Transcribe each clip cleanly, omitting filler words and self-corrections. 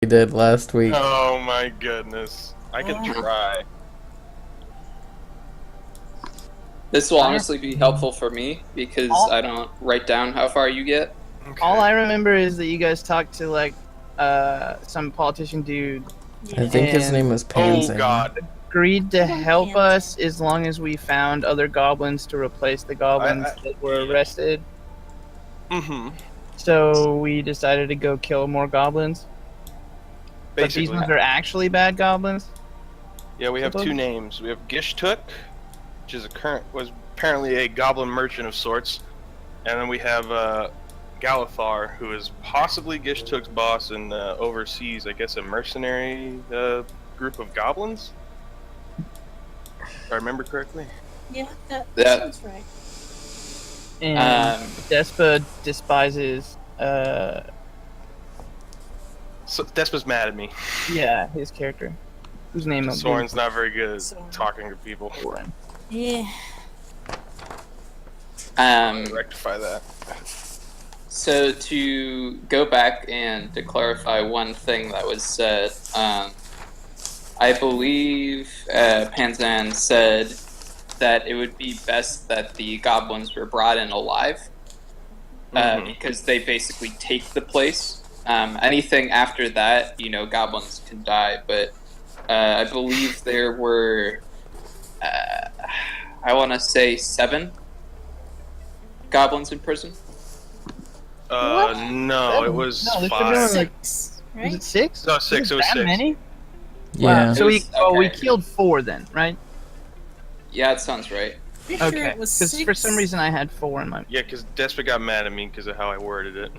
we did last week. Oh my goodness. I could try. This will honestly be helpful for me because I don't write down how far you get. Okay. All I remember is that you guys talked to like some politician dude. I think his And- name was Panzan. Oh god. Agreed to help Panzan. us as long as we found other goblins to replace the goblins that were arrested. Mm-hmm. So we decided to go kill more goblins. But these Basically. ones are actually bad goblins. Yeah, we have two names. We have Gishtuk, which is was apparently a goblin merchant of sorts. And then we have Galithar, who is possibly Gishtuk's boss and oversees, I guess, a mercenary group of goblins? If I remember correctly. Yeah, that That- sounds right. And Despa despises, So Despa's mad at me. his character. Whose name is Soren's not very good at Soren. talking to people. Yeah. Rectify that. So to go back and to clarify one thing that was said, I believe Panzan said that it would be best that the goblins were brought in alive because they basically take the place. Anything after that, goblins can die, but I believe there were, I want to say 7 goblins in prison. No, it was No, this 5. is like- 6, Was right? it 6? No, 6. It was that 6. many? Yeah. Wow. So we Okay. killed 4 then, right? Yeah, it sounds right. Pretty sure Okay. it was Because 6. for some reason I had 4 in my. Yeah, because Despa got mad at me because of how I worded it.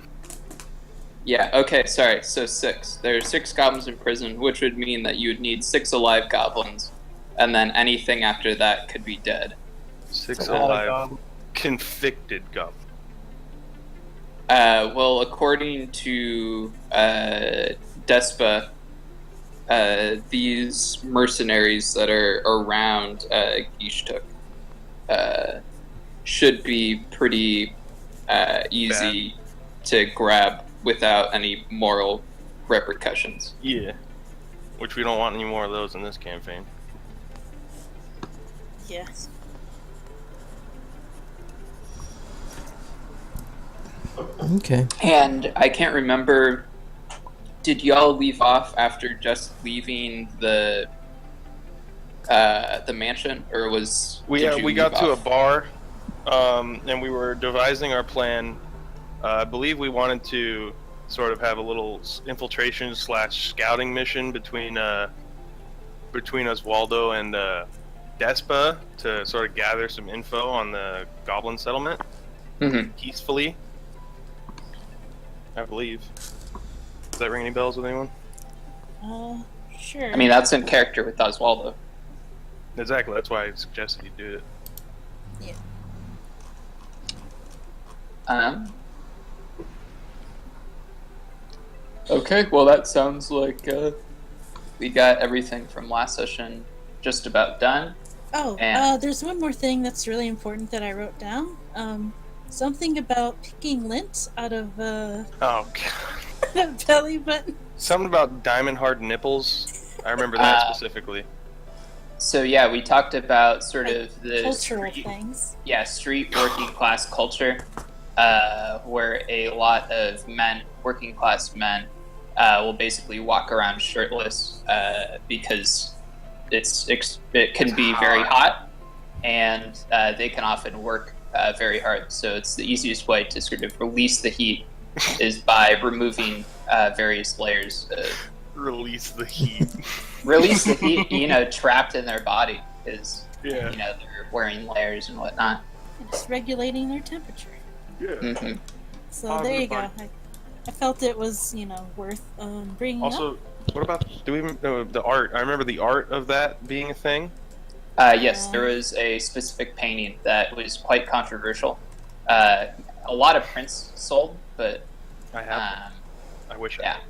Yeah, okay, sorry. So 6. There are 6 goblins in prison, which would mean that you would need 6 alive goblins, and then anything after that could be dead. 6 a lot of alive goblins. convicted goblins. Well, according to Despa, these mercenaries that are around Gishtuk should be pretty easy to grab without any moral repercussions. Yeah. Which we don't want any more of those in this campaign. Yes. Okay. And I can't remember, did y'all leave off after just leaving the mansion, or was We did you we got leave to a off? bar, and we were devising our plan. I believe we wanted to sort of have a little infiltration / scouting mission between Oswaldo and Despa to sort of gather some info on the Goblin settlement peacefully. I believe. Does that ring any bells with anyone? Sure. I mean, that's in character with Oswaldo. Exactly. That's why I suggested you do it. yeah. Okay, well that sounds like we got everything from last session just about done. Oh, And- there's one more thing that's really important that I wrote down. Something about picking lint out of Oh god. belly button. Something about diamond hard nipples. I remember that specifically. So yeah, we talked about sort Like of the Cultural street, things. street working class culture, where a lot of working class men, will basically walk around shirtless because it can be very hot, and they can often work very hard. So it's the easiest way to sort of release the heat is by removing various layers. Release the heat. Release the heat, trapped in their body because Yeah. they're wearing layers and whatnot. It's regulating their temperature. Yeah. hmm So there you go. Positive I felt it was, worth bringing up. Also, what about the art? I remember the art of that being a thing. Yes, there was a specific painting that was quite controversial. A lot of prints sold, but I have. I wish I yeah. had.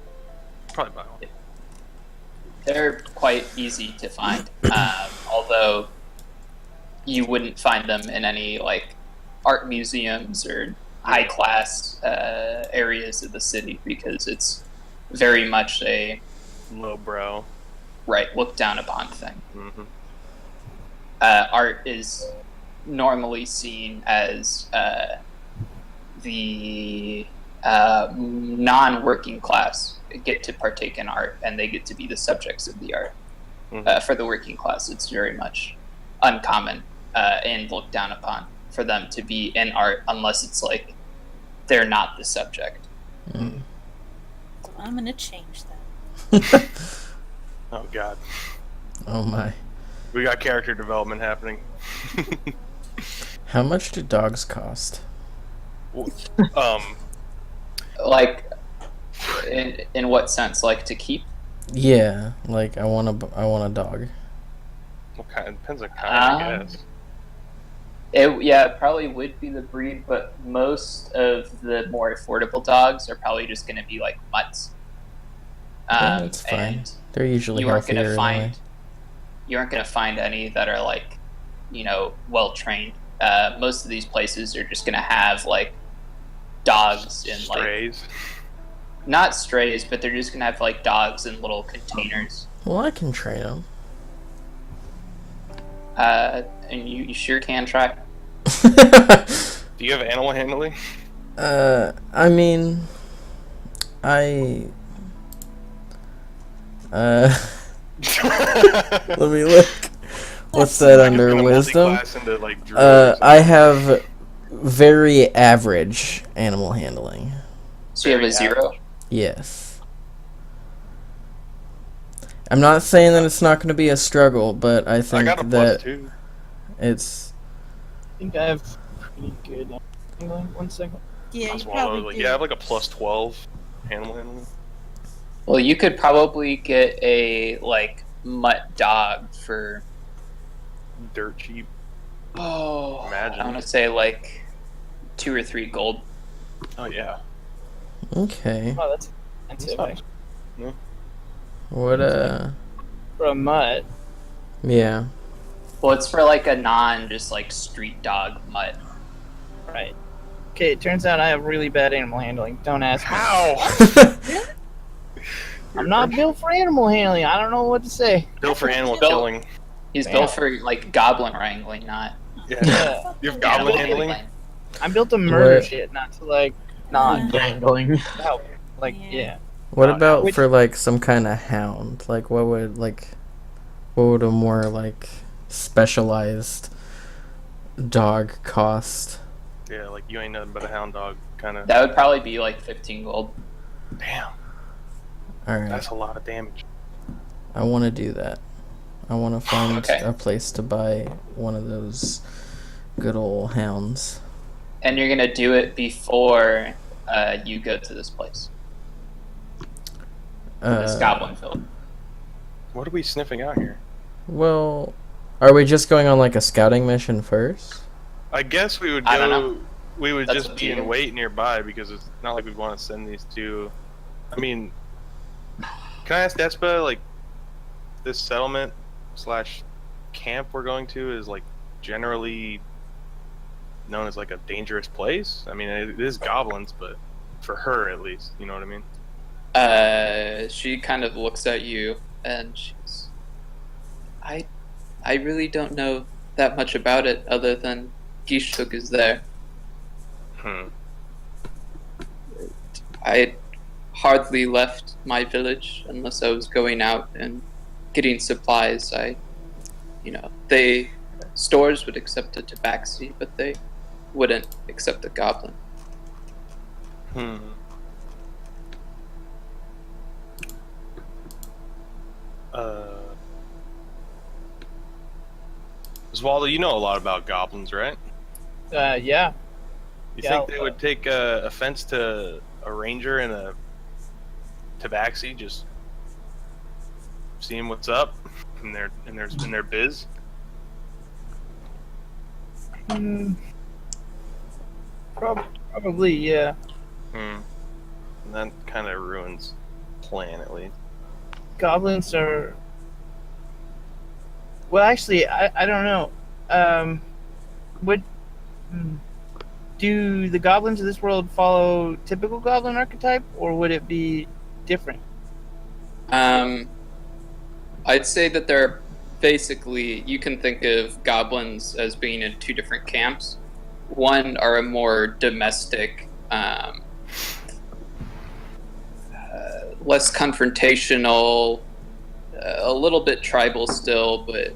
Probably buy one. They're quite easy to find, although you wouldn't find them in any art museums or high class areas of the city because it's very much a Lowbrow. right looked down upon thing. Mm-hmm. Art is normally seen as the non-working class get to partake in art, and they get to be the subjects of the art. For the working class, it's very much uncommon and looked down upon for them to be in art unless it's like they're not the subject. So I'm gonna change that. Oh god. Oh my. We got character development happening. How much do dogs cost? Like, in what sense? Like to keep? Yeah, like I want a dog. What kind? It depends on kind, I guess. It probably would be the breed, but most of the more affordable dogs are probably just going to be like mutts. Yeah, that's fine. And They're usually you aren't going healthier to anyway. find you aren't going to find any that are like, well trained. Most of these places are just going to have like dogs in like Strays. not strays, but they're just going to have like dogs in little containers. Well, I can train them. And you sure can try. Do you have animal handling? I mean, let me look. What's that under Gonna wisdom? multi-class into, like, druid or I have very average animal handling. So you have a Very 0? Yes. I'm not saying that it's not going to be a struggle, but I I think got a that +2. it's. I think I have pretty good. Hang on 1 second. Yeah, That's you one of those, probably like, do. yeah, I have like a +12 animal handling. Well, you could probably get a like mutt dog for Dirt cheap. I want to say like 2 or 3 gold. Oh yeah. Okay. Oh, that's expensive. That's Actually. What, For a mutt. yeah. Well, it's for like a just like street dog mutt. Right. Okay, it turns out I have really bad animal handling. Don't ask me. How? I'm not built for animal handling. I don't know what to say. Built for animal Built- killing. He's Damn. built for like goblin wrangling, not Yeah. Yeah. You have goblin animal handling? I'm built to murder Where- shit, not to like not handling. Help. Like yeah. What Oh, about which- for like some kind of hound? Like what would a more like specialized dog cost? Yeah, like you ain't nothing but a hound dog, kind of. That would probably be like 15 gold. Damn, All right, that's a lot of damage. I want to do that. I want to find Okay. a place to buy one of those good old hounds. And you're gonna do it before you go to this place, this goblin field. What are we sniffing out here? Well, are we just going on like a scouting mission first? I guess we would I don't go. know. We would That's just up be to in you. wait nearby because it's not like we'd want to send these two. I mean, can I ask Despa, like, this settlement / camp we're going to is like generally known as like a dangerous place? I mean, it is goblins, but for her at least, you know what I mean? She kind of looks at you and she's, I really don't know that much about it other than Gishtuk is there. I hardly left my village unless I was going out and getting supplies. Stores would accept a tabaxi, but they wouldn't accept a goblin. Oswaldo, you know a lot about goblins, right? Yeah. You Yeah, think they would take offense to a ranger and a tabaxi just seeing what's up in their biz? Probably, yeah. And that kind of ruins plan, at least. Goblins are. Well, actually, I don't know. What do the goblins of this world follow typical goblin archetype, or would it be different? I'd say that there are basically, you can think of goblins as being in two different camps. One are a more domestic, less confrontational, a little bit tribal still, but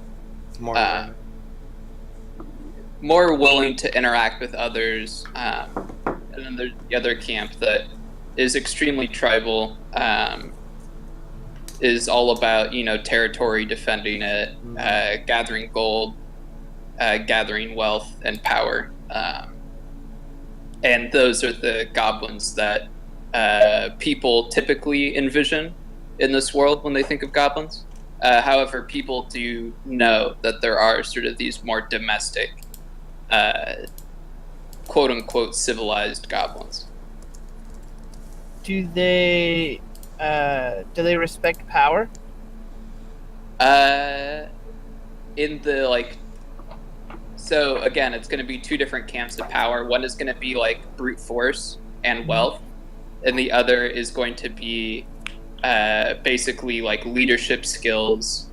more willing to interact with others. And then there's the other camp that is extremely tribal, is all about, territory, defending it, gathering gold, gathering wealth and power. And those are the goblins that people typically envision in this world when they think of goblins. However, people do know that there are sort of these more domestic, quote-unquote civilized goblins. Do they respect power? In the so again, it's going to be two different camps of power. One is going to be like brute force and wealth, and the other is going to be basically like leadership skills,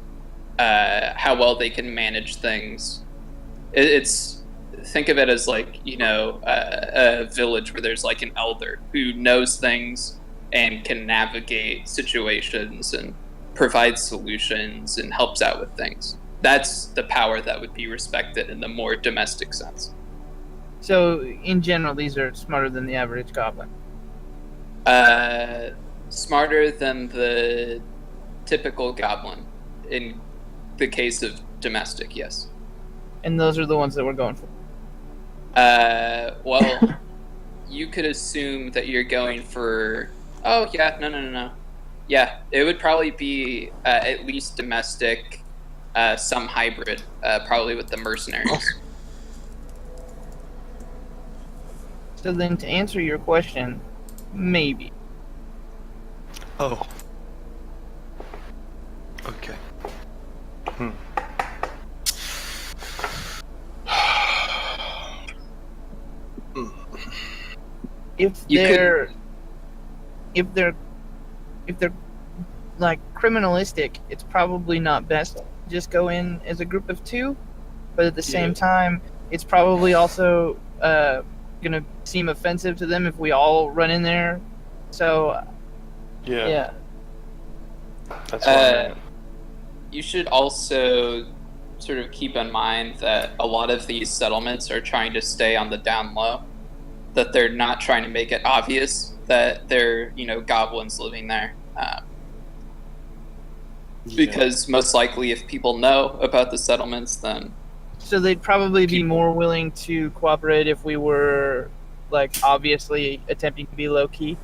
how well they can manage things. It's think of it as like a village where there's like an elder who knows things and can navigate situations and provide solutions and helps out with things. That's the power that would be respected in the more domestic sense. So, in general, these are smarter than the average goblin? Smarter than the typical goblin. In the case of domestic, yes. And those are the ones that we're going for? Well, you could assume that you're going for... Oh, yeah, no. Yeah, it would probably be at least domestic, some hybrid, probably with the mercenaries. So then to answer your question, maybe. Oh. Okay. If they're like criminalistic, it's probably not best to just go in as a group of two, but at the same time, it's probably also gonna seem offensive to them if we all run in there. So yeah. That's what you should also sort of keep in mind that a lot of these settlements are trying to stay on the down low, that they're not trying to make it obvious that they're goblins living there. Because most likely if people know about the settlements, then... So they'd probably be more willing to cooperate if we were, like, obviously attempting to be low-key?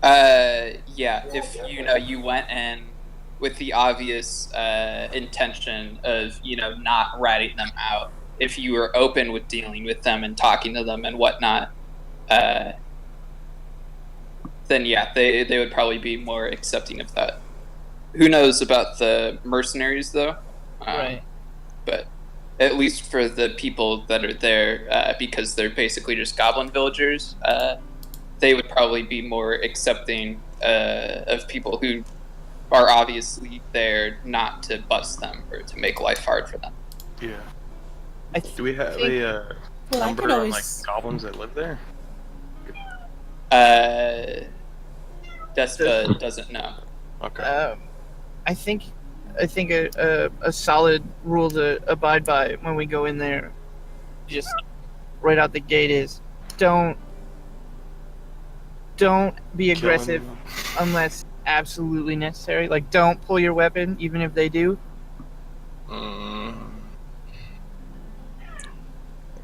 Yeah, if, you went in with the obvious intention of, not ratting them out. If you were open with dealing with them and talking to them and whatnot, then yeah, they would probably be more accepting of that. Who knows about the mercenaries, though? Right. But at least for the people that are there, because they're basically just goblin villagers, they would probably be more accepting of people who are obviously there not to bust them or to make life hard for them. Yeah. Do we have a number on goblins that live there? Despa doesn't know. Okay. I think a solid rule to abide by when we go in there, just right out the gate, is don't be aggressive unless absolutely necessary. Like, don't pull your weapon even if they do.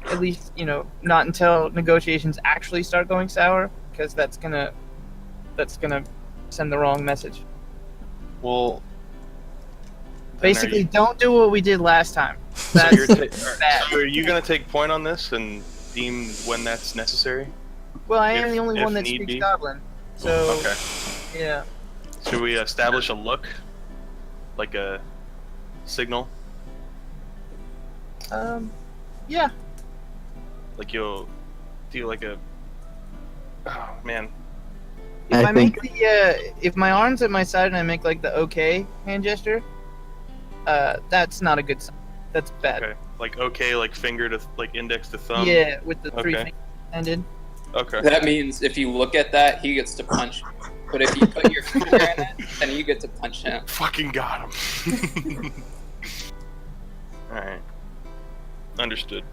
At least, not until negotiations actually start going sour, because that's gonna send the wrong message. Well, basically, don't do what we did last time. So are you going to take point on this and deem when that's necessary? Well, I am the only one that speaks Goblin, so okay. Yeah. Should we establish a look, like a signal? Yeah. Like you'll do like a... Oh man. If I think make the if my arm's at my side and I make like the okay hand gesture, that's not a good sign. That's bad. Okay. Like okay, like finger to like index to thumb. Yeah, with the three Okay. fingers ended. Okay. That means if you look at that, he gets to punch. But if you put your finger in it, then you get to punch him. Fucking got him. All right. Understood.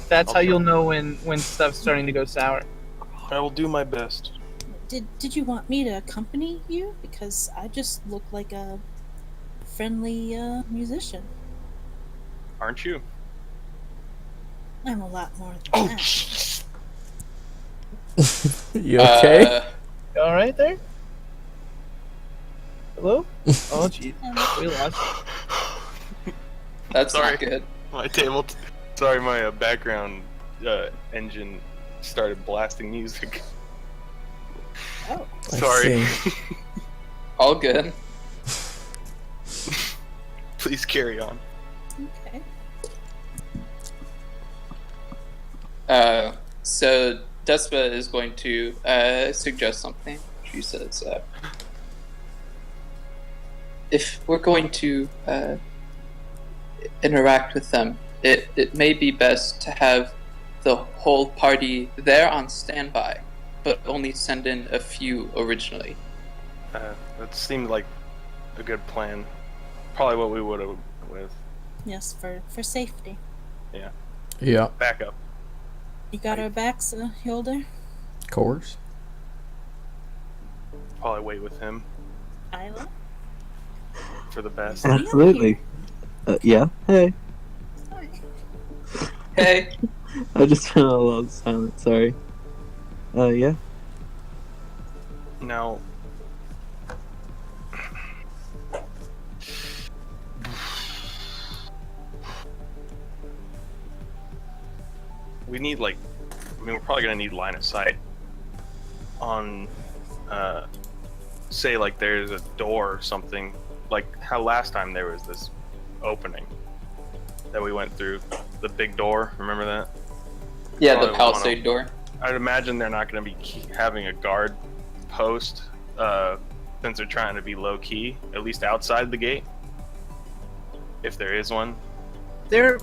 That's how Okay. you'll know when stuff's starting to go sour. I will do my best. Did you want me to accompany you? Because I just look like a friendly musician. Aren't you? I'm a lot more than Oh, that. You okay? You all right there? Hello? Oh jeez, we lost you. That's Sorry. not good. my table. Sorry, my background engine started blasting music. Oh, I Sorry. see. All good. Please carry on. okay. So Despa is going to suggest something. She says, if we're going to interact with them, it may be best to have the whole party there on standby, but only send in a few originally. That seemed like a good plan. Probably what we would have with Yes, for safety. Yeah, backup. You got our backs, Hilda? of course. Probably wait with him Isla? for the best. absolutely. Yeah. Hey, Sorry. Hey, I just went a little silent. Sorry. Yeah. Now, we need like, I mean, we're probably gonna need line of sight on, say like there's a door or something, like how last time there was this opening that we went through, the big door. Remember that? yeah, Probably the wanna- palisade door. I'd imagine they're not going to be having a guard post since they're trying to be low key, at least outside the gate, if there is one. They're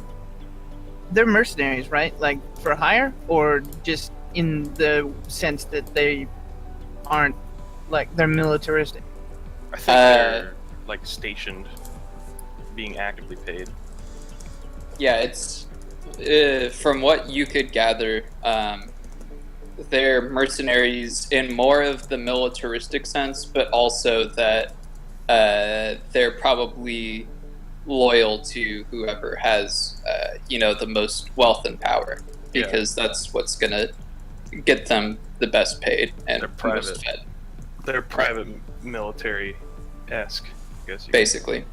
mercenaries, right? Like for hire, or just in the sense that they aren't like they're militaristic. I think they're like stationed, being actively paid. Yeah, it's from what you could gather, they're mercenaries in more of the militaristic sense, but also that they're probably loyal to whoever has, the most wealth and power, because that's what's gonna get them the best paid and They're private. most fed, They're private military-esque, I guess. basically.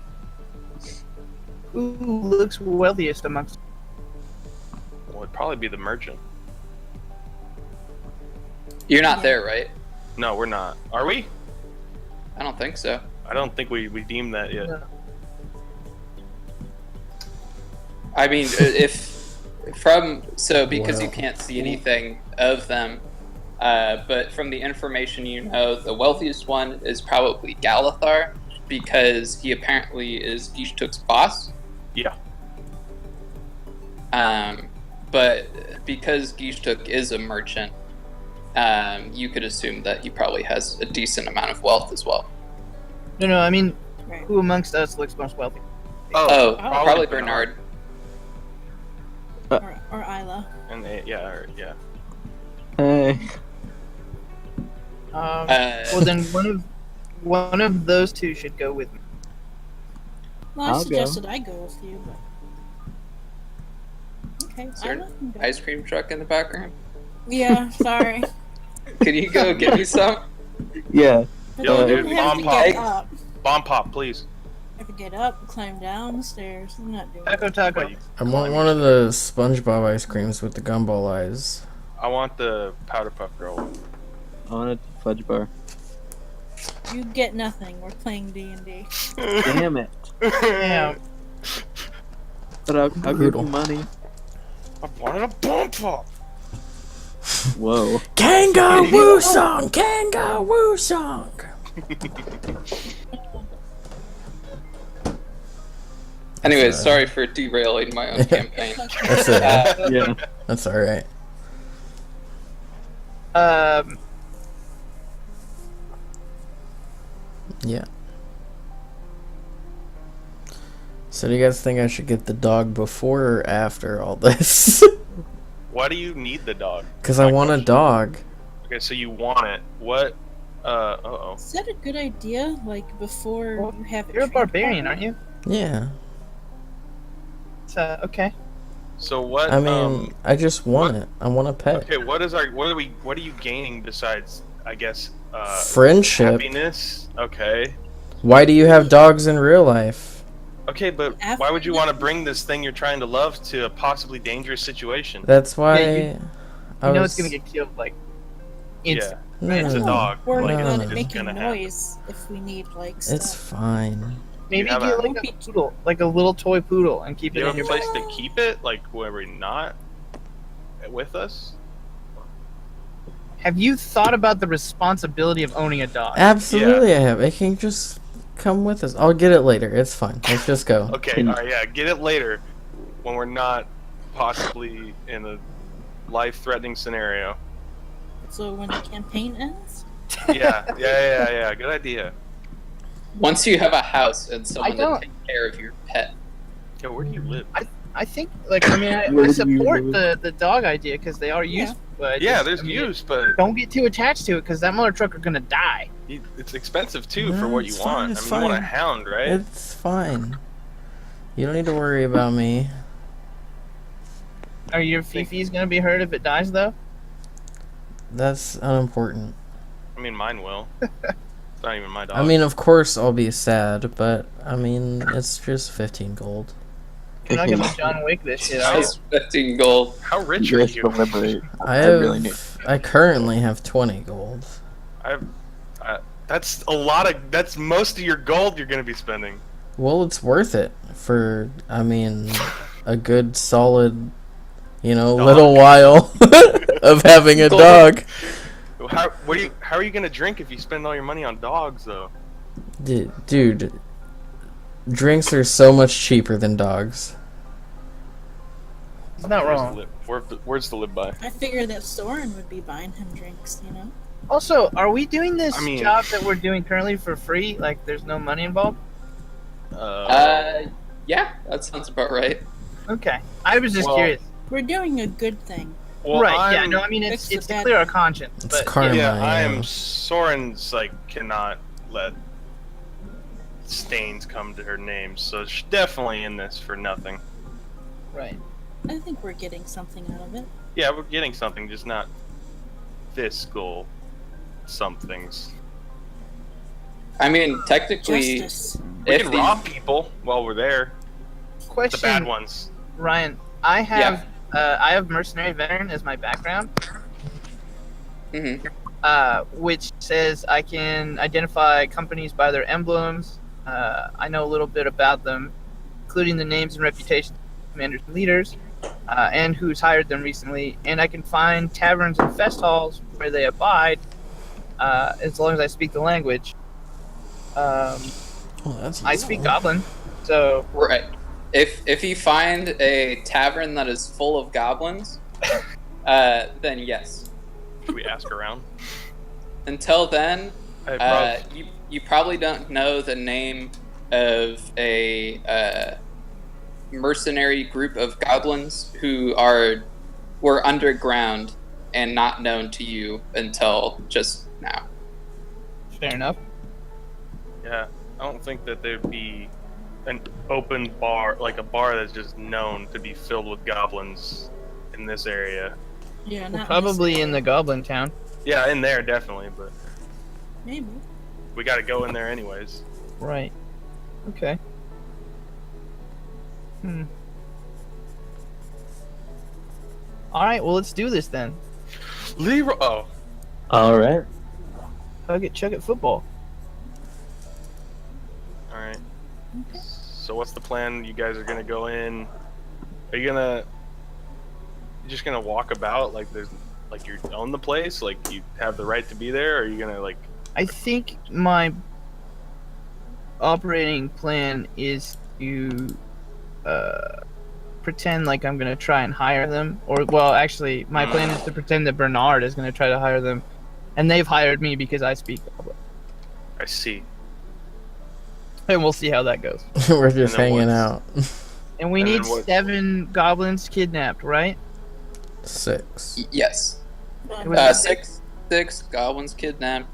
Who looks wealthiest amongst? Well, it'd probably be the merchant. You're not Yeah. there, right? No, we're not. Are we? I don't think so. I don't think we deemed that yet. No. I mean, because you Wow. can't see anything of them, but from the information you know, the wealthiest one is probably Galathar, because he apparently is Gishtuk's boss. Yeah. But because Gishtuk is a merchant, you could assume that he probably has a decent amount of wealth as well. No, I mean, Right. who amongst us looks most wealthy? Oh, probably Bernard. Or Isla. And yeah. Hey. Well, then one of those two should go with me. Well, I I'll go. suggested I go with you, but okay. Is there Isla can go. Ice cream truck in the background. Yeah, sorry. Could you go get me some? Yeah. But Yo, then dude, I have to bomb get pop. up. Bomb pop, please. I have to get up, climb down the stairs. I'm not doing Taco it. taco. Wait, I want one of the SpongeBob ice creams with the gumball eyes. I want the powder puff girl. I want a fudge bar. You get nothing. We're playing D&D. Damn it. Yeah. But I'll give Brutal. you money. I wanted a bomb pop. Whoa. Kangaroo song! Kangaroo song! Anyways, sorry for derailing my own campaign. That's it. Yeah. That's alright. Yeah. So do you guys think I should get the dog before or after all this? Why do you need the dog? Because I want a dog. Okay, so you want it. What? Uh-oh. Is that a good idea? Like before Well, you have it You're a transported? barbarian, aren't you? Yeah. Okay. So what, I mean, I just want it. I want a pet. Okay, what are you gaining besides, I guess, Friendship. happiness? Okay. Why do you have dogs in real life? Okay, but why would you want to bring this thing you're trying to love to a possibly dangerous situation? That's why Yeah, You know it's gonna get killed, like, instant. Yeah, it's a No. dog. Or Like, No. about it it's making gonna happen. noise if we need like It's stuff. fine. Maybe have get a- like a poodle, like a little toy poodle, and keep Do it you in have your a place bag. to keep it? Like, where we're not with us? Have you thought about the responsibility of owning a dog? Absolutely, I have. It can just come with us. I'll get it later. It's fine. Let's just go. Okay, alright, yeah, get it later when we're not possibly in a life-threatening scenario. So when the campaign ends, Yeah, good idea. Once you have a house and I someone to don't- take care of your pet. Yo, where do you live? I think, like, I mean, I Where do you support live? the dog idea because they are Yeah. useful. But Yeah, just, there's I mean, use, but Don't get too attached to it because that mother trucker gonna die. it's expensive too for No, what you it's fine, want. it's I mean, you want a fine. hound, right? It's fine. You don't need to worry about me. Are your Fifi's gonna be hurt if it dies though? That's unimportant. I mean, mine will. It's not even my dog. I mean, of course I'll be sad, but I mean, it's just 15 gold. You're not gonna John Wick this shit, are you? That's 15 gold. how rich You are guys you? deliberate. I really need. currently have 20 gold. That's a lot of. That's most of your gold you're gonna be spending. Well, it's worth it for, I mean, a good solid, Dog. little while of having a Gold. dog. How are you gonna drink if you spend all your money on dogs though? Dude, drinks are so much cheaper than dogs. He's not wrong. Words to live by. I figured that Soren would be buying him drinks. Also, are we doing this I mean- job that we're doing currently for free? Like, there's no money involved? Yeah, that sounds about right. Okay. I was just Well, curious. We're doing a good thing. well, Right, yeah, I'm- no, I mean, Fix the it's to bad clear our thing. conscience. It's But, karma. Yeah, I yeah. am. Soren's cannot let stains come to her name, so she's definitely in this for nothing. Right. I think we're getting something out of it. Yeah, we're getting something, just not fiscal somethings. I mean, technically, Justice. We if can the, rob people while we're there. The Question, bad ones. Ryan. I have mercenary veteran as my background, Mhm. which says I can identify companies by their emblems. I know a little bit about them, including the names and reputations of commanders and leaders, and who's hired them recently. And I can find taverns and fest halls where they abide, as long as I speak the language. Oh, that's I speak Goblin, so Right. If you find a tavern that is full of goblins, then yes. Should we ask around? Until then, I have you probably don't know the name of a mercenary group of goblins who were underground and not known to you until just now. fair enough. yeah, I don't think that there'd be an open bar, like a bar that's just known to be filled with goblins in this area. Yeah, Well, not probably in the Goblin Town. Yeah, in there definitely, but Maybe. we got to go in there anyways. Right. Okay. All right. Well, let's do this then. Leroy. Oh, All right. Hug it, chug it, football. all right. Okay. So what's the plan? You guys are gonna go in. Are you just gonna walk about? Like there's like you own the place, like you have the right to be there, or are you gonna like? I think my operating plan is to pretend like I'm gonna try and hire them, or well, actually, my plan is to pretend that Bernard is gonna try to hire them, and they've hired me because I speak Goblin. I see. And we'll see how that goes. We're just And then hanging what's- out. And we And need then what- 7 goblins kidnapped, right? 6. Yes. It was 6 goblins kidnapped.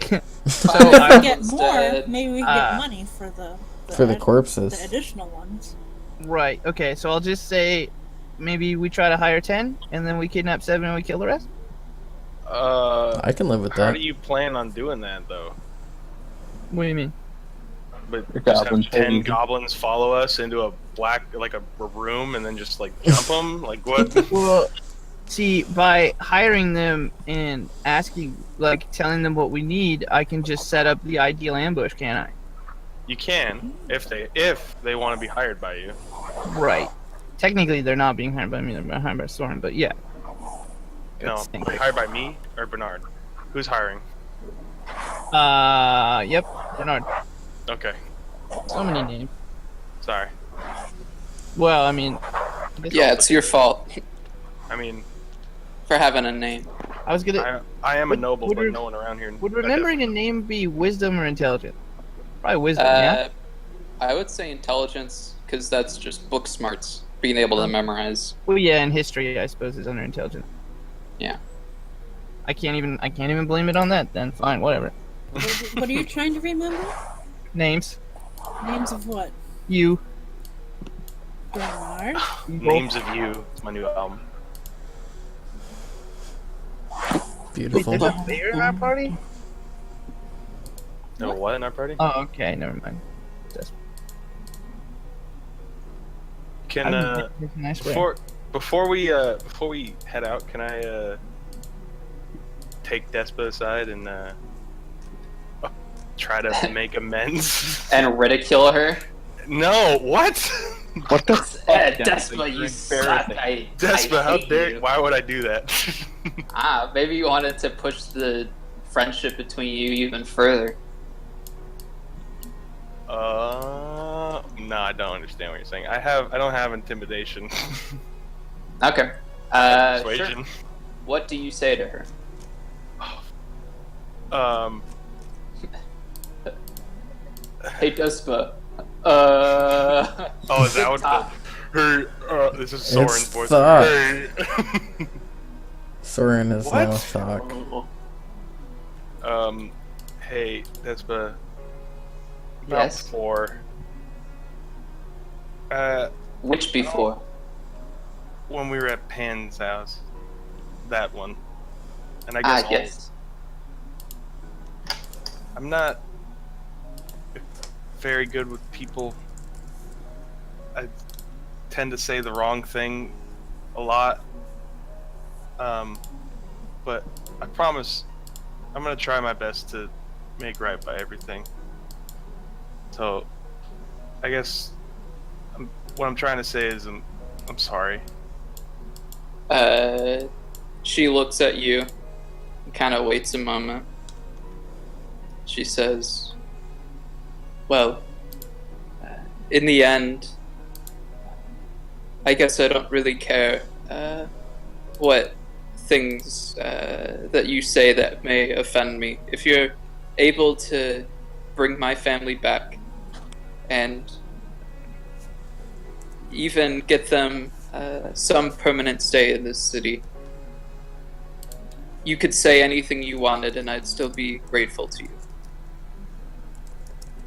So If we I get was more, dead. maybe we can get money for the For the the corpses. additional ones. Right. Okay. So I'll just say, maybe we try to hire 10, and then we kidnap 7 and we kill the rest. I can live with How that. do you plan on doing that though? What do you mean? But The just goblins have 10 follow you. goblins follow us into a black, like a room, and then just like jump them? Like what? Well, see, by hiring them and asking, like, telling them what we need, I can just set up the ideal ambush, can't I? You can if they want to be hired by you. Right. Technically, they're not being hired by me; they're being hired by Storm. But yeah. No, Let's think. hired by me or Bernard. Who's hiring? Yep. Bernard. Okay, So many names. sorry. Well, I mean, Yeah, it's your fault I mean, for having a name. I was gonna. I am a noble, would but re- no one around here. Would remembering a name be wisdom or intelligence? Probably wisdom. Yeah. I would say intelligence, because that's just book smarts, being able to memorize. Well, yeah, and history, I suppose, is under intelligence. Yeah. I can't even blame it on that. Then fine, whatever. What are you trying to remember? Names. Names of what? You. Bernard? Names of You. It's my new album. Wait, Beautiful. there's a bear in our party? No, what in our party? Oh, okay, never mind. Can Nice bear. before we head out, can I take Despa aside and try to make amends? And ridicule her. No, what? What the fuck? Despa, you suck. I Despa, how hate dare you. Why would I do that? Maybe you wanted to push the friendship between you even further. No, I don't understand what you're saying. I don't have intimidation. Okay. Persuasion. Sure. What do you say to her? Hey, Despa. Oh, is that what Talk. her? This is Soren's voice. thought. Hey. Soren is What? now shock. Hey, Despa. About Yes. before. Which before? When we were at Pan's house, that one, and I guess Yes. I'm not very good with people. I tend to say the wrong thing a lot. But I promise I'm gonna try my best to make right by everything. So, I guess what I'm trying to say is I'm sorry. She looks at you and kind of waits a moment. She says, well, in the end, I guess I don't really care what things that you say that may offend me. If you're able to bring my family back and even get them some permanent stay in this city, you could say anything you wanted and I'd still be grateful to you.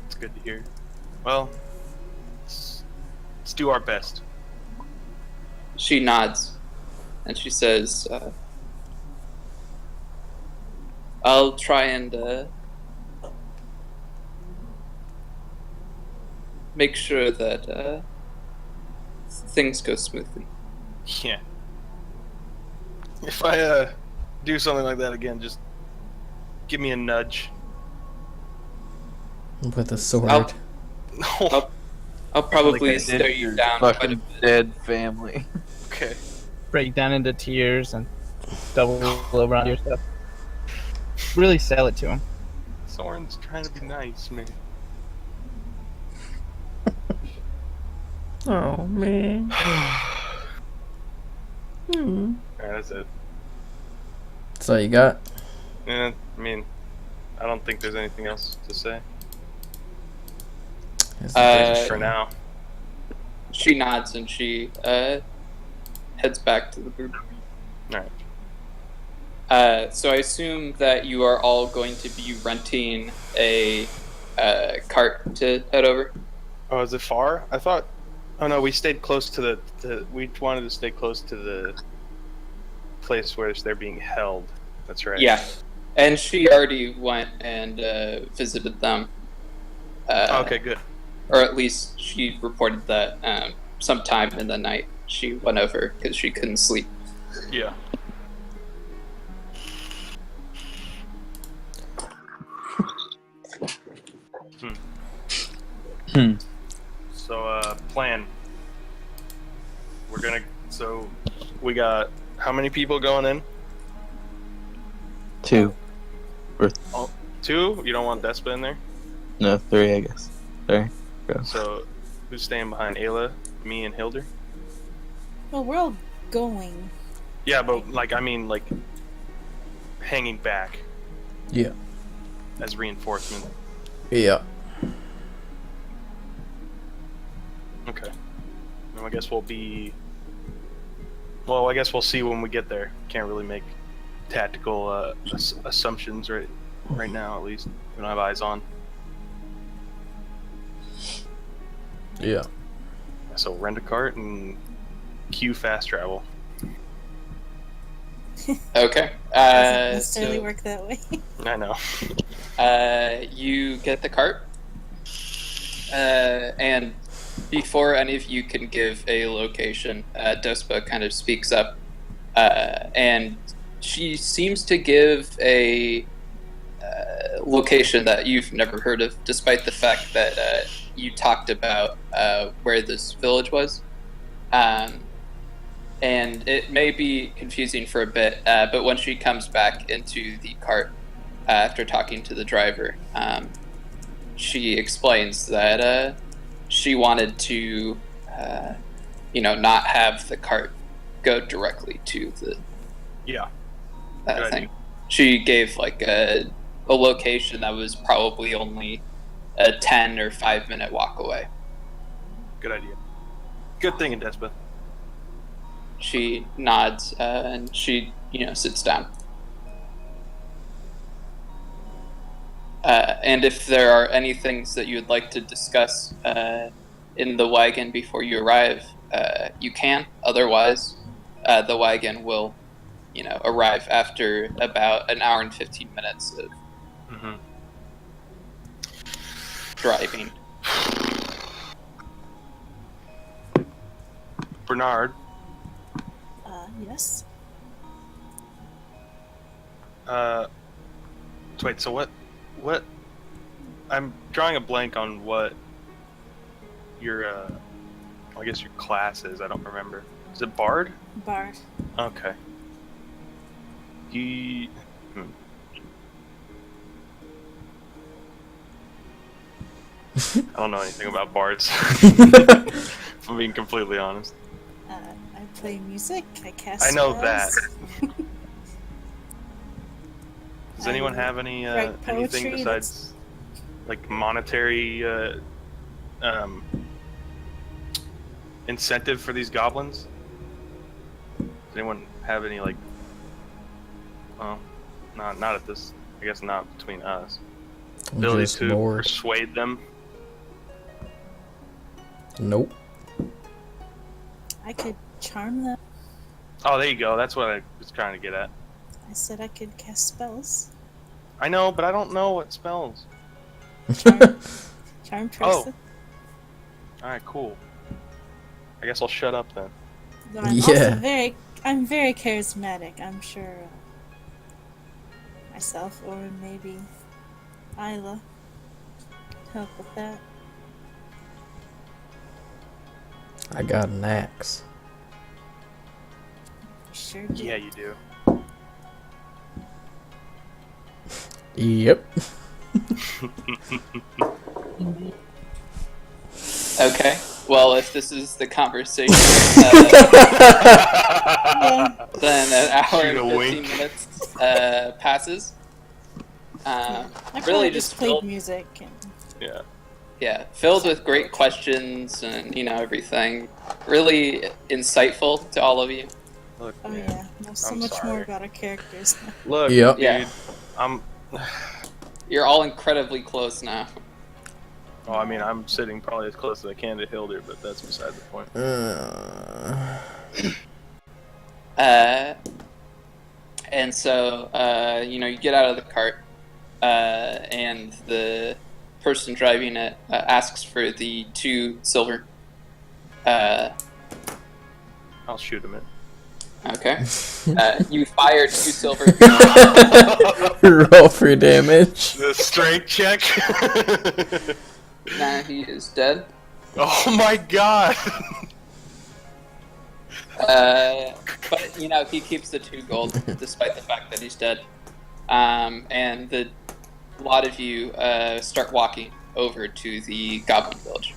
It's good to hear. Well, let's do our best. She nods and she says, I'll try and make sure that things go smoothly. Yeah. If I do something like that again, just give me a nudge. With a sword. No. I'll probably Like I did stare you your down quite a fucking bit. dead family. Okay. Break down into tears and double over on your stuff. Really sell it to him. Soren's trying to be nice, man. Oh man. Alright, that's it. That's all you got? Yeah, I mean, I don't think there's anything else to say for now. She nods and she heads back to the group. Alright. So I assume that you are all going to be renting a cart to head over. Oh, is it far? I thought. Oh no, we stayed close to the. We wanted to stay close to the place where they're being held. That's right. Yeah, and she already went and visited them. Okay, good. Or at least she reported that sometime in the night she went over because she couldn't sleep. Yeah. So, plan. So, we got how many people going in? 2. Oh, 2? You don't want Despa in there? No, 3, I guess. Sorry. Go. So, who's staying behind? Ayla, me, and Hilder? Well, we're all going. Yeah, but, I mean, hanging back Yeah. as reinforcement. Yeah. Okay. Well, I guess we'll be... Well, I guess we'll see when we get there. Can't really make tactical assumptions right now, at least. We don't have eyes on. Yeah. So rent a cart and queue fast travel. Okay. Doesn't necessarily So work that way. I know. you get the cart, and before any of you can give a location, Despa kind of speaks up, and she seems to give a location that you've never heard of, despite the fact that you talked about where this village was. And it may be confusing for a bit, but when she comes back into the cart after talking to the driver, she explains that she wanted to, not have the cart go directly to the Yeah. that thing. She gave a location that was probably only a 10 or 5 minute walk away. Good idea. Good thing in Despa. She nods and she, sits down. And if there are any things that you would like to discuss in the wagon before you arrive, you can. Otherwise, the wagon will, arrive after about an hour and 15 minutes of driving. Bernard. Yes. Wait, so what? I'm drawing a blank on what your, I guess your class is. I don't remember. Is it Bard? Bard. Okay. I don't know anything about bards. If I'm being completely honest. I play music. I cast I know spells. that. Does anyone have any write anything poetry, besides monetary incentive for these goblins? Does anyone have any well, not at this. I guess not between us. Ability Just to bored. persuade them. Nope. I could charm them. Oh, there you go. That's what I was trying to get at. I said I could cast spells. I know, but I don't know what spells. Charm person. Oh. Alright, cool. I guess I'll shut up then. Though I'm Yeah. I'm very charismatic. I'm sure myself or maybe Isla help with that. I got an axe. Sure do. Yeah, you do. Yep. Okay. Well, if this is the conversation, then an hour Shoot a and 15 wink. minutes passes. I Really probably just played filled, music. And, filled with great questions and everything. Really insightful to all of you. Look, oh man. yeah, know so I'm much more sorry. about our characters. Look, Yep. dude. Yeah. I'm. You're all incredibly close now. Oh, I mean, I'm sitting probably as close as I can to Hilder, but that's beside the point. And so, you get out of the cart, and the person driving it asks for the 2 silver. I'll shoot him. Okay. You fired 2 silver. Roll for damage. The strength check. Now he is dead. Oh my god. But he keeps the 2 gold despite the fact that he's dead. And a lot of you start walking over to the Goblin Village.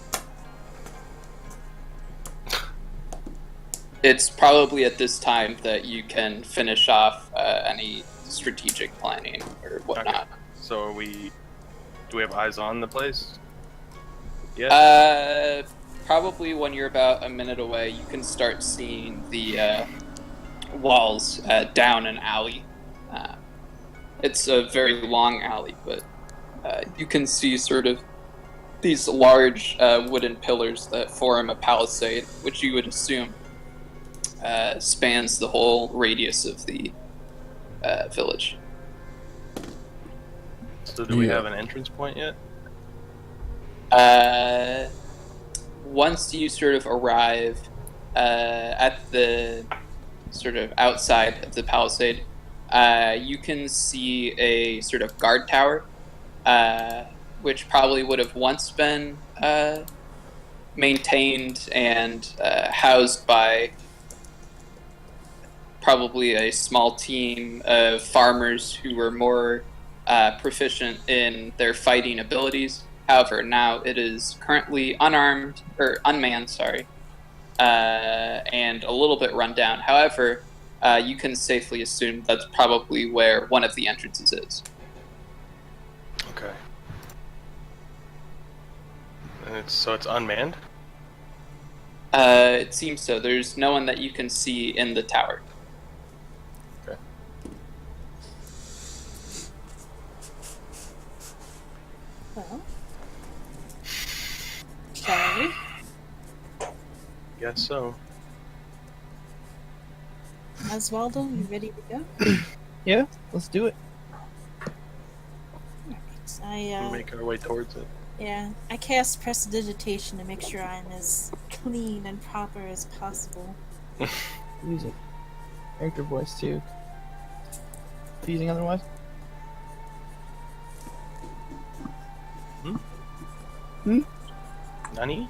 It's probably at this time that you can finish off any strategic planning or whatnot. Okay. So do we have eyes on the place? Yeah. Probably when you're about a minute away, you can start seeing the walls down an alley. It's a very long alley, but you can see sort of these large wooden pillars that form a palisade, which you would assume spans the whole radius of the village. So do we have an entrance point yet? Once you sort of arrive at the sort of outside of the palisade, you can see a sort of guard tower, which probably would have once been maintained and housed by probably a small team of farmers who were more proficient in their fighting abilities. However, now it is currently unmanned, and a little bit run down. However, you can safely assume that's probably where one of the entrances is. Okay. And it's unmanned? It seems so. There's no one that you can see in the tower. Okay. Well, shall we? Guess so. Oswaldo, you ready to go? Yeah, let's do it. Alright, Make our way towards it. I cast prestidigitation to make sure I'm as clean and proper as possible. Music. Character voice too. Confusing otherwise? Nani?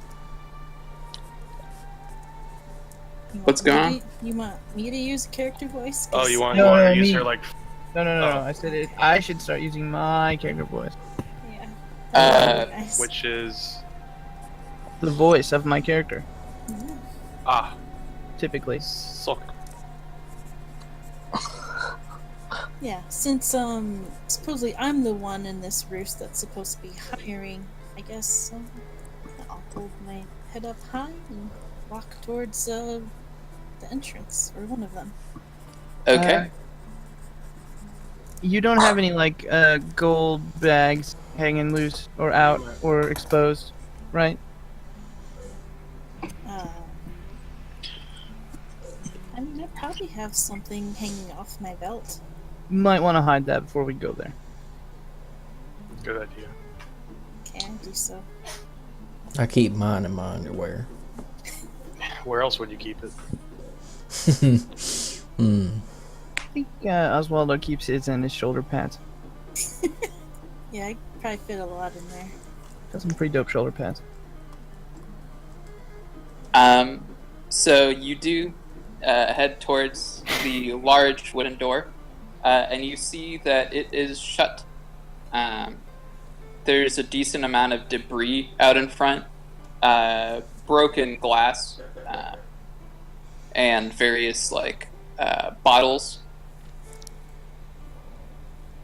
What's going on? You want me to use a character voice? Oh, you want, No, you want no, to use me. her like... No. Oh. I said it. I should start using my character voice. Yeah. Nice. Which is... The voice of my character, Yeah. Ah, typically. suck. Yeah, since supposedly I'm the one in this roost that's supposed to be hiring, I guess I'll hold my head up high and walk towards the entrance, or one of them. Okay. You don't have any like gold bags hanging loose or out or exposed, right? I mean, I probably have something hanging off my belt. You might want to hide that before we go there. Good idea. Okay, I do so. I keep mine in my underwear. Where else would you keep it? I think Oswaldo keeps his in his shoulder pads. Yeah, I probably fit a lot in there. Got some pretty dope shoulder pads. So you do head towards the large wooden door, and you see that it is shut. There's a decent amount of debris out in front, broken glass, and various bottles,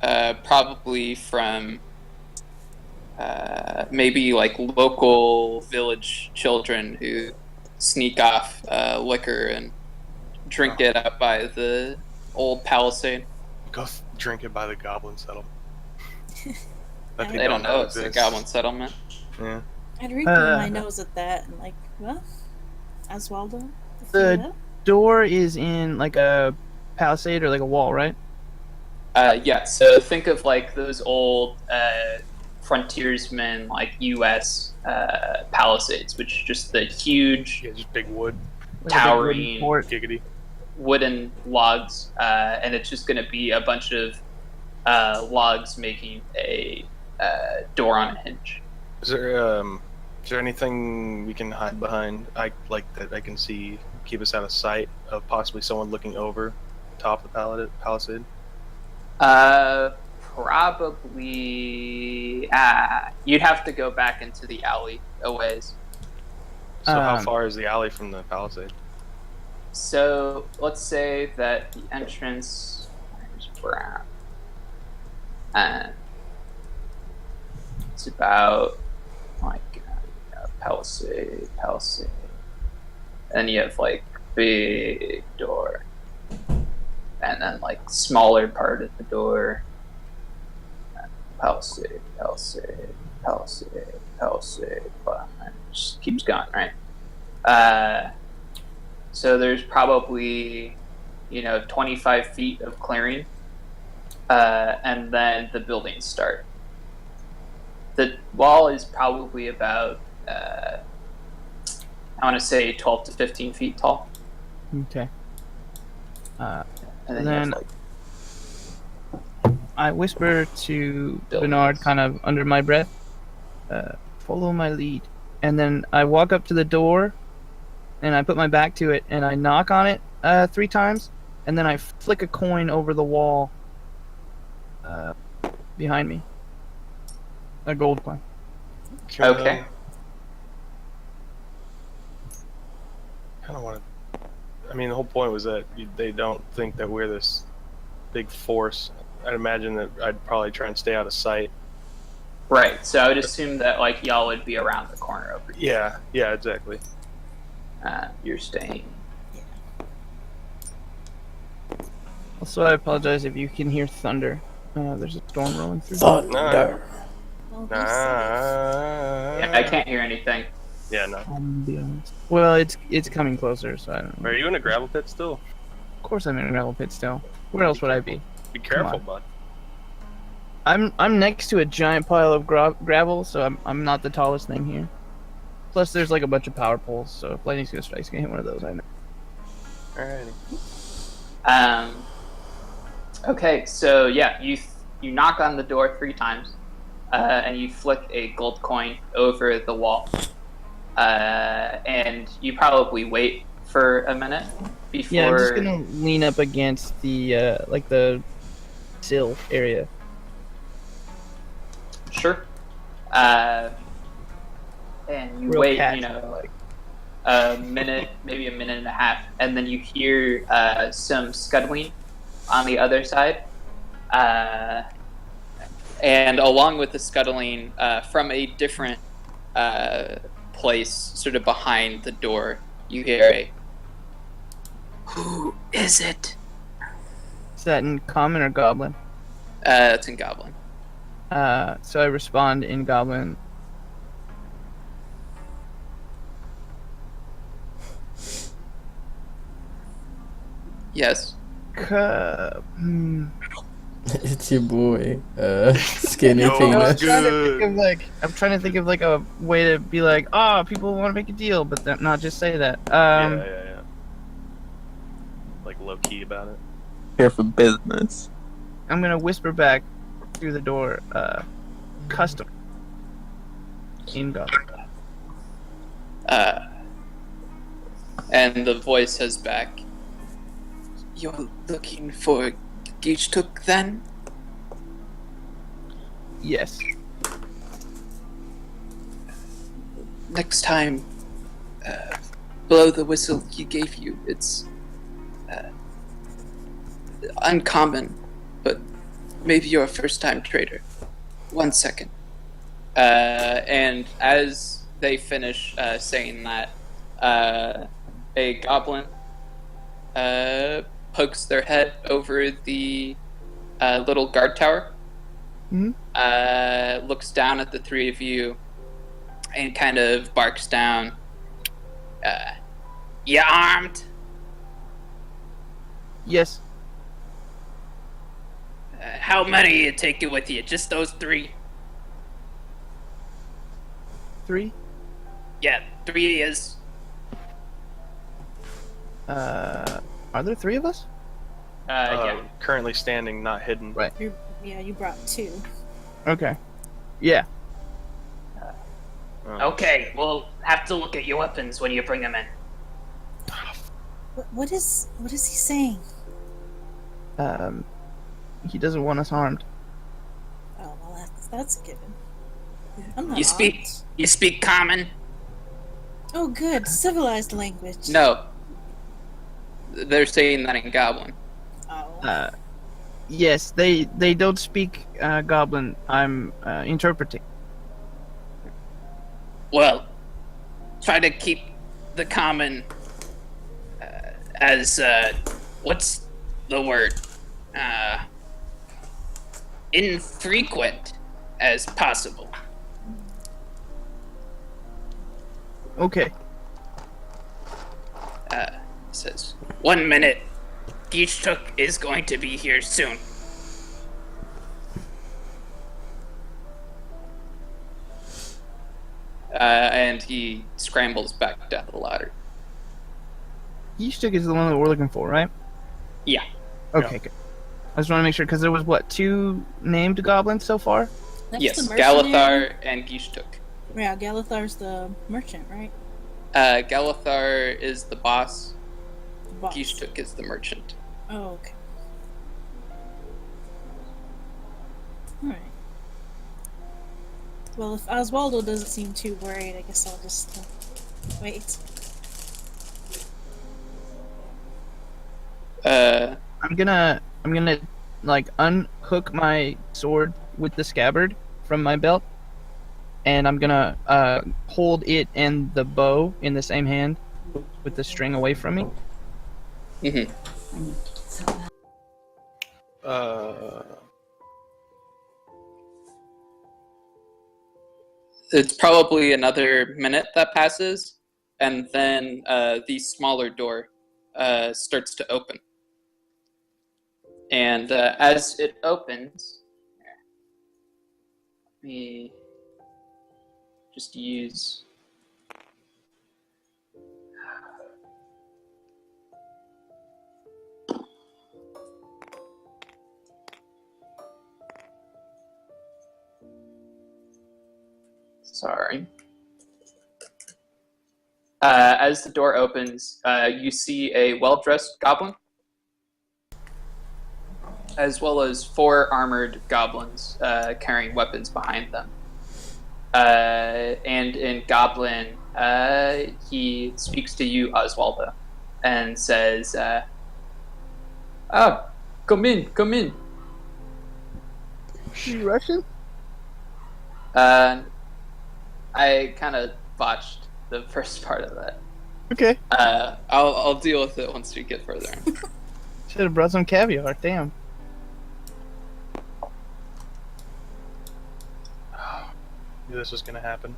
probably from maybe local village children who sneak off liquor and drink it up by the old palisade. Go drink it by the goblin settlement. That They don't know it's a goblin settlement. Yeah. I'd wrinkle my nose at that and well, Oswaldo? The door is in a palisade or a wall, right? Yeah, so think of those old frontiersmen U.S. palisades, which are just the huge, just big wood, towering, giggity wooden logs, and it's just going to be a bunch of logs making a door on a hinge. Is there anything we can hide behind? That I can see, keep us out of sight of possibly someone looking over top of the palisade? Probably. You'd have to go back into the alley a ways. So how far is the alley from the palisade? So let's say that the entrance is brown. It's about palisade, and you have big door, and then smaller part of the door. Palisade, but it just keeps going, right? So there's probably 25 feet of clearing, and then the buildings start. The wall is probably about I want to say 12 to 15 feet tall. Okay. And then I whisper to Bernard, kind of under my breath, follow my lead. And then I walk up to the door, and I put my back to it, and I knock on it 3 times, and then I flick a coin over the wall behind me. A gold coin. Okay. Kind of want to. I mean, the whole point was that they don't think that we're this big force. I'd imagine that I'd probably try and stay out of sight. Right. So I would assume that y'all would be around the corner over here. Yeah, exactly. You're staying. Also, I apologize if you can hear thunder. There's a storm rolling through. Thunder. Well, Yeah, I can't hear anything. Yeah, no. Be honest. Well, it's coming closer, so I don't know. Are you in a gravel pit still? Of course, I'm in a gravel pit still. Where else would I be? Be careful, bud. I'm next to a giant pile of gravel, so I'm not the tallest thing here. Plus, there's a bunch of power poles, so if lightning's gonna strike, it's gonna hit one of those. I know. Alrighty. Okay, so yeah, you knock on the door 3 times, and you flick a gold coin over the wall, and you probably wait for a minute before. Yeah, I'm just gonna lean up against the the sill area. Sure. And you Real wait, cat. a minute, maybe a minute and a half, and then you hear some scuttling on the other side. And along with the scuttling, from a different place, sort of behind the door, you hear a, "Who is it?" Is that in common or goblin? It's in Goblin. So I respond in goblin. Yes. It's your boy, Skinny Yo, Peanut. I'm trying to think of a way to be people want to make a deal, but not just say that. Yeah. Low key about it. Here for business. I'm gonna whisper back through the door, custom. In goblin. And the voice says back, "You're looking for Gichtuk then?" Yes. Next time, blow the whistle he gave you. It's uncommon, but maybe you're a first-time trader. 1 second. And as they finish saying that, a goblin pokes their head over the little guard tower, looks down at the three of you, and kind of barks down. You armed? Yes. How many you taking with you? Just those 3? 3. Yeah, 3 is. Are there 3 of us? Yeah. Currently standing, not hidden. Right. You brought 2. Okay. Yeah. Okay, we'll have to look at your weapons when you bring them in. What is he saying? He doesn't want us armed. Oh well, that's a given. I'm not You speak common? Oh, good, civilized language. No. They're saying that in Goblin. Oh. Yes, they don't speak Goblin. I'm interpreting. Well, try to keep the common as what's the word? Infrequent as possible. Okay. Says 1 minute. Geeshtuk is going to be here soon. And he scrambles back down the ladder. Yishtuk is the one that we're looking for, right? Yeah. Okay, Yeah. good. I just want to make sure, because there was, 2 named goblins so far? That's Yes, the mercenary. Galathar and Geeshtuk. Yeah, Galathar's the merchant, right? Galathar is the boss. The boss. Geeshtuk is the merchant. Oh, okay. Alright. Well, if Oswaldo doesn't seem too worried, I guess I'll just wait. I'm gonna like unhook my sword with the scabbard from my belt, and I'm gonna hold it and the bow in the same hand with the string away from me. Mm-hmm. It's probably another minute that passes, and then the smaller door starts to open. And as it opens, let me just use. Sorry. As the door opens, you see a well-dressed goblin, as well as 4 armored goblins carrying weapons behind them. And in Goblin, he speaks to you, Oswaldo, and says, come in, come in. You Russian? I kind of botched the first part of that. Okay. I'll deal with it once we get further in. Should have brought some caviar. Damn. Knew this was gonna happen.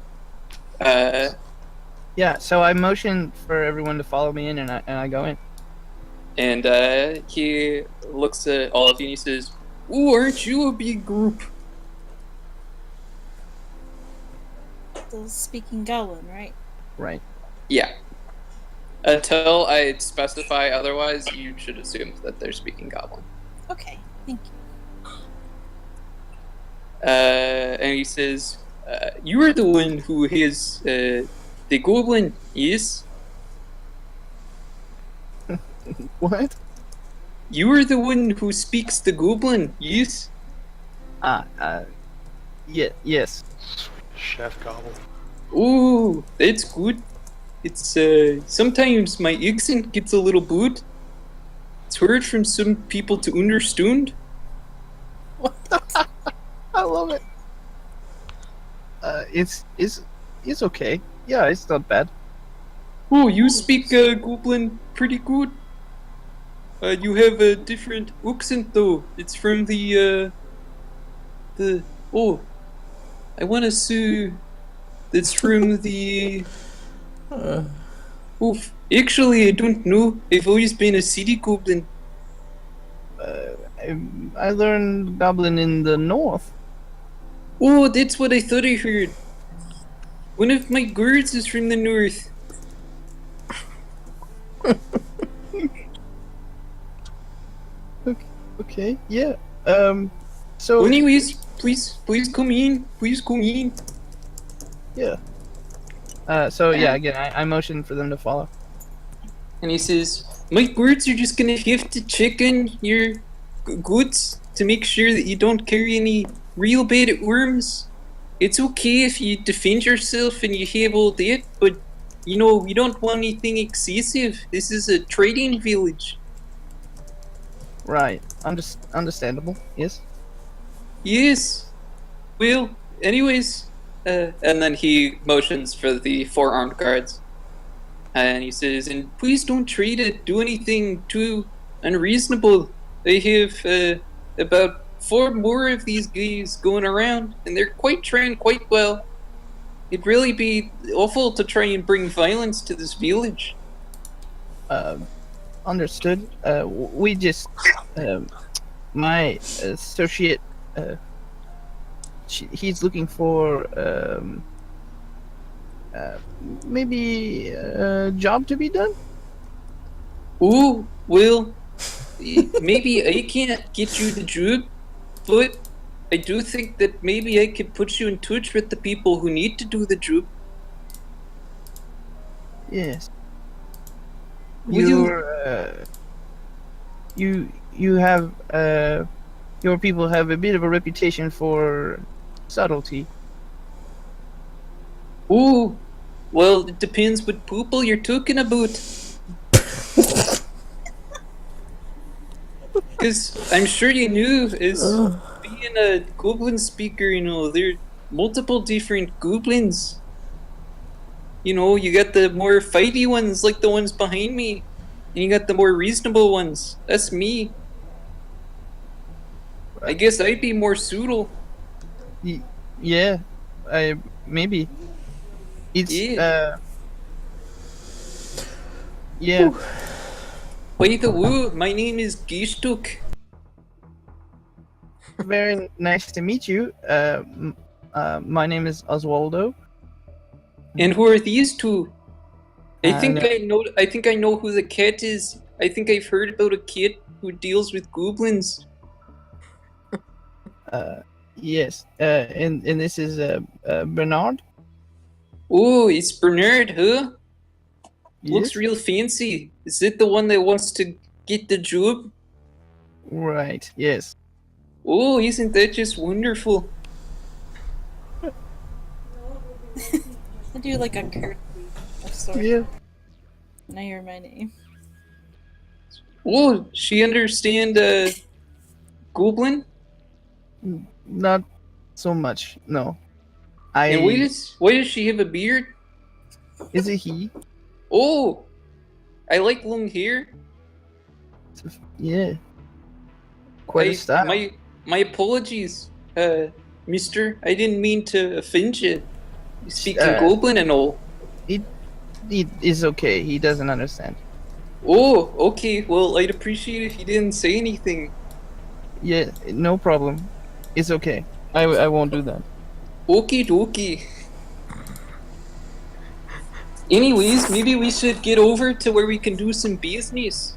Yeah. So I motion for everyone to follow me in, and I go in. And he looks at all of you and he says, "Ooh, aren't you a big group?" The speaking goblin, right? Right. Yeah. Until I specify otherwise, you should assume that they're speaking Goblin. Okay, thank you. And he says, "You are the one who has the Goblin, yes? What? You are the one who speaks the Goblin, yes?" Yes. Chef Gobble. Ooh, that's good. It's sometimes my accent gets a little boot. It's hard from some people to understand. I love it. It's okay. Yeah, it's not bad. Oh, you speak Goblin pretty good. You have a different accent though. It's from the oh, I want to say that's from the. Oof. Actually, I don't know. I've always been a city goblin. I learned Goblin in the north. Oh, that's what I thought I heard. One of my guards is from the north. Okay, yeah. So Anyways, please come in. Please come in. yeah. Again, I motioned for them to follow. And he says, my guards are just gonna have to check on your goods to make sure that you don't carry any real bad worms. It's okay if you defend yourself and you have all that, but you know, we don't want anything excessive. This is a trading village. Right. Understandable. Yes. Yes. Well, anyways, and then he motions for the 4 armed guards. And he says, and please don't try to do anything too unreasonable. I have about 4 more of these guys going around, and they're quite trained quite well. It'd really be awful to try and bring violence to this village. Understood. We just, my associate, he's looking for, maybe a job to be done? Oh, well, maybe I can't get you the job, but I do think that maybe I could put you in touch with the people who need to do the job. Yes. Will You have, your people have a bit of a reputation for subtlety. Oh, well, it depends what people you're talking about. Because I'm sure you knew, as being a goblin speaker, you know, there are multiple different goblins. You know, you got the more fighty ones, like the ones behind me, and you got the more reasonable ones. That's me. I guess I'd be more suitable. Yeah, maybe. It's yeah. By the way, my name is Gishtuk. Very nice to meet you. My name is Oswaldo. And who are these two? I think no. I know who the cat is. I think I've heard about a cat who deals with goblins. Yes. And this is Bernard. Oh, it's Bernard, huh? Looks Yes? real fancy. Is it the one that wants to get the job? Right. Yes. Oh, isn't that just wonderful? I do like a curtsy of sorts. Yeah. Now you're my name. Oh, she understand goblin? Not so much. No. And why does she have a beard? Is it he? Oh, I like long hair. Yeah. Quite a style. My apologies, mister. I didn't mean to offend you. You speak in goblin and all. It is okay. He doesn't understand. Oh, okay. Well, I'd appreciate if you didn't say anything. Yeah, no problem. It's okay. I won't do that. Okie dokie. Anyways, maybe we should get over to where we can do some business.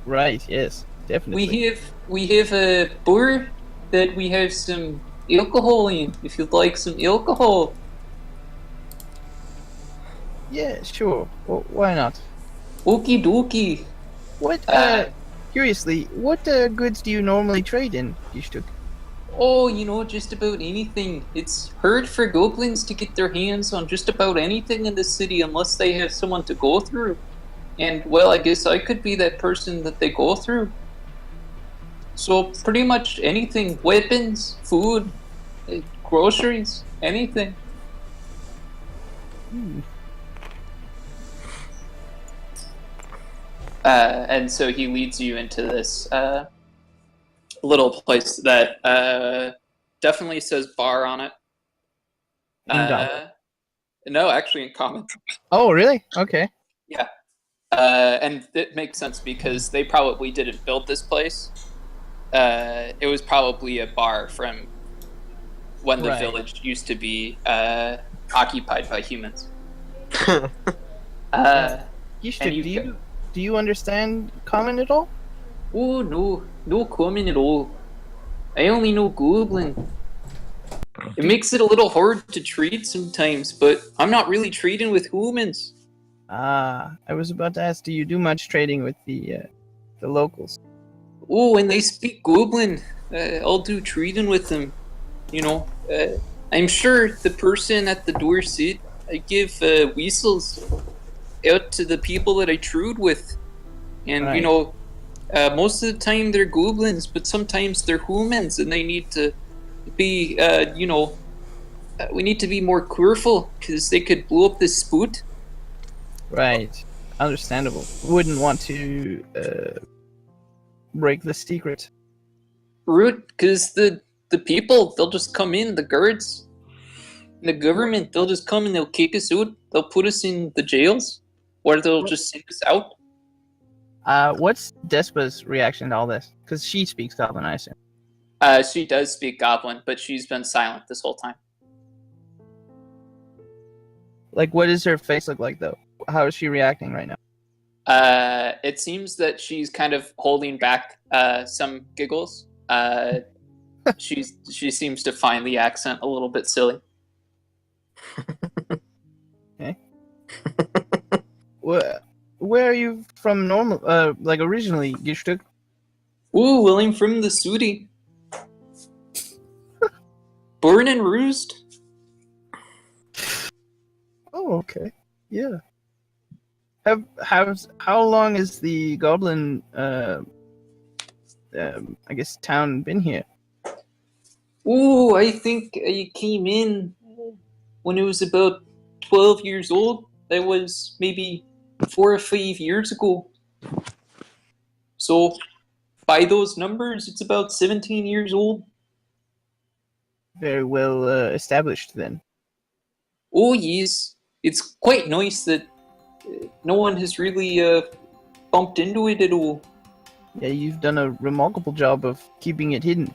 Right, yes. Definitely. We have a bar that we have some alcohol in, if you'd like some alcohol. Yeah, sure. Well, why not? Okie dokie. What, curiously, what goods do you normally trade in, Gishtuk? Oh, just about anything. It's hard for goblins to get their hands on just about anything in the city unless they have someone to go through. And, well, I guess I could be that person that they go through. So, pretty much anything. Weapons, food, groceries, anything. And so he leads you into this little place that definitely says bar on it. In Goblin. No, actually in common. Oh, really? Okay. Yeah. And it makes sense because they probably didn't build this place. It was probably a bar from when the village used to be occupied by humans. Do you understand common at all? Oh, no common at all. I only know goblin. It makes it a little hard to trade sometimes, but I'm not really trading with humans. I was about to ask, do you do much trading with the locals? Oh, when they speak goblin, I'll do trading with them. I'm sure the person at the door said I give whistles out to the people that I trade with. And, Right. most of the time they're goblins, but sometimes they're humans, and they need to be, we need to be more careful, because they could blow up this spoot. Right. Understandable. Wouldn't want to break the secret. Rude, because the people, they'll just come in, the guards, the government, they'll just come and they'll kick us out, they'll put us in the jails, or they'll just send us out. What's Despa's reaction to all this? Because she speaks Goblin, I assume. She does speak Goblin, but she's been silent this whole time. Like, what does her face look like, though? How is she reacting right now? It seems that she's kind of holding back some giggles. She seems to find the accent a little bit silly. Okay. Where are you from originally, Gishtuk? Ooh, well, I'm from the city. Born and raised. Oh, okay. Yeah. How long has the Goblin, I guess, town been here? Ooh, I think I came in when it was about 12 years old. That was maybe 4 or 5 years ago. So, by those numbers, it's about 17 years old. Very well established, then. Oh, yes. It's quite nice that no one has really bumped into it at all. Yeah, you've done a remarkable job of keeping it hidden.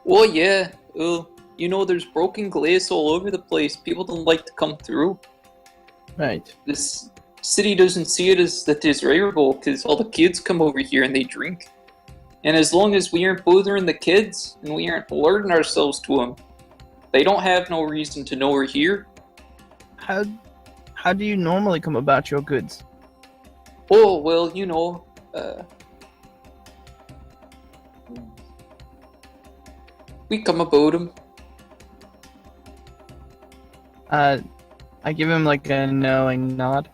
Oh, yeah. There's broken glass all over the place. People don't like to come through. Right. This city doesn't see it as that desirable because all the kids come over here and they drink. And as long as we aren't bothering the kids and we aren't alerting ourselves to them, they don't have no reason to know we're here. How do you normally come about your goods? Oh, well, we come about them. I give him like a knowing nod.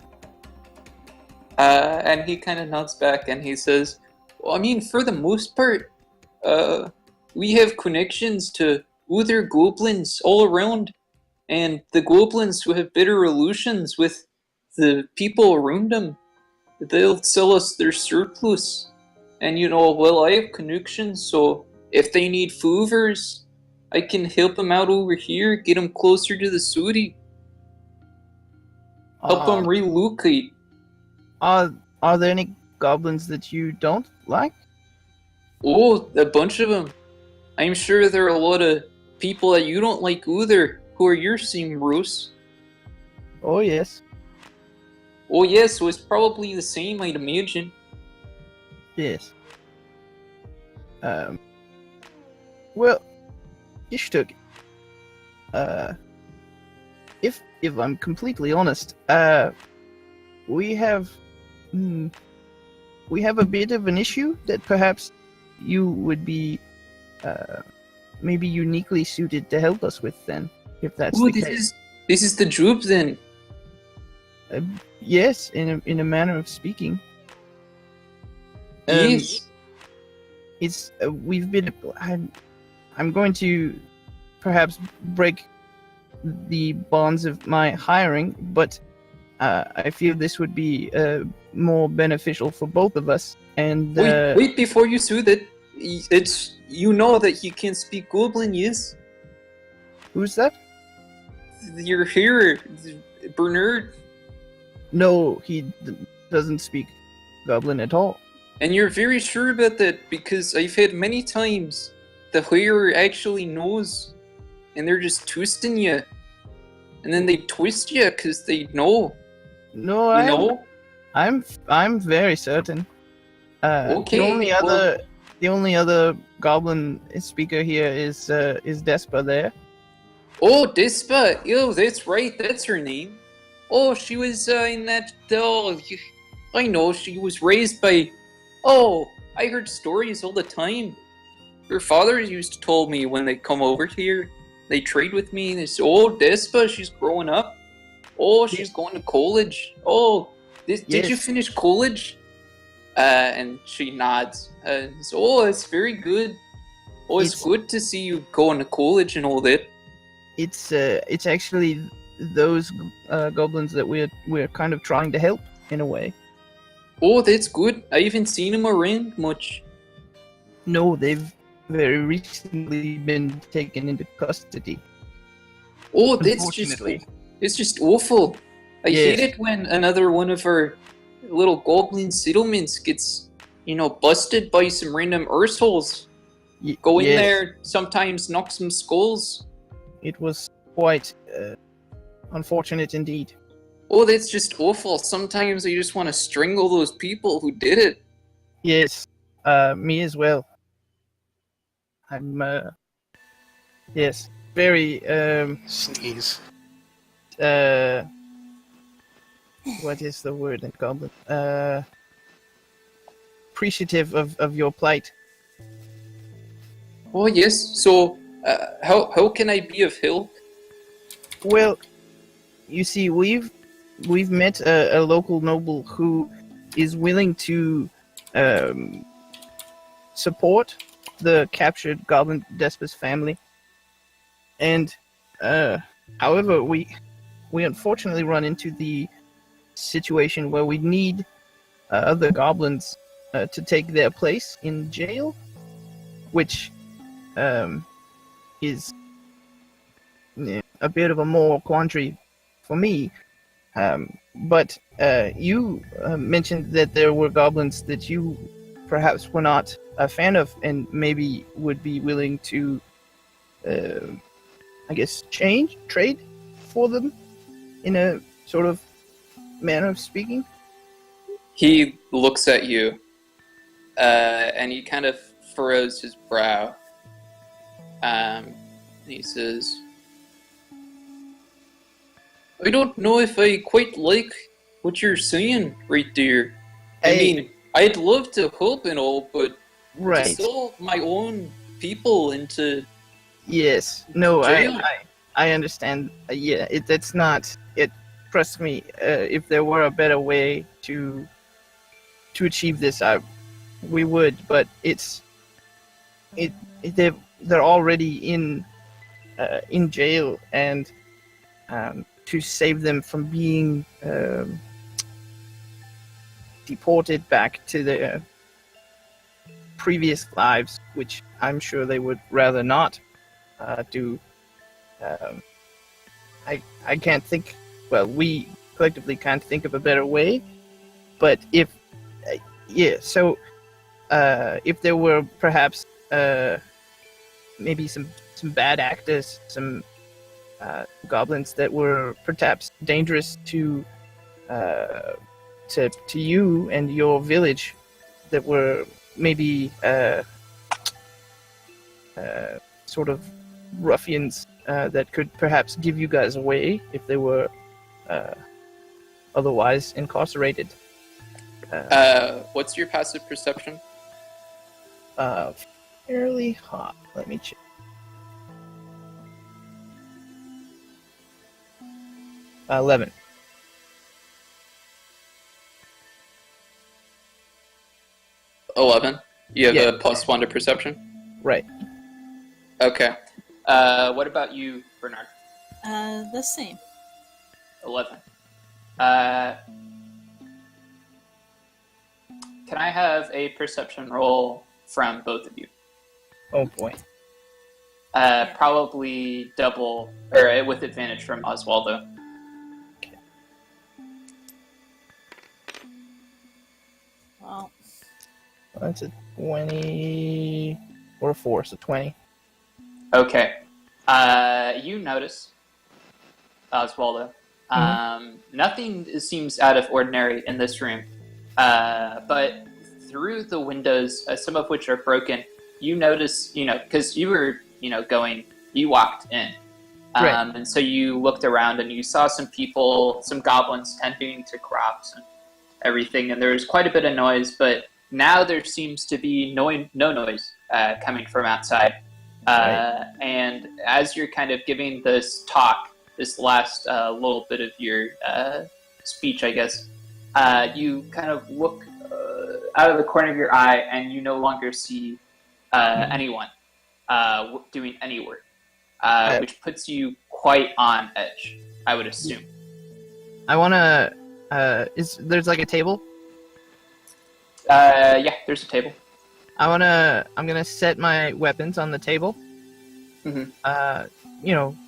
And he kind of nods back and he says, well, I mean, for the most part, we have connections to other goblins all around, and the goblins who have better relations with the people around them, they'll sell us their surplus. And I have connections, so if they need favors, I can help them out over here, get them closer to the city, help them relocate. Are there any goblins that you don't like? Oh, a bunch of them. I'm sure there are a lot of people that you don't like either, who are your same race. Oh, yes. Oh, yes, so it's probably the same, I'd imagine. Yes. Well, Ishtuk, if I'm completely honest, we have a bit of an issue that perhaps you would be maybe uniquely suited to help us with then, if that's Oh, the case. this is the job then. Yes, in a manner of speaking. Yes. It's we've been. I'm going to perhaps break the bonds of my hiring, but I feel this would be more beneficial for both of us. And Wait, before you do that, it's you know that he can speak Goblin, yes? who's that? You're here, Bernard, No, he doesn't speak Goblin at all. and you're very sure about that because I've had many times the hirer actually knows, and they're just twisting you, and then they twist you because they know. No, You know? I'm very certain. Okay, The only other Goblin speaker here is Despa there. Oh, Dispa! Oh, that's right, that's her name. Oh, she was in that. Oh, I know, she was raised by. Oh, I heard stories all the time. Her father used to tell me when they come over here, they trade with me. They say, "Oh, Dispa, she's growing up. Oh, she's going to college. Oh, did you Yes. finish college?" And she nods. So, oh, it's very good. Oh, it's good to see you going to college and all that. It's actually those goblins that we're kind of trying to help in a way. Oh, that's good. I haven't seen him around much. No, they've very recently been taken into custody. Oh, that's just Unfortunately. it's just awful. I Yes. hate it when another one of our little goblin settlements gets, busted by some random ursoles. Go in Yes. there, sometimes knock some skulls. It was quite unfortunate indeed. Oh, that's just awful. Sometimes I just want to strangle those people who did it. Yes, me as well. I'm yes, very Sneeze. what is the word in Goblin? Appreciative of your plight. Oh yes. So, how can I be of help? Well, you see, we've met a local noble who is willing to support the captured Goblin Despa's family, and however, we unfortunately run into the situation where we need other goblins to take their place in jail, which is a bit of a moral quandary for me. But you mentioned that there were goblins that you perhaps were not a fan of and maybe would be willing to, I guess, trade for them in a sort of manner of speaking. He looks at you, and he kind of furrows his brow. And he says, I don't know if I quite like what you're saying right there. I mean, I'd love to help and all, but Right. to sell my own people into Yes. No, jail. I understand. Yeah, that's not it. Trust me. If there were a better way to achieve this, we would. But they're already in jail, and to save them from being deported back to their previous lives, which I'm sure they would rather not do. I can't think. Well, we collectively can't think of a better way. But if if there were perhaps maybe some bad actors, some goblins that were perhaps dangerous to you and your village, that were maybe sort of ruffians that could perhaps give you guys away if they were otherwise incarcerated. What's your passive perception? Fairly hot. Let me check. 11. You have Yeah. a +1 to perception? Right. Okay. What about you, Bernard? The same. 11. Can I have a perception roll from both of you? Oh boy. Probably double, or with advantage from Oswaldo. Well, That's a 20 or a 4, so 20. Okay. You notice, Oswaldo, nothing seems out of ordinary in this room. But through the windows, some of which are broken, you notice, because you were, you walked in. Right. And so you looked around and you saw some people, some goblins tending to crops and everything, and there was quite a bit of noise, but now there seems to be no noise coming from outside. Right. And as you're kind of giving this talk, this last little bit of your speech, I guess, you kind of look out of the corner of your eye and you no longer see anyone doing any work, which puts you quite on edge, I would assume. I wanna. There's like a table? Yeah, there's a table. I'm gonna set my weapons on the table.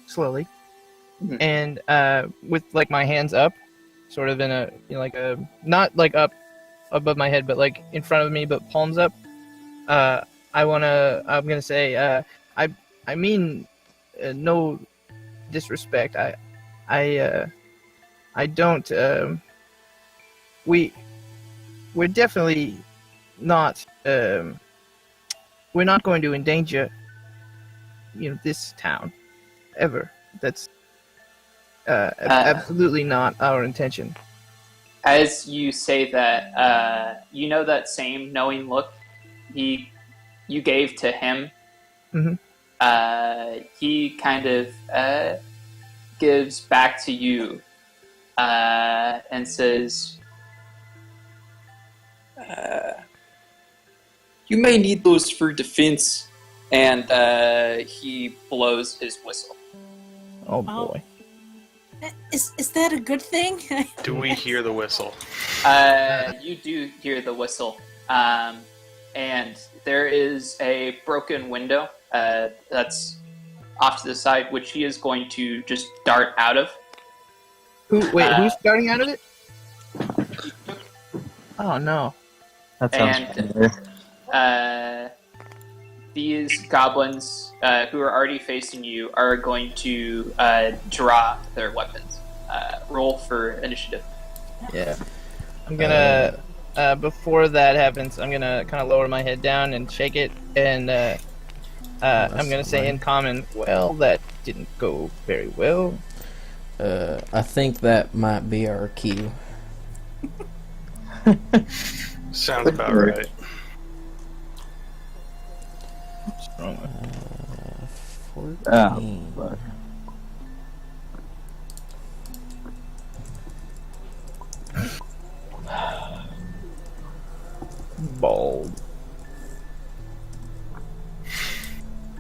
Slowly. And with like my hands up, sort of in a not like up above my head, but like in front of me, but palms up. I'm gonna say I mean no disrespect. I don't we're definitely not we're not going to endanger this town ever. That's absolutely not our intention. As you say that, that same knowing look you gave to him. He kind of gives back to you and says, "You may need those for defense." And he blows his whistle. Oh boy. Is that a good thing? Do we hear the whistle? You do hear the whistle. And there is a broken window that's off to the side, which he is going to just dart out of. Who's starting out of it? Oh no. That sounds familiar. These goblins who are already facing you are going to draw their weapons. Roll for initiative. Yeah. I'm gonna, before that happens, I'm gonna kind of lower my head down and shake it, and I'm gonna say in common, well, that didn't go very well. I think that might be our cue. Sounds about right. Wrong one. 14. Fuck. Bald.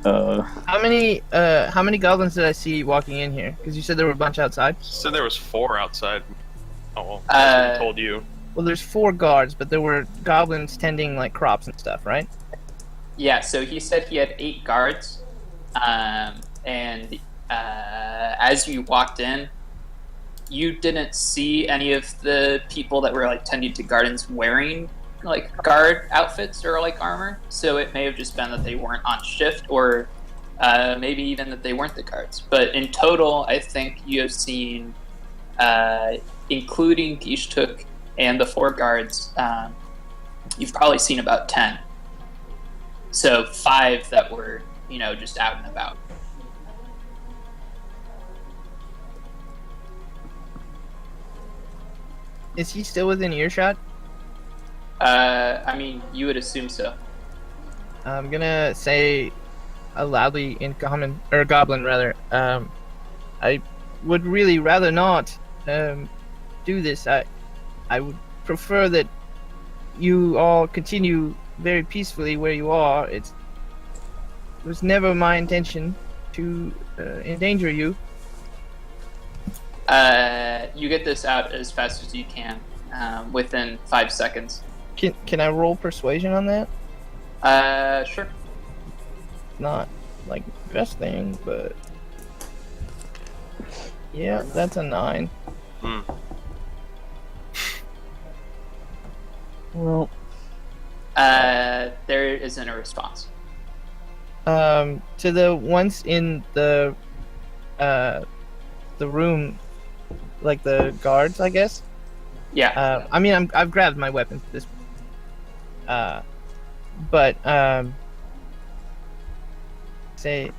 How How many goblins did I see walking in here? Because you said there were a bunch outside. So there was 4 outside. Oh, well, I told you. Well, there's 4 guards, but there were goblins tending like crops and stuff, right? Yeah, so he said he had 8 guards, and as you walked in, you didn't see any of the people that were like tending to gardens wearing like guard outfits or like armor. So it may have just been that they weren't on shift, or maybe even that they weren't the guards. But in total, I think you have seen, including Gishtuk and the 4 guards, you've probably seen about 10. So 5 that were, just out and about. Is he still within earshot? I mean, you would assume so. I'm gonna say loudly in common, or goblin rather. I would really rather not do this. I would prefer that you all continue very peacefully where you are. It was never my intention to endanger you. You get this out as fast as you can, within 5 seconds. Can I roll persuasion on that? Sure. Not like the best thing, but yeah, that's a 9. Well, there isn't a response. To the ones in the room, like the guards, I guess. Yeah. I mean, I've grabbed my weapon for this. But say,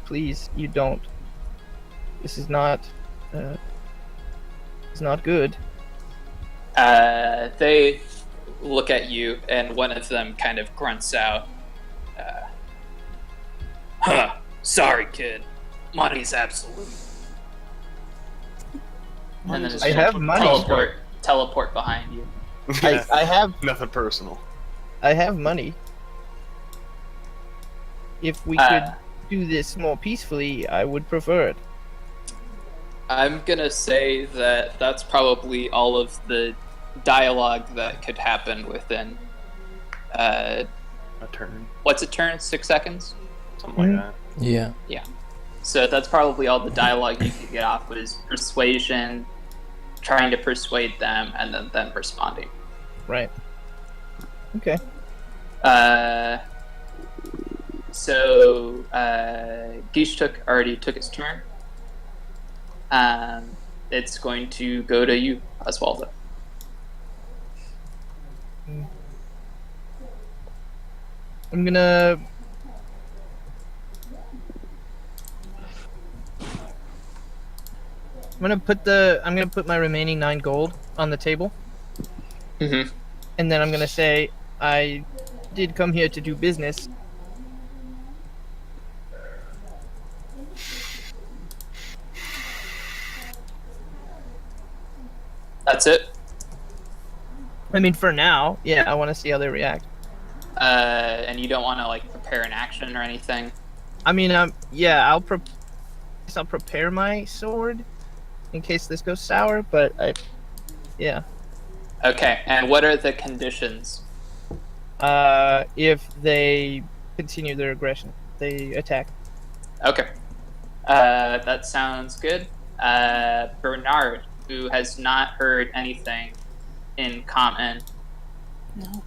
please, you don't. This is not. It's not good. They look at you, and one of them kind of grunts out, sorry, kid. Money's absolute. And then just I have money. teleport behind you. I have Nothing personal. I have money. If we could do this more peacefully, I would prefer it. I'm gonna say that that's probably all of the dialogue that could happen within A turn. what's a turn? 6 seconds? Something like that. Yeah. So that's probably all the dialogue you could get off was persuasion, trying to persuade them, and then them responding. Right. Okay. So Gishtuk already took his turn. It's going to go to you, Oswaldo. I'm gonna. I'm gonna put my remaining 9 gold on the table, Mm-hmm. and then I'm gonna say I did come here to do business. That's it. I mean, for now, yeah. I want to see how they react. And you don't want to like prepare an action or anything. I mean, yeah. I'll prepare my sword in case this goes sour. But yeah. Okay. And what are the conditions? If they continue their aggression, they attack. Okay. That sounds good. Bernard, who has not heard anything in common, Nope.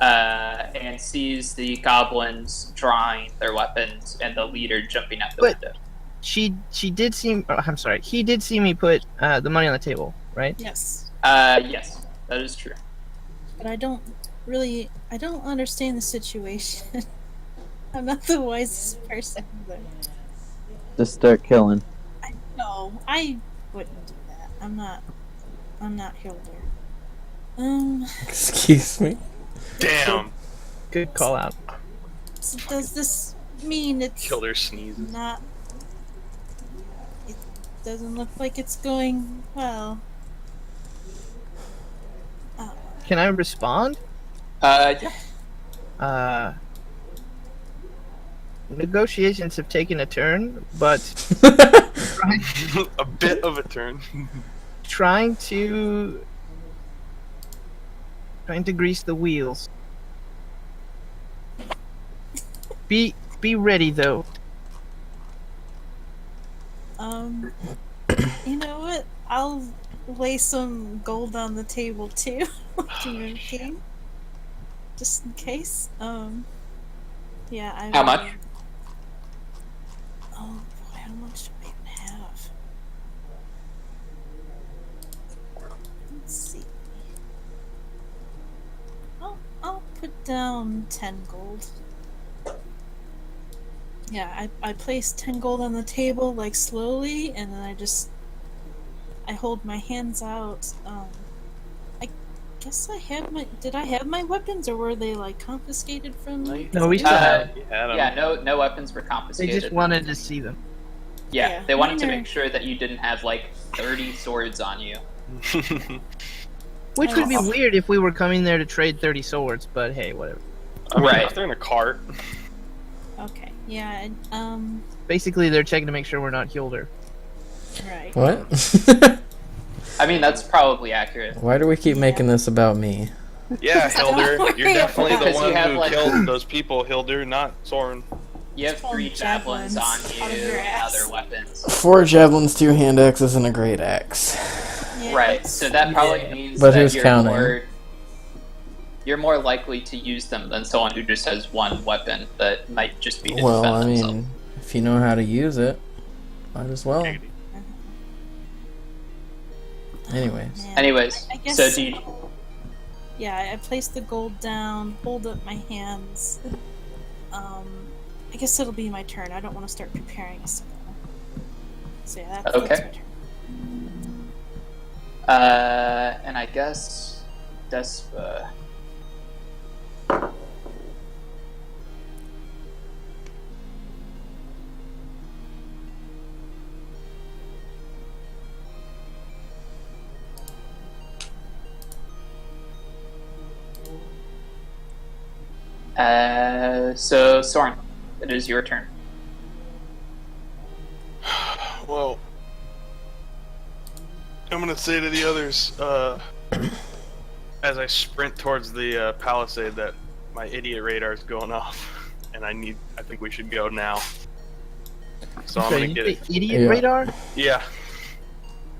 and sees the goblins drawing their weapons and the leader jumping out the window. She did see. Oh, I'm sorry. He did see me put the money on the table, right? Yes. Yes, that is true. But I don't understand the situation. I'm not the wisest person there. just start killing. No, I wouldn't do that. I'm not Hilder. Excuse me. Damn. Good call out. So does this mean it's Killer sneezes. not? It doesn't look like it's going well. Oh, Can I respond? Yeah. Negotiations have taken a turn, but A bit of a turn. trying to grease the wheels. Be ready though. you know what? I'll lay some gold on the table too. Okay. Just in case. Yeah. How much? Oh boy, how much do I even have? Let's see. I'll put down 10 gold. Yeah, I place 10 gold on the table, like, slowly, and then I hold my hands out. I guess I had did I have my weapons, or were they, like, confiscated from me? No, we still have. You had 'em. Yeah, no weapons were They confiscated. just wanted to see them. Yeah, Yeah, they wanted to mine are- make sure that you didn't have like 30 swords on you. Which would be Nice. weird if we were coming there to trade 30 swords, but hey, whatever. I mean, Right. if they're in a cart. Okay. Yeah. Basically, they're checking to make sure we're not Hilder. Right. What? I mean, that's probably accurate. Why do we keep making this about me? Yeah, Hilder, you're definitely the Because you one have, who like- killed those people, Hilder, not Soren. You have Twelve 3 javelins javelins on out of you your and ass. other weapons. 4 javelins, 2 hand axes, and a great axe. Yeah. Right, so that probably Yeah. means But that who's counting? You're more likely to use them than someone who just has one weapon that might just be to Well, defend I themselves. mean, if you know how to use it, might as well. Anyways. Yeah. Anyways, I guess. so do you, Yeah, I place the gold down, hold up my hands. I guess it'll be my turn. I don't want to start preparing a spell. So yeah, that's Okay. my turn. and I guess Despa. So Soren, it is your turn. Well, I'm gonna say to the others, as I sprint towards the palisade, that my idiot radar is going off, and I think we should go now. So I'm gonna you get say it. idiot Yeah. radar? Yeah.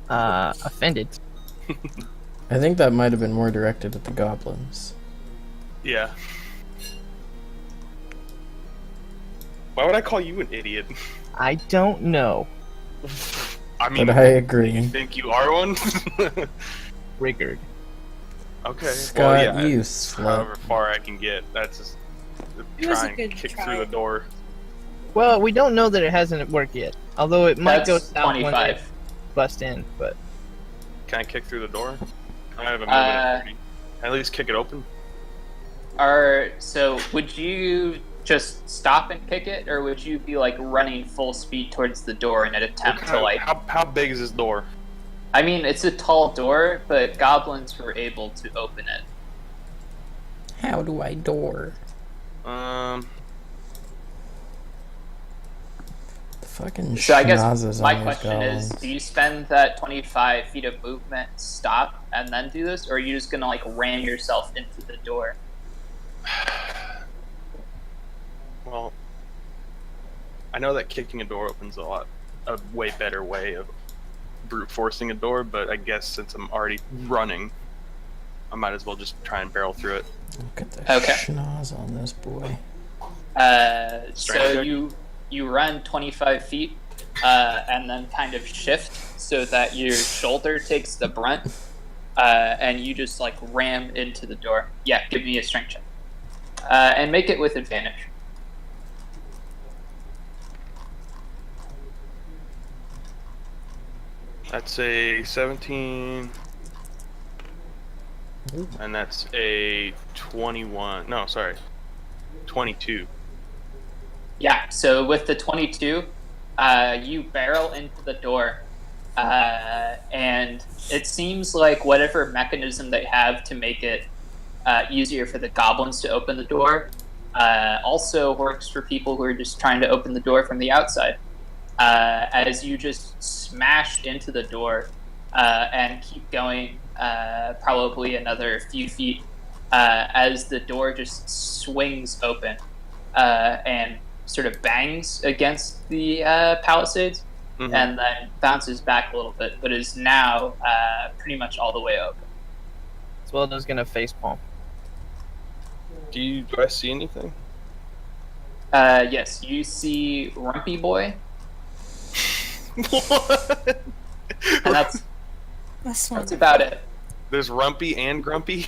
Offended. I think that might have been more directed at the goblins. Yeah. Why would I call you an idiot? I don't know. I mean, But I you agree. think you are one? Riggered. Okay. Scott, well, yeah, you it's slut. however far I can get. That's just It was a try and good kick try. through the door. Well, we don't know that it hasn't worked yet. Although it might go That's south when they 25. bust in, but Can I kick through the door? I have a movement Uh, of 30. At least kick it open. So would you just stop and kick it, or would you be like running full speed towards the door in an attempt to like? How big is this door? I mean, it's a tall door, but goblins were able to open it. How do I door? Um, The fucking So I guess schnozzes my on these question is: goblins. do you spend that 25 feet of movement, stop, and then do this, or are you just gonna like ram yourself into the door? well, I know that kicking a door opens a way better way of brute forcing a door, but I guess since I'm already running, I might as well just try and barrel through it. Look at the Okay. schnoz on this boy. So Strength check? you run 25 feet, and then kind of shift so that your shoulder takes the brunt, and you just like ram into the door. Yeah, give me a strength check, and make it with advantage. That's a 17, and that's a 21. No, sorry, 22. Yeah, so with the 22, you barrel into the door, and it seems like whatever mechanism they have to make it easier for the goblins to open the door also works for people who are just trying to open the door from the outside. As you just smash into the door and keep going probably another few feet as the door just swings open and sort of bangs against the palisades Mhm. and then bounces back a little bit, but is now pretty much all the way open. as well as gonna facepalm. Do I see anything? Yes, you see Rumpy Boy, What? and that's That's about it. There's Rumpy and Grumpy.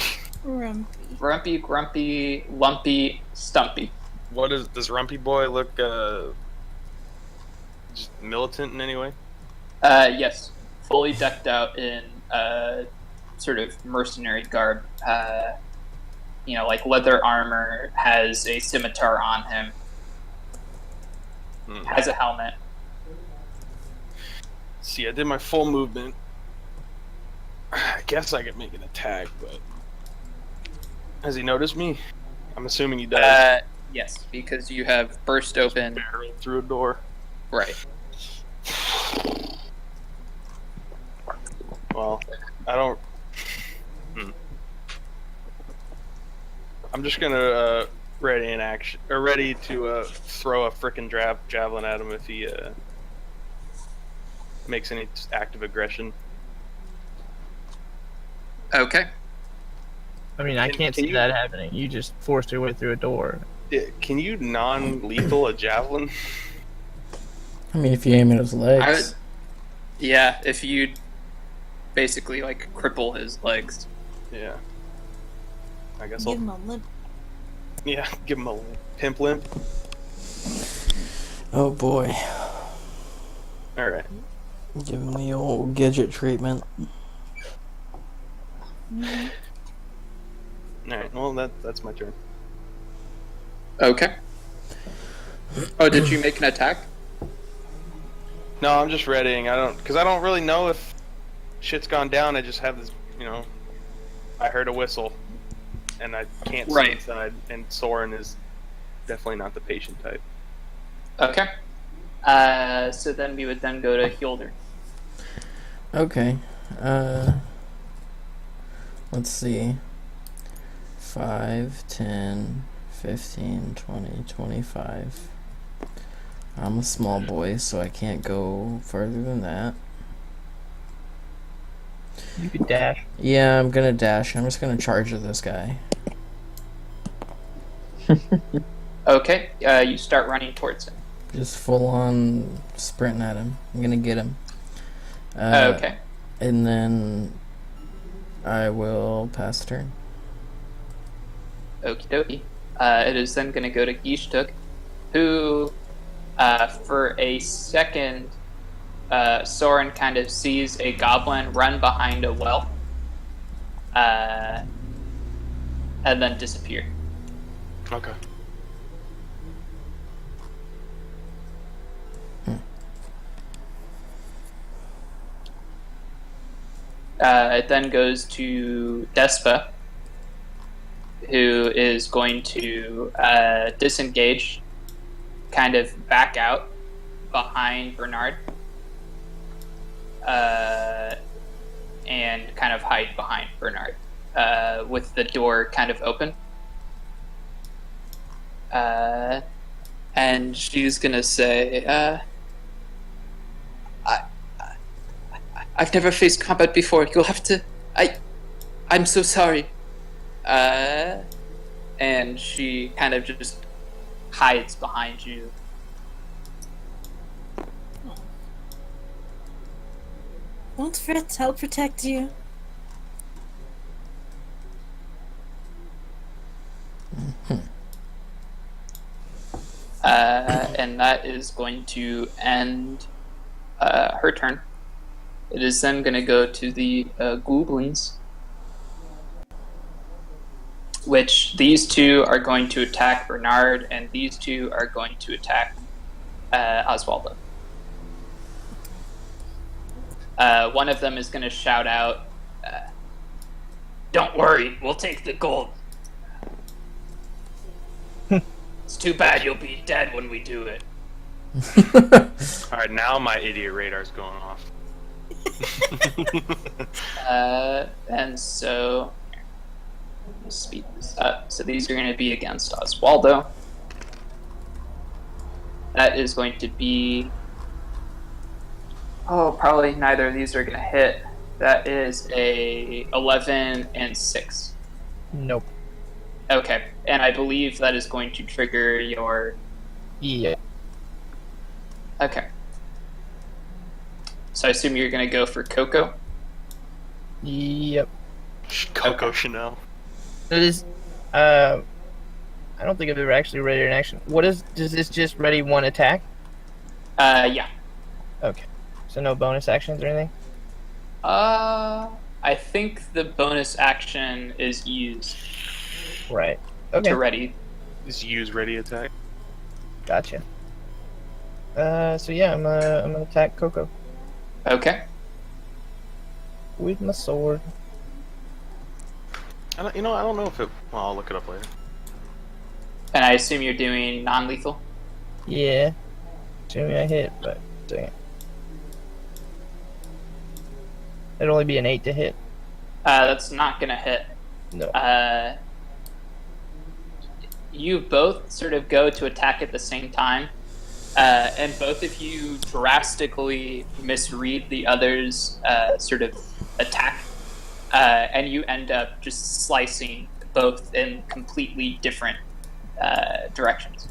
Rumpy. Rumpy, Grumpy, Lumpy, Stumpy. Does Rumpy Boy look just militant in any way? Yes, fully decked out in sort of mercenary garb. Like leather armor, has a scimitar on him, has a helmet. see, I did my full movement. I guess I could make an attack, but has he noticed me? I'm assuming he does. Yes, because you have burst open. Barrel through a door. Right. Well, I don't. I'm just gonna ready in action, or ready to throw a frickin' javelin at him if he makes any act of aggression. Okay. I mean, I can't see that happening. You just forced your way through a door. Can you non-lethal a javelin? I mean, if you aim at his legs. Yeah, if you basically like cripple his legs. Yeah. I guess Give I'll. him a limp. Yeah, give him a pimp limp. Oh boy. All right. Give him the old gadget treatment. All right. Well, that's my turn. Okay. Oh, did you make an attack? No, I'm just readying. Because I don't really know if shit's gone down. I just have this, I heard a whistle, and I can't see inside. And Soren is definitely not the patient type. Okay. So then we would then go to Hilder. Okay. Let's see. 5, 10, 15, 20, 25. I'm a small boy, so I can't go further than that. You could dash. Yeah, I'm gonna dash. I'm just gonna charge at this guy. Okay, you start running towards him. Just full on sprinting at him. I'm gonna get him. Okay. And then I will pass the turn. Okie dokie. It is then going to go to Gishtuk, who, for a second, Soren kind of sees a goblin run behind a well, and then disappear. Okay. It then goes to Despa, who is going to disengage, kind of back out behind Bernard, and kind of hide behind Bernard, with the door kind of open. And she's gonna say, I've never faced combat before. You'll have to. I'm so sorry. And she kind of just hides behind you. Don't fret, I'll protect you. And that is going to end her turn. It is then going to go to the goblins, which these two are going to attack Bernard, and these two are going to attack Oswaldo. One of them is going to shout out, Don't worry, we'll take the gold. It's too bad you'll be dead when we do it. Alright, now my idiot radar's going off. and so let me speed this up. So these are going to be against Oswaldo. That is going to be... Oh, probably neither of these are going to hit. That is a 11 and 6. Nope. Okay, and I believe that is going to trigger your... Yeah. Okay. So I assume you're going to go for Coco? Yep. Coco Chanel. It is. I don't think I've ever actually ready an action. Does this just ready one attack? Yeah. Okay. So no bonus actions or anything? I think the bonus action is used Right. Okay. to ready. Just use ready attack. Gotcha. So yeah, I'm gonna attack Coco. Okay. With my sword. I don't know if it. Well, I'll look it up later. And I assume you're doing non-lethal? Yeah. Assuming I hit, but dang it. It'd only be an 8 to hit. That's not gonna hit. No. You both sort of go to attack at the same time, and both of you drastically misread the other's sort of attack, and you end up just slicing both in completely different directions.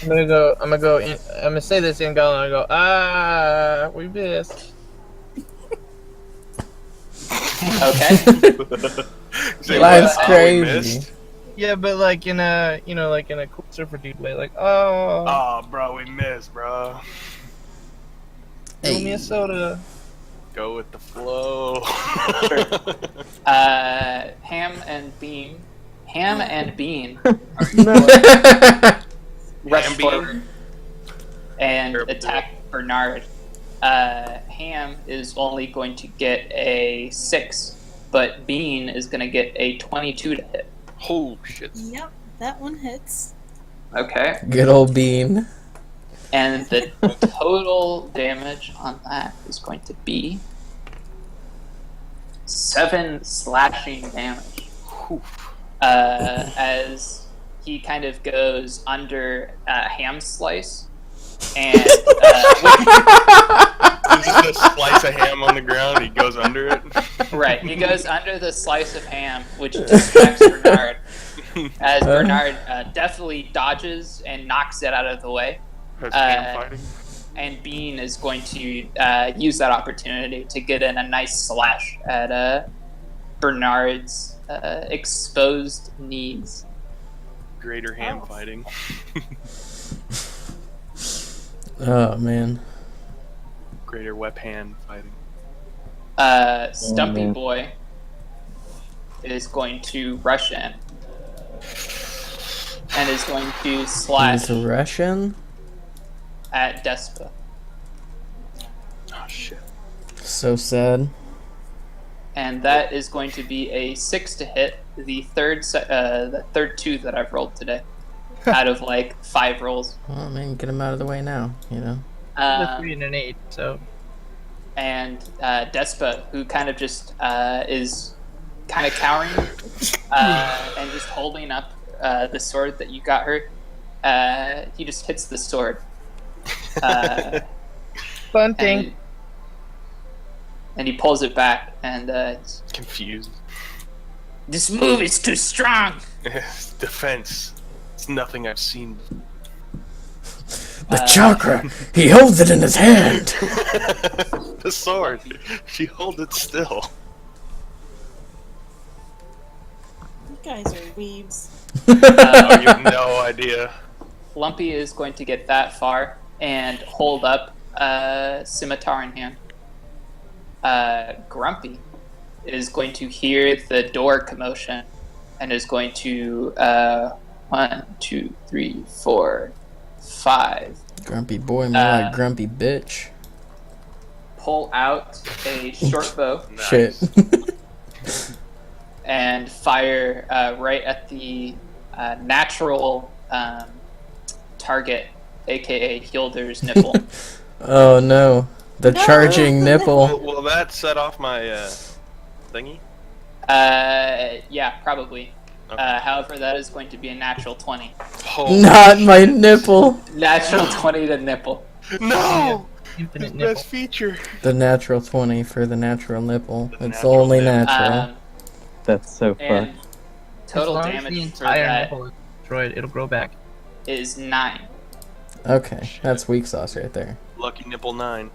I'm gonna say this in Goblin. I'm gonna go, we missed. Okay. Say, Life's "Oh, we crazy." missed?" Yeah, but like in a, like in a cool surfer dude way, like, oh, Oh, bro, we missed, bro. give me a soda. Go with the flow. Ham and Bean are going to rush Ham Bean? forward and Terrible. attack Bernard. Ham is only going to get a 6, but Bean is going to get a 22 to hit. Oh shit! Yep, that one hits. Okay. Good old Bean. And the total damage on that is going to be 7 slashing damage. As he kind of goes under Ham Slice, and There's just a slice of ham on the ground. He goes under it. right, he goes under the slice of ham, which distracts Bernard. As Bernard definitely dodges and knocks it out of the way. That's ham fighting. And Bean is going to use that opportunity to get in a nice slash at Bernard's exposed knees. Greater ham Oh. fighting. Oh man. Greater web hand fighting. Stumpy man. Boy is going to rush in and is going to slash He's Russian. at Despa. Oh shit! So sad. And that is going to be a 6 to hit, the third 2 that I've rolled today, out of like 5 rolls. Well, man, get him out of the way now. You know. A 3 and an 8, so. And Despa, who kind of just is kind of cowering and just holding up the sword that you got her, he just hits the sword. Bunting. And he pulls it back, and Confused. this move is too strong. Defense. It's nothing I've seen. The chakra. He holds it in his hand. The sword. She holds it still. You guys are weebs. Oh, you have no idea. Lumpy is going to get that far and hold up scimitar in hand. Grumpy is going to hear the door commotion and is going to 1, 2, 3, 4, 5. Grumpy boy, more like grumpy bitch. Pull out a short bow Shit. and fire right at the natural target, aka Hilder's nipple. Oh no. The charging nipple. Will that set off my thingy? Yeah, probably. Okay. However, that is going to be a natural 20. Holy Not my nipple. Natural 20 to nipple. No! Infinite His nipple. best feature. The natural 20 for the natural nipple. The It's natural only nipple. natural. That's so And fun. total as long as damage the for entire that nipple is destroyed, it'll grow back. is 9. Okay, that's weak sauce right there. Lucky nipple 9.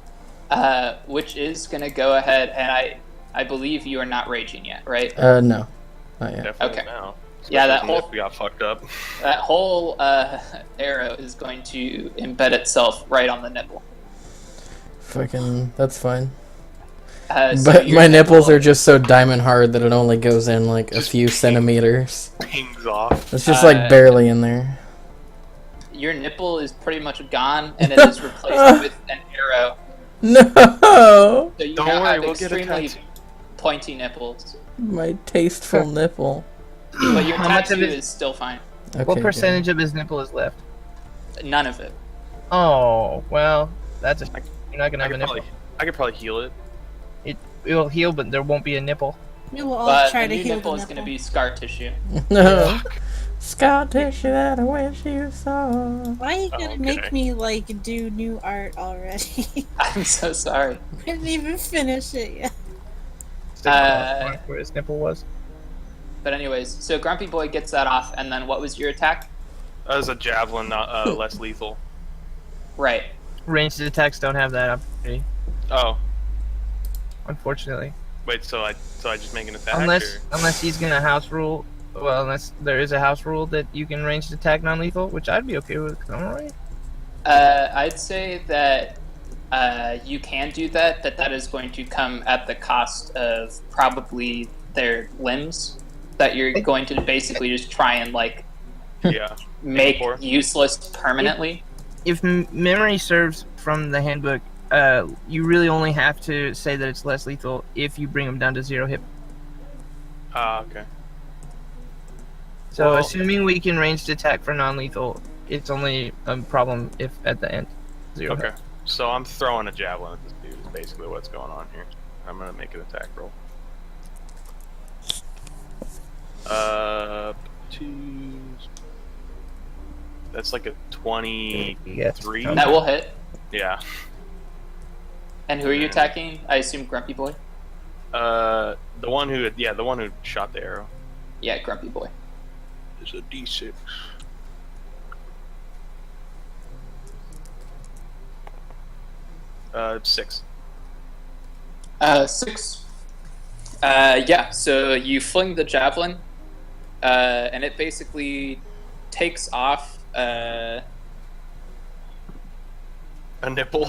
Which is going to go ahead, and I believe you are not raging yet, right? No. Not yet. Definitely Okay. now. Yeah, that Especially whole- if we got fucked up. That whole arrow is going to embed itself right on the nipple. Fucking, that's fine. So But your my nipples nipple- are just so diamond hard that it only goes in like a Just few ping. centimeters. Pings off. It's just like barely in there. Your nipple is pretty much gone, and it is replaced with an arrow No! So you Don't now worry, have we'll get a extremely tattoo. pointy nipples. My tasteful nipple. But your How much of tattoo it- is still fine. Okay, What good. percentage of his nipple is left? None of it. Oh, well, that's a. You're not gonna I have a could nipple. probably heal it. It will heal, but there won't be a nipple. We will all But try the to new heal nipple the is going to nipple. be scar tissue. No. Scar tissue that I wish you saw. Why are you gonna Okay. make me like do new art already? I'm so sorry. I didn't even finish it yet. Where his nipple was. But anyways, so Grumpy Boy gets that off, and then what was your attack? That was a javelin, not less lethal. Right. Ranged attacks don't have that opportunity, Oh, unfortunately. wait. So I just make an attack? Unless he's gonna house rule. Well, unless there is a house rule that you can ranged attack non-lethal, which I'd be okay with. Alright. I'd say that you can do that, but that is going to come at the cost of probably their limbs. That you're going to basically just try and like Yeah. make Or- useless permanently. If memory serves from the handbook, you really only have to say that it's less lethal if you bring him down to 0 hit. Okay. So Well- assuming we can ranged attack for non-lethal, it's only a problem if at the end 0 Okay. hit. So I'm throwing a javelin at this dude. Is basically what's going on here. I'm gonna make an attack roll. 2. That's like a 23. Yes. That will hit. Yeah. And who are you attacking? I assume Grumpy Boy. The one who shot the arrow Yeah, Grumpy Boy. is a D6. Six. 6. Yeah, so you fling the javelin, and it basically takes off. A nipple.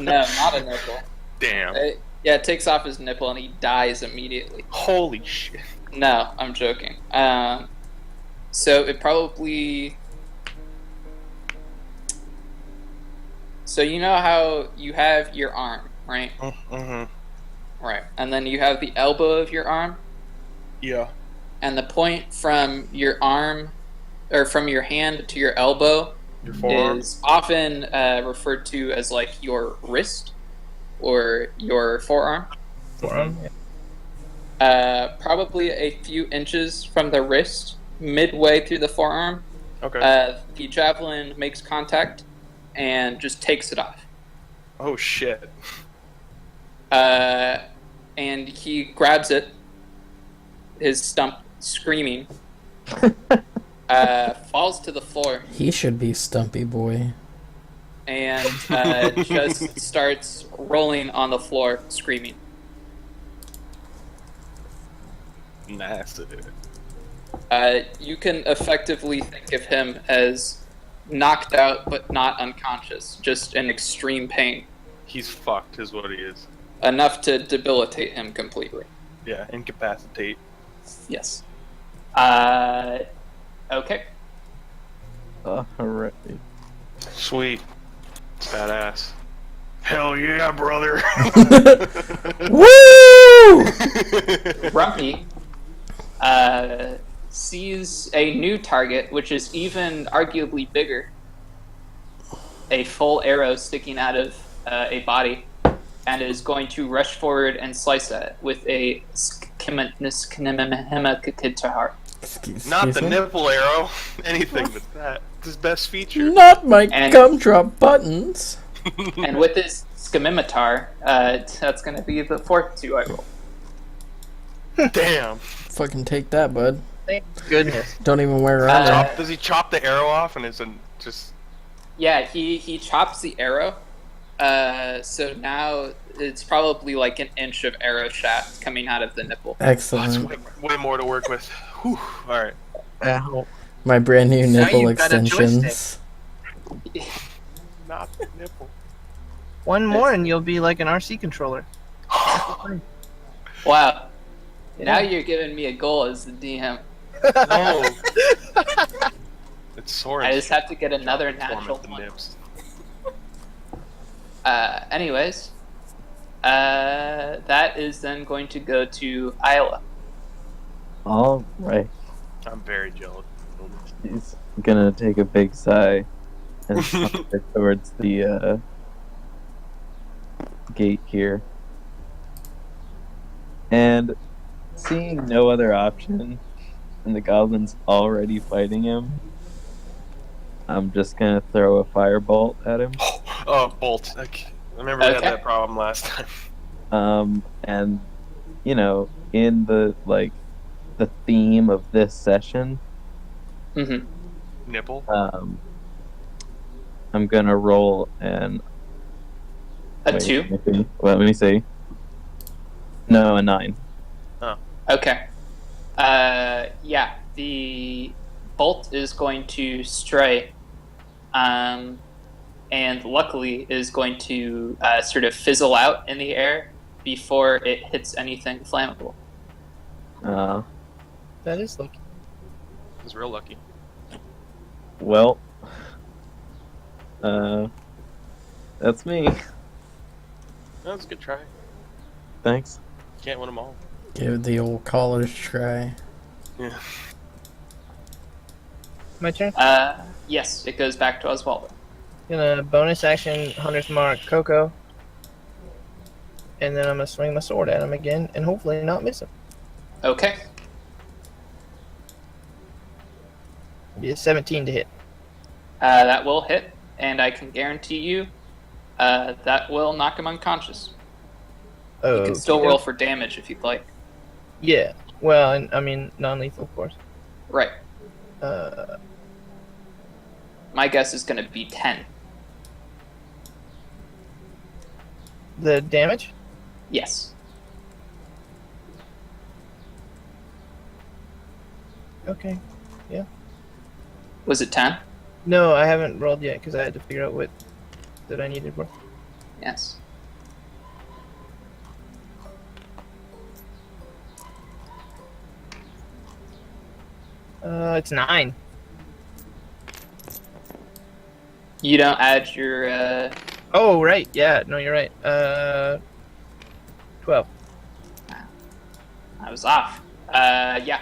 No, not a nipple. Damn. Yeah, it takes off his nipple and he dies immediately. Holy shit. No, I'm joking. So it probably. So you know how you have your arm, right? Mm-hmm. Right. And then you have the elbow of your arm, Yeah. and the point from your arm, or from your hand to your elbow, Your forearm. is often referred to as like your wrist or your forearm. Forearm, yeah. Probably a few inches from the wrist, midway through the forearm, Okay. the javelin makes contact and just takes it off. Oh shit. And he grabs it, his stump screaming, falls to the floor, He should be Stumpy Boy. and just starts rolling on the floor, screaming. Nasty. You can effectively think of him as knocked out but not unconscious, just in extreme pain, He's fucked, is what he is. enough to debilitate him completely. Yeah, incapacitate. Yes. Okay. Alright. Sweet. Badass. Hell yeah, brother. Woo! Grumpy sees a new target, which is even arguably bigger. A full arrow sticking out of a body, and is going to rush forward and slice at it with a skimmitar. Not the me? nipple arrow. Anything but that. It's his best feature. Not my And- gumdrop buttons. And with this skimmitar, that's going to be the 4th 2 I roll. Damn. Fucking take that, bud. Thank goodness. Don't even wear armor. Does he chop the arrow off and it's just... Yeah, he chops the arrow. So now it's probably like an inch of arrow shaft coming out of the nipple. That's Excellent. way more to work with. Whew. Alright. My brand new Now nipple you've got a extensions. Not the nipple. One more and you'll be like an RC controller. Wow. Now you're giving me a goal as the DM. No. It's Soren's I just have to get another form natural at the one. nips. Anyways, that is then going to go to Iowa. All right. I'm very jealous. He's gonna take a big sigh and saunter towards the gate here. And seeing no other option, and the goblin's already fighting him, I'm just gonna throw a firebolt at him. Oh, bolt. Okay. I remember we had that problem last time. And you know, in the theme of this session, Nipple. I'm gonna roll an a 2. Let me see. No, a 9. Oh. Okay. Yeah, the bolt is going to stray, and luckily is going to sort of fizzle out in the air before it hits anything flammable. That is lucky. He's real lucky. Well, that's me. That was a good try. Thanks. Can't win them all. Give the old college try. Yeah. My turn. Yes, it goes back to Oswaldo. Gonna bonus action Hunter's Mark Coco. And then I'm gonna swing my sword at him again and hopefully not miss him. Okay. Be a 17 to hit. That will hit, and I can guarantee you that will knock him unconscious. Oh, You can still roll for damage if you'd like. Yeah. Well, and, I mean, non-lethal, of course. Right. Uh, My guess is going to be 10. the damage? Yes. Okay. Was it 10? No, I haven't rolled yet because I had to figure out what that I needed for. Yes. It's 9. You don't add your... Oh, right. Yeah. No, you're right. 12. I was off. Yeah.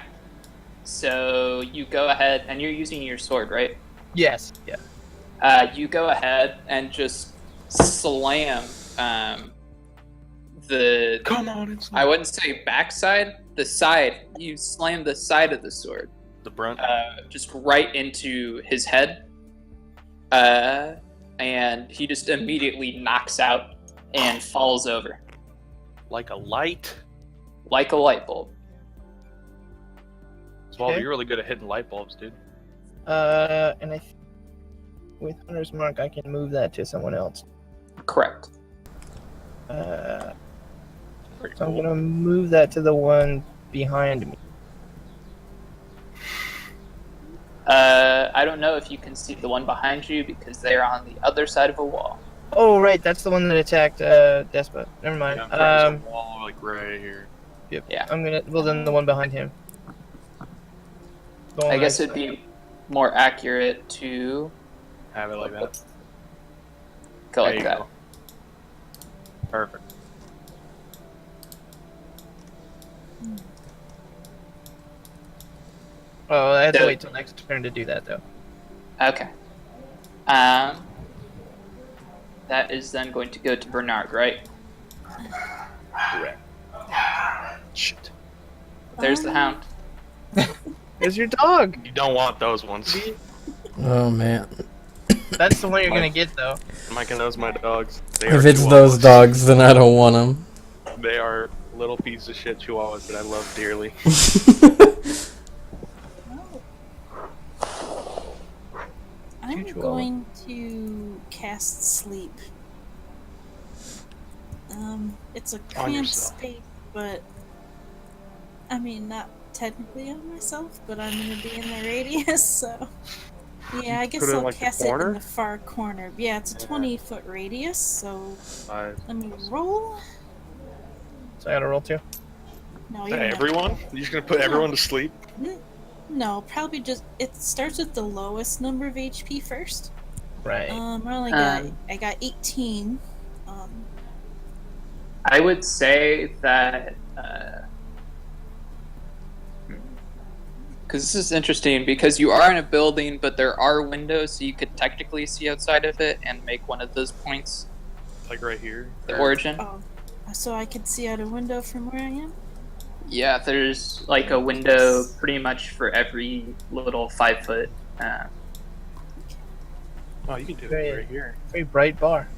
So you go ahead, and you're using your sword, right? Yes. Yeah. You go ahead and just slam the... Come on, it's I wouldn't say backside, the side. You slam the side of the sword. the brunt. Just right into his head. And he just immediately knocks out and falls over. Like a light. Like a light bulb. Swallow, Okay. you're really good at hitting light bulbs, dude. And with Hunter's Mark, I can move that to someone else. Correct. Pretty So I'm cool. gonna move that to the one behind me. I don't know if you can see the one behind you because they're on the other side of a wall. Oh, right. That's the one that attacked Despot. Never mind. Yeah, there's a wall like right here. Yep. Yeah. I'm gonna. Well, then the one behind him. The one I guess I- it'd be more accurate to Have it like that. go There like you that. go. Perfect. Oh, I have to So- wait till next turn to do that, though. Okay. That is then going to go to Bernard, right? Correct. Shit. There's the hound. There's your dog. You don't want those ones. Oh man. That's the one you're gonna get, though. Mike and those my dogs. They If are it's those chihuahuas. dogs, then I don't want them. They are little pieces of shit chihuahuas that I love dearly. I'm Chihuahua. going to cast sleep. It's a On cramped yourself. space, but I mean, not technically on myself, but I'm gonna be in the radius, so yeah, I guess put it in, I'll like, the cast it in corner? the far corner. Yeah, it's a 20-foot radius, so let me roll. So I gotta roll too. No, you don't have to Everyone? roll. You're just gonna put everyone to sleep? No, probably just it starts with the lowest number of HP first. Right. I only Um, got 18. I would say that because this is interesting because you are in a building, but there are windows, so you could technically see outside of it and make one of those points. Like right here. The origin. Oh, so I could see out a window from where I am? Yeah, there's like a window pretty much for every little 5 foot. Oh, you can do Very- it right here. Very bright bar.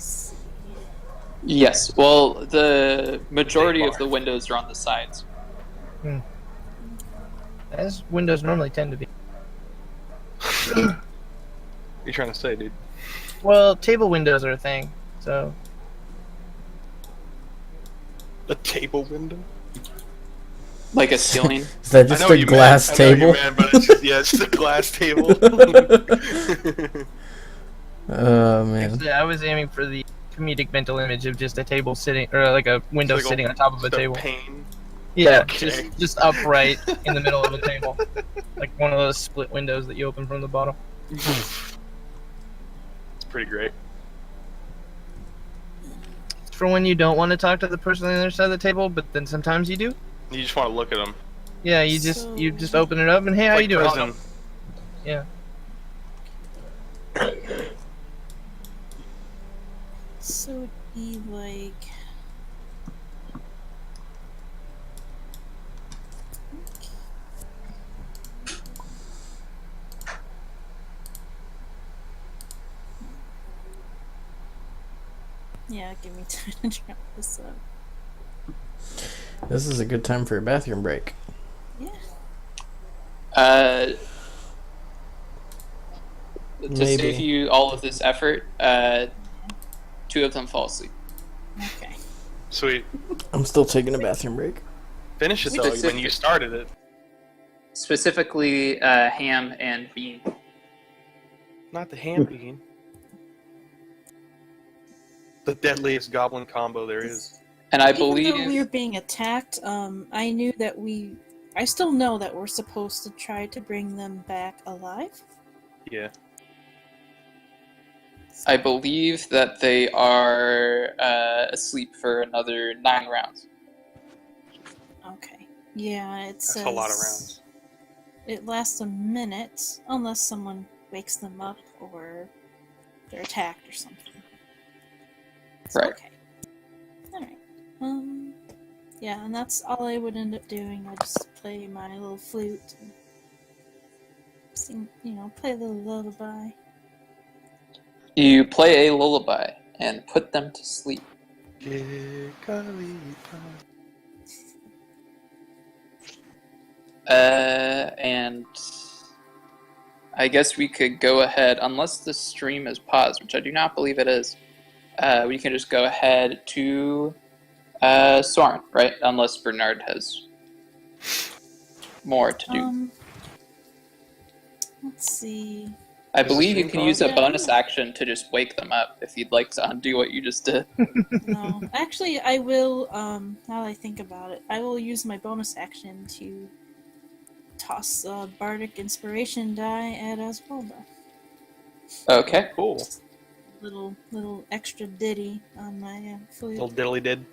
Yes, well, the majority of the windows are on the sides. As windows normally tend to be. What are you trying to say, dude? Well, table windows are a thing, so A table window? Like a ceiling. Is that I just know what a you glass meant. I know what table? you meant, but it's just, yeah, it's just a glass table. Oh man. actually, I was aiming for the comedic mental image of just a table sitting, or like a window Like a- sitting on top of a Just table. pane. Yeah, Okay. just upright in the middle of a table, like one of those split windows that you open from the bottom. It's pretty great. For when you don't want to talk to the person on the other side of the table, but then sometimes you do. You just want to look at them. Yeah, you just open it up and hey, how you doing? Prison. Yeah. So it'd be like. Yeah, give me time to drop this up. This is a good time for a bathroom break. Yeah. To Maybe. save you all of this effort, 2 of them fall asleep. Okay. Sweet. I'm still taking a bathroom break. Finish it though when you started it. Specifically, Ham and Bean. Not the ham bean. The deadliest goblin combo there is. And I Even though we believe were being attacked, I knew that I still know that we're supposed to try to bring them back alive. Yeah. I believe that they are asleep for another 9 rounds. Okay. Yeah, it says That's a lot of rounds. it lasts a minute unless someone wakes them up or they're attacked or something. So, Right. Okay. Alright. Yeah, and that's all I would end up doing. I just play my little flute and sing, play a little lullaby. You play a lullaby and put them to sleep. And I guess we could go ahead, unless the stream is paused, which I do not believe it is. We can just go ahead to Soren, right? Unless Bernard has more to do. Let's see. I Is the believe you stream can use a paused? bonus action to just wake them up if you'd like to undo what you just did. No, actually, I will. Now that I think about it, I will use my bonus action to toss a bardic inspiration die at Oswaldo. Okay. Cool. Little extra ditty on my flute. Little diddly did.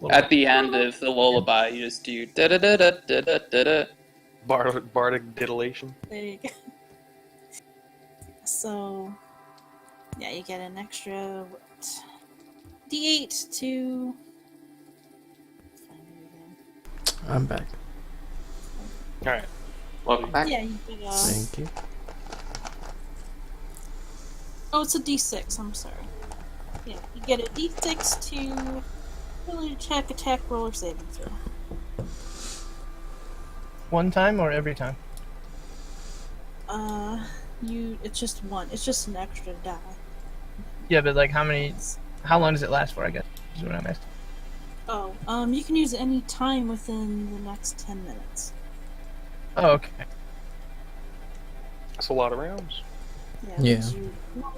At the end of the lullaby, you just do da da da da da da da da. Bardic diddlation. There you go. So, yeah, you get an extra D8 to. Find it again. I'm back. Alright. Welcome back. Yeah, you get Thank you. Oh, it's a D6. I'm sorry. Yeah, you get a D6 to ability check, attack, roll, or saving throw. One time or every time? It's just one. It's just an extra die. Yeah, but like how long does it last for, I guess, is what I'm asking. Oh, you can use it any time within the next 10 minutes. Oh, okay. That's a lot of rounds. Yeah. 'cause you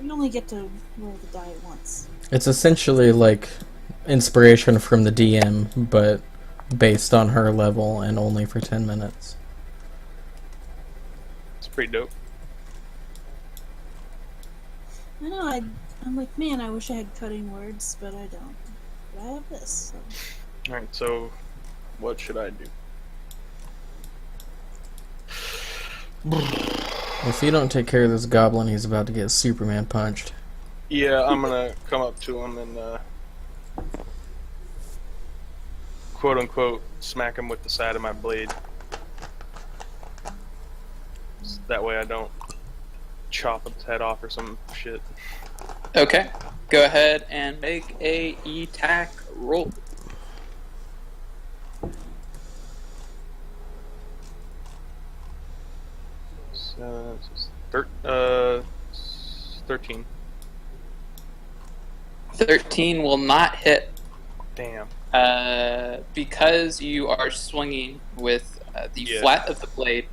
only get to roll the die once. It's essentially like inspiration from the DM, but based on her level and only for 10 minutes. It's pretty dope. I know, I'm like, man, I wish I had cutting words, but I don't. But I have this. So. Alright, so what should I do? If you don't take care of this goblin, he's about to get Superman punched. Yeah, I'm gonna come up to him and quote unquote smack him with the side of my blade. That way I don't chop its head off or some shit. Okay. Go ahead and make a attack roll. So, 13. 13 will not hit. Damn. Because you are swinging with the flat of the blade,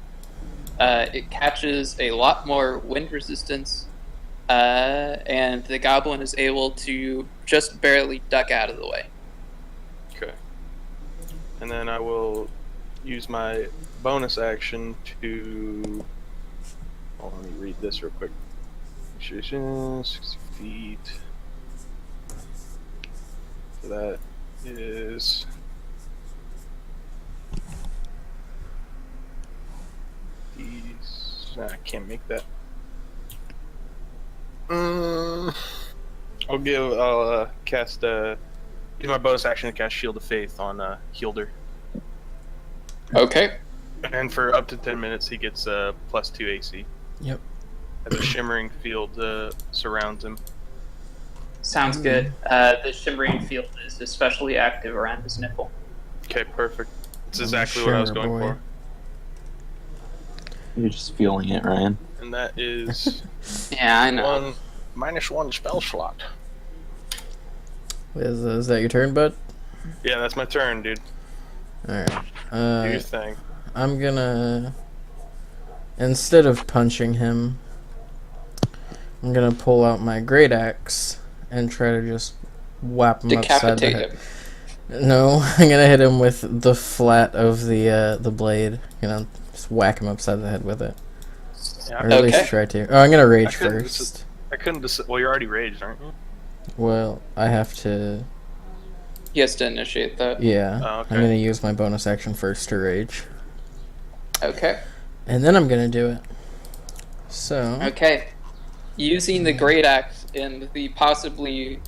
it catches a lot more wind resistance, and the goblin is able to just barely duck out of the way. Okay. And then I will use my bonus action to... Oh, let me read this real quick. 60 feet. So that is... Nah, I can't make that. I'll cast use my bonus action to cast Shield of Faith on Healder. Okay. And for up to 10 minutes, he gets +2 AC. Yep. As a shimmering field surrounds him. Sounds good. The shimmering field is especially active around his nipple. Okay, perfect. That's I'm a exactly what I was shimmer going boy. for. You're just feeling it, Ryan. And that is Yeah, I know. -1 spell slot. Is that your turn, bud? Yeah, that's my turn, dude. Alright. Do your thing. I'm gonna... Instead of punching him, I'm gonna pull out my great axe and try to just whap him upside the Decapitate head. him. No, I'm gonna hit him with the flat of the blade. Just whack him upside the head with it. Yeah, Or at least try to. Oh, I'm gonna rage couldn't first. I couldn't well, you're already raged, aren't you? Well, I have to... He has to initiate that. Yeah, Oh, okay. I'm gonna use my bonus action first to rage. Okay. And then I'm gonna do it. So... Okay. Using the great axe in the possibly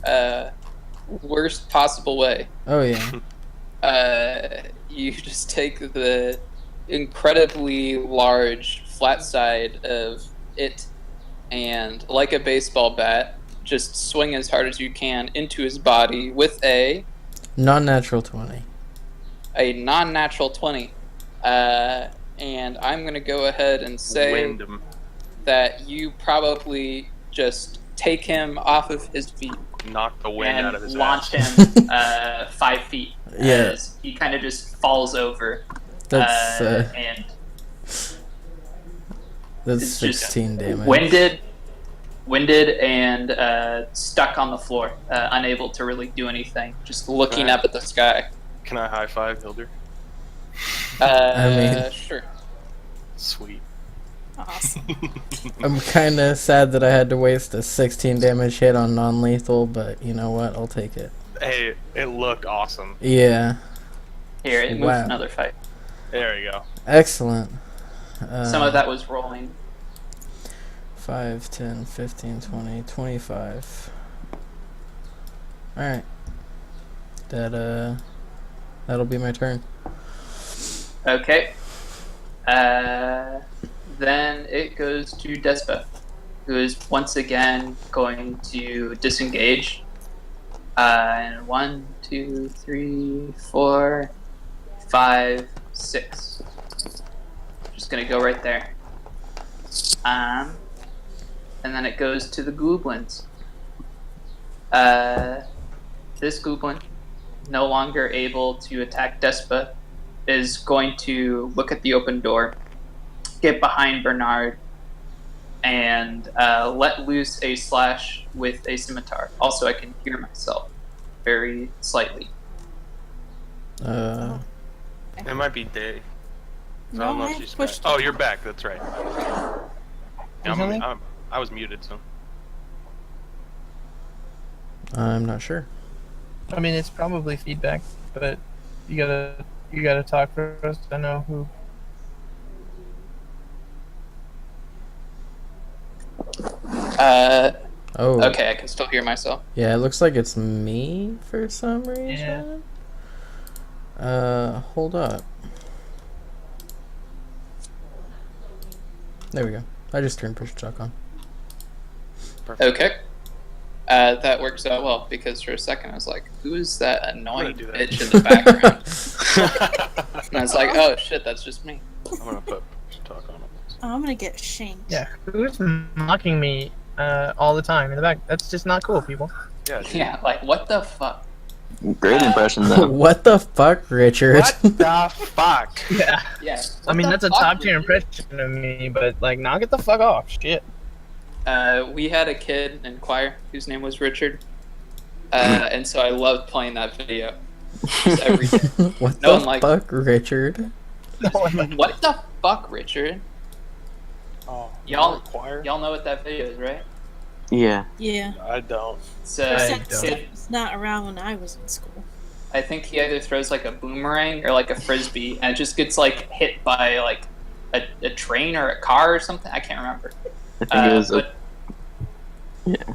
worst possible way, Oh, yeah. you just take the incredibly large flat side of it and, like a baseball bat, just swing as hard as you can into his body with a Non-natural 20. non-natural 20. And I'm going to go ahead and say Wind him. that you probably just take him off of his feet. Knock the wind out of And his launch ass. him 5 feet. Yeah. As he kind of just falls over. That's And that's it's just 16 damage. winded and stuck on the floor, unable to really do anything. Just looking Right. up at the sky. Can I high five Hilder? I mean- Sure. Sweet. Awesome. I'm kind of sad that I had to waste a 16 damage hit on non-lethal, but you know what? I'll take it. Hey, it looked awesome. Yeah. Here, it moves Wow. another 5. There you go. Excellent. Some of that was rolling. 5, 10, 15, 20, 25. Alright. That'll be my turn. Okay. Then it goes to Despa, who is once again going to disengage. And 1, 2, 3, 4, 5, 6. Just gonna go right there. And then it goes to the goblins. This goblin, no longer able to attack Despa, is going to look at the open door, get behind Bernard, and let loose a slash with a scimitar. Also, I can hear myself very slightly. Uh, It might be day. I No, don't know I if she's pushed back. Oh, you're back. That's right. Yeah, Really? I was muted, so. I'm not sure. I mean, it's probably feedback, but you gotta talk first. I know who. Oh. Okay, I can still hear myself. Yeah, it looks like it's me for some reason. Hold up. There we go. I just turned push talk on. Okay. That works out well because for a second I was like, "Who is that annoying bitch in the background?" And I was like, "Oh shit, that's just me." I'm gonna put push talk on it. Oh, I'm gonna get shanked. Yeah, who's mocking me all the time in the back? That's just not cool, people. Yeah. Dude. Yeah, like what the fuck? Great impression, though. What the fuck, Richard? What the fuck? Yeah. Yeah. I mean, that's a fuck, top tier Richard? impression of me, but like, knock it the fuck off, shit. We had a kid in choir whose name was Richard, and so I loved playing that video just every day. What No the one liked fuck, Richard? What the fuck, Richard? Oh, Y'all- choir? Y'all know what that video is, right? Yeah. Yeah. I don't. So Except don't. Steph was not around when I was in school. I think he either throws like a boomerang or like a frisbee, and it just gets like hit by like a train or a car or something. I can't remember. I think it was Yeah.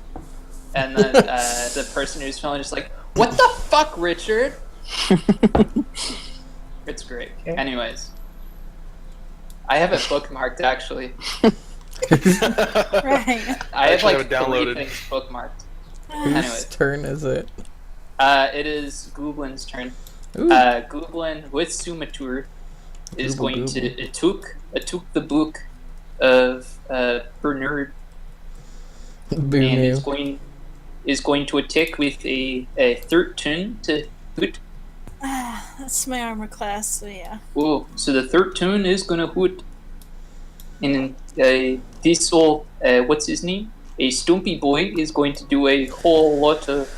And then the person who's filming is like, "What the fuck, Richard?" It's great. Okay. Anyways, I have it bookmarked actually. Right. I have Actually, I like have it 3 downloaded. things bookmarked. Whose Anyways. turn is it? It is Gooblin's turn. Ooh. Gooblin with Sumatur is Gooble, going to Gooble. took the book of Bernard Boo and new. is going to attack with a 13 to hoot. That's my armor class, so yeah. Oh, so the 13 is gonna hoot. And this old what's his name? A Stumpy boy is going to do a whole lot of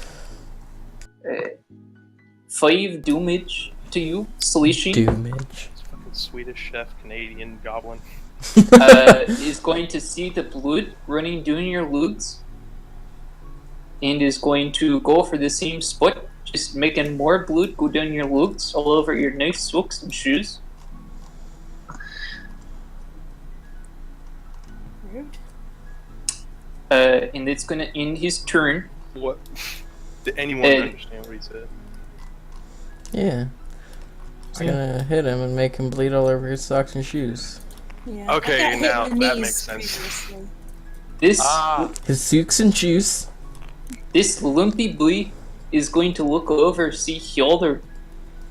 5 damage to you, Salishi. Doomage. It's fucking Swedish chef, Canadian goblin. Is going to see the blood running down your legs and is going to go for the same spot, just making more blood go down your legs all over your nice socks and shoes. Rude. And it's going to end his turn. What? Did anyone understand what he said? Yeah. It's gonna hit him and make him bleed all over his socks and shoes. Yeah. I Okay, got hit now in the that knees makes sense. previously. This His socks and shoes. this lumpy boy is going to look over, see Hjalder.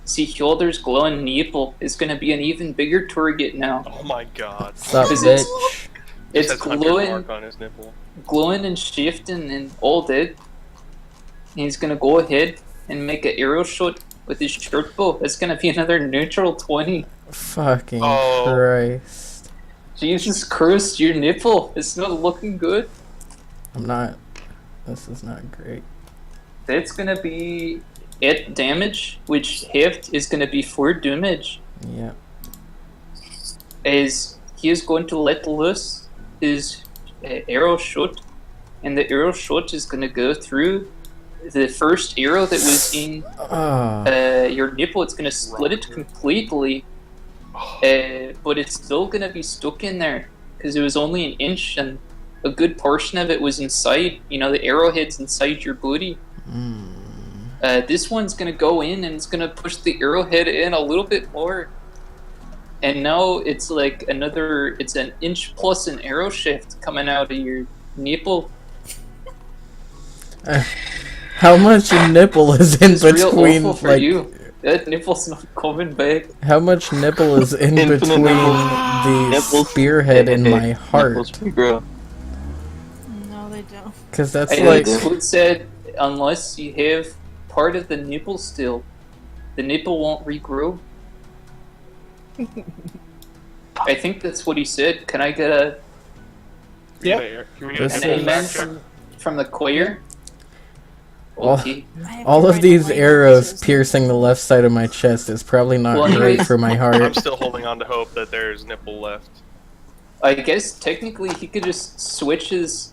See Hjalder's glowing nipple is going to be an even bigger target now. Oh my god. Sup, Because it's- bitch? It's Says Hunter's glowing, mark on his nipple. glowing and shifting and all dead. And he's gonna go ahead and make an arrow shot with his short bow. That's gonna be another neutral 20. Fucking Oh. Christ. Jesus Christ, your nipple. It's not looking good. I'm not. This is not great. That's gonna be 8 damage, which halved is gonna be 4 damage. Yeah. As he is going to let loose his arrow shot, and the arrow shot is gonna go through the first arrow that was in Oh. your nipple. It's gonna split it completely, but it's still gonna be stuck in there because it was only an inch, and a good portion of it was inside. You know, the arrowhead's inside your body. This one's gonna go in and it's gonna push the arrowhead in a little bit more, and now it's like it's an inch plus an arrow shaft coming out of your nipple. How much nipple is in It's real between, awful for like, you. That nipple's not coming back. how much nipple is in Infinite between nipples. the Nipples. spearhead and my heart? Nipples regrow. No, they don't. Because that's I like, think Food said unless you have part of the nipple still, the nipple won't regrow. I think that's what he said. Can I get Yeah. Can we get This an is- amen from the choir? All- Okay. I have all to of write these my arrows notes. piercing the left side of my chest is probably not Well, great anyways- for my I'm heart. still holding on to hope that there's nipple left. I guess technically he could just switch his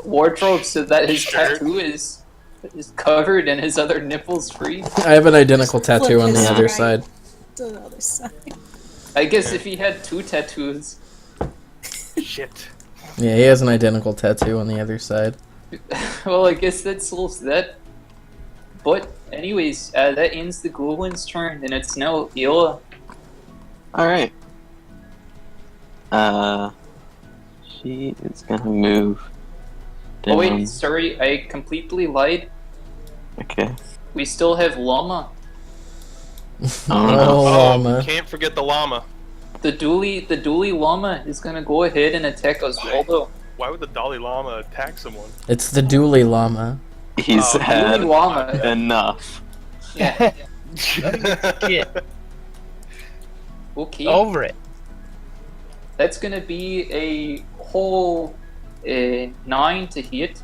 wardrobe so that his Shirt. tattoo is is covered and his other nipples free. I have an identical tattoo on the his other right side. to the other side. I guess if he had 2 tattoos. Shit. Yeah, he has an identical tattoo on the other side. Well, I guess that's all that. But anyways, that ends the Glowin's turn, and it's now Iola. Alright. She is gonna move down. Oh wait, sorry, I completely lied. Okay. We still have Llama. Oh no. Oh, Oh, llama. can't forget the llama. The Dually Llama is gonna go ahead and attack Oswaldo. Why would the Dalai Lama attack someone? It's the Dooley llama. He's Oh, had Dually Llama. enough. Yeah. Get Okay. over it. That's gonna be a whole 9 to hit.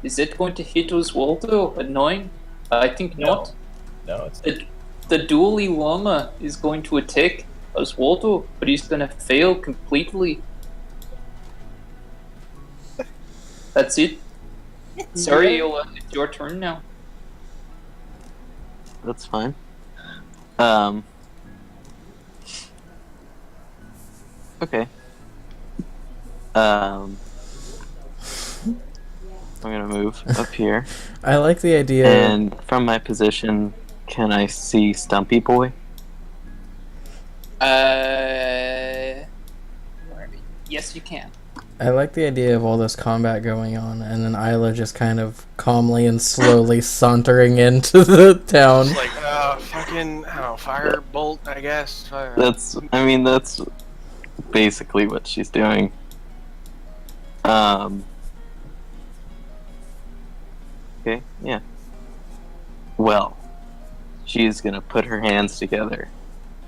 Is it going to hit Oswaldo? A 9? I think No. not. No, it's The Dually Llama is going to attack Oswaldo, but he's gonna fail completely. That's it. Sorry, Iola, it's your turn now. That's fine. Okay. I'm gonna move up here, I like the idea. and from my position, can I see Stumpy Boy? Yes, you can. I like the idea of all this combat going on, and then Isla just kind of calmly and slowly sauntering into the town. It's like, fucking, I don't know, fire bolt, I guess. Fire. That's basically what she's doing. Okay, yeah. Well, she's gonna put her hands together,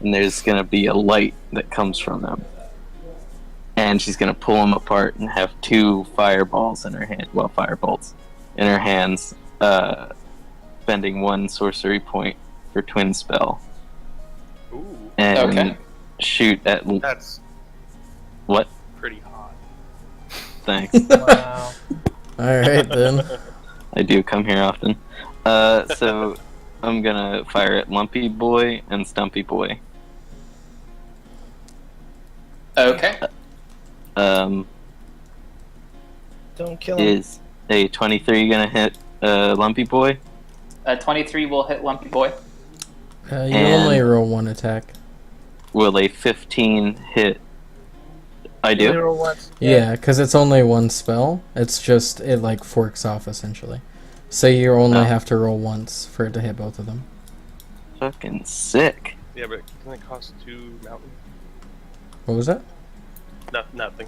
and there's gonna be a light that comes from them. And she's gonna pull them apart and have 2 fireballs in her hand. Well, firebolts in her hands, spending 1 sorcery point for twin spell, Ooh, and Okay. shoot at that's what? pretty hot. Thanks. wow. Alright then. I do come here often. So I'm gonna fire at Lumpy Boy and Stumpy Boy. Okay. Um, Don't kill him. is a 23 gonna hit Lumpy Boy? 23 will hit Lumpy Boy. You And- only roll 1 attack. Will a 15 hit? I do. Zero once. Yeah, because it's only 1 spell. It's just, it like forks off essentially. So you only Oh. have to roll once for it to hit both of them. Fucking sick. Yeah, but doesn't it cost 2 mountain? What was that? Nothing.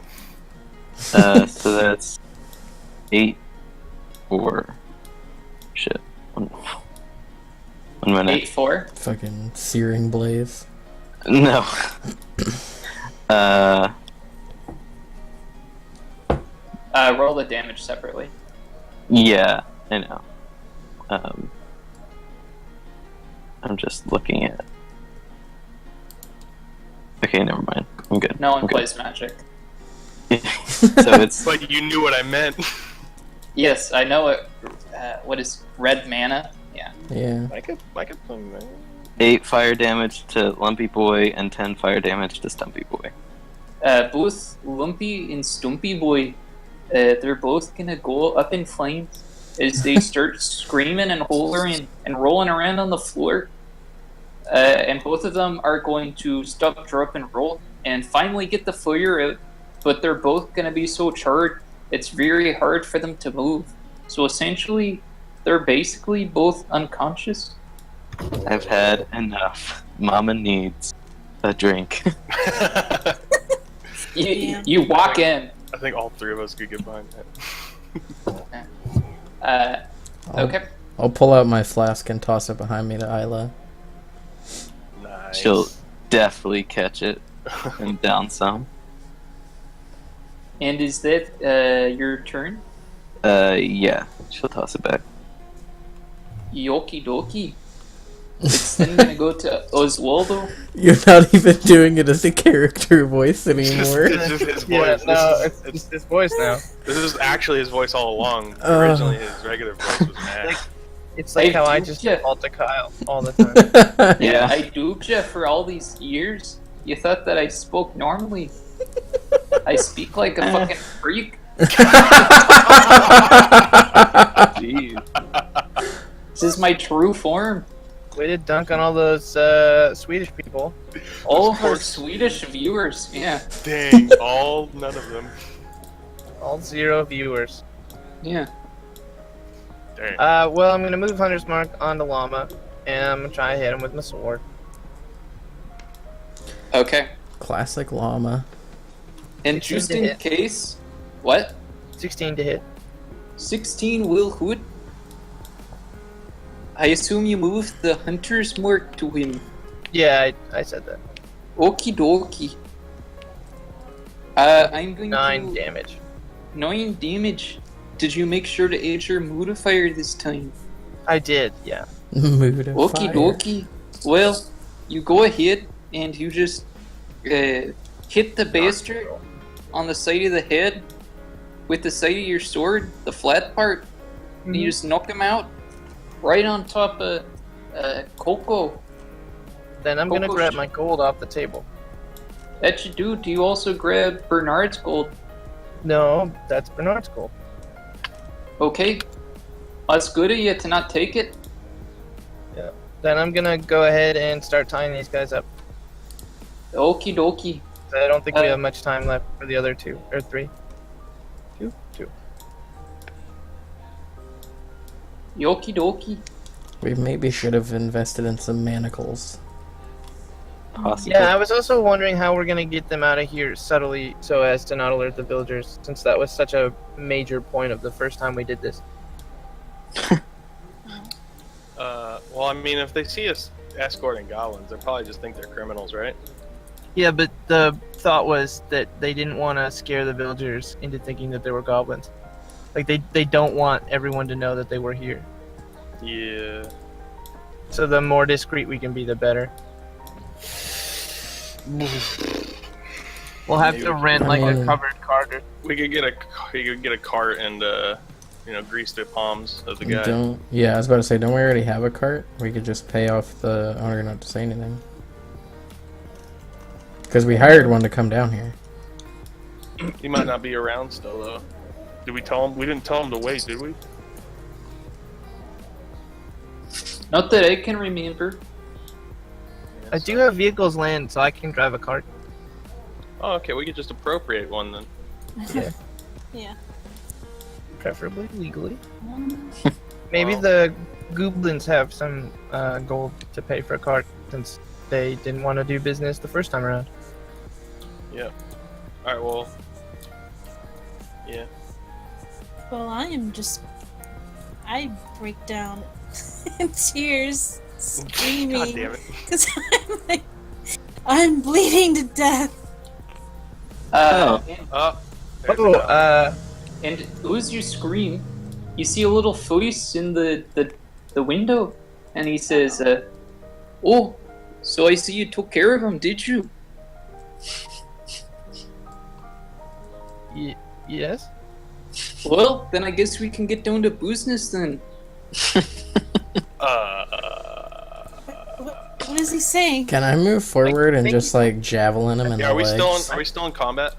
So that's 8 or shit. 1 minute. 8-4. Fucking searing blaze. No. Roll the damage separately. Yeah, I know. I'm just looking at. Okay, never mind. I'm good. No one I'm good. plays Magic. So it's But you knew what I meant. Yes, I know it. What is red mana? Yeah. Yeah. I could play that. 8 fire damage to Lumpy Boy and 10 fire damage to Stumpy Boy. Both Lumpy and Stumpy Boy, they're both gonna go up in flames as they start screaming and hollering and rolling around on the floor. And both of them are going to stop, drop, and roll and finally get the fire out. But they're both gonna be so charred, it's very hard for them to move. So essentially, they're basically both unconscious. I've had enough. Mama needs a drink. You, you walk in. I think all 3 of us could get behind that. Okay. I'll pull out my flask and toss it behind me to Isla. Nice. She'll definitely catch it and down some. And is that your turn? Yeah, she'll toss it back. Yoki doki. It's then gonna go to Oswaldo. You're not even doing it as a character voice anymore. It's just his voice. Yeah, no, This is- it's his voice now. This is actually his voice all along. Originally, his regular voice was mad. It's like Hey, how I dude, just yeah. default to Kyle all the time. Yeah, I duped you for all these years. You thought that I spoke normally. I speak like a fucking freak. Jeez. This is my true form. Way to dunk on all those Swedish people. All of our Swedish viewers, yeah. Dang, none of them. All 0 viewers. Yeah. Dang. Well, I'm gonna move Hunter's Mark onto Llama, and I'm gonna try to hit him with my sword. Okay. Classic llama. And 16 just to in hit. case, what? 16 to hit. 16 will hit. I assume you moved the hunter's mark to him. Yeah, I said that. Okie dokie. I'm going 9 to... damage. 9 damage. Did you make sure to add your modifier this time? I did, yeah. Mood of Okie fire. dokie. Well, you go ahead and you just hit the bastard on the side of the head with the side of your sword, the flat part, and you just knock him out right on top of Coco. Then I'm gonna Coco grab sh- my gold off the table. That you do. Do you also grab Bernard's gold? No, that's Bernard's gold. Okay. That's good of you to not take it. Then I'm gonna go ahead and start tying these guys up. Okie dokie. I don't think we have much time left for the other 2 or 3. 2. Okie dokie. We maybe should have invested in some manacles. Possibly. Yeah, I was also wondering how we're gonna get them out of here subtly so as to not alert the villagers, since that was such a major point of the first time we did this. Well, I mean, if they see us escorting goblins, they'll probably just think they're criminals, right? Yeah, but the thought was that they didn't want to scare the villagers into thinking that they were goblins. Like, they don't want everyone to know that they were here. Yeah. So the more discreet we can be, the better. We'll have Maybe to we rent, can- like, I a mean- covered cart. We could get a cart and grease the palms of the We guy. don't. Yeah, I was about to say, don't we already have a cart? We could just pay off the owner not to say anything. Because we hired one to come down here. He might not be around still, though. Did we tell him? We didn't tell him to wait, did we? Not that I can remember. I do have vehicles land, so I can drive a cart. Oh, okay. We could just appropriate one then. Yeah. Yeah. Preferably legally. Maybe Well- the goblins have some gold to pay for a cart, since they didn't want to do business the first time around. Yeah. All right. Well. Yeah. Well, I break down in tears, God screaming, damn it. because I'm bleeding to death. Oh. There we go. And as you scream, you see a little voice in the window, and he says, "Oh, so I see you took care of him, did you?" Yes? Well, then I guess we can get down to business then. What is he saying? Can I move forward and think- just like javelin him in Yeah, the are we still in? legs? Are we still in combat?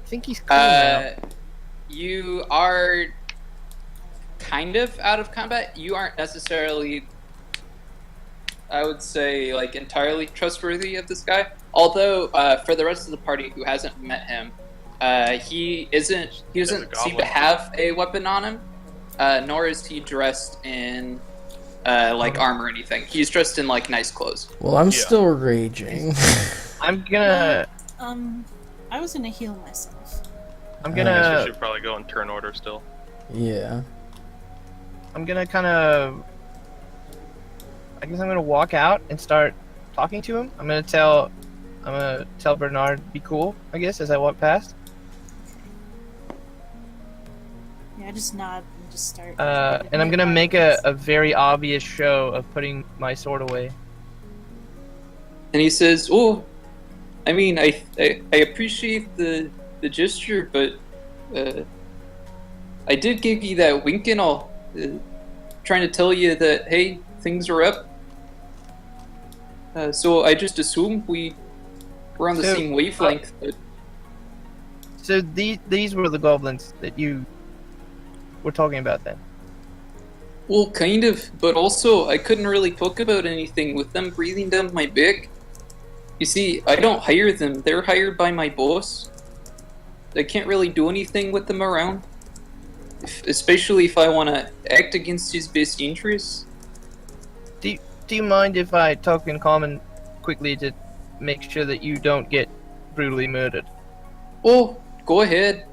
I think he's cool now. You are kind of out of combat. You aren't necessarily, I would say, like entirely trustworthy of this guy. Although, for the rest of the party who hasn't met him, he doesn't seem goblin. to have a weapon on him, nor is he dressed in like armor or anything. He's dressed in like nice clothes. Well, I'm Yeah. still raging. I'm gonna I was gonna heal myself. I'm I guess we gonna should probably go in turn order still. Yeah. kind of I guess I'm gonna walk out and start talking to him. I'm gonna tell Bernard be cool, I guess, as I walk past. Yeah, I just nod and Just start. And I'm gonna make a very obvious show of putting my sword away. And he says, "Oh, I mean, I appreciate the gesture, but I did give you that wink and all, trying to tell you that hey, things are up. So I just assumed we were on the same wavelength." But So these were the goblins that you were talking about then? well, kind of, but also I couldn't really talk about anything with them breathing down my back. You see, I don't hire them; they're hired by my boss. I can't really do anything with them around, especially if I want to act against his best interests. Do you mind if I talk in common quickly to make sure that you don't get brutally murdered? Oh, go ahead.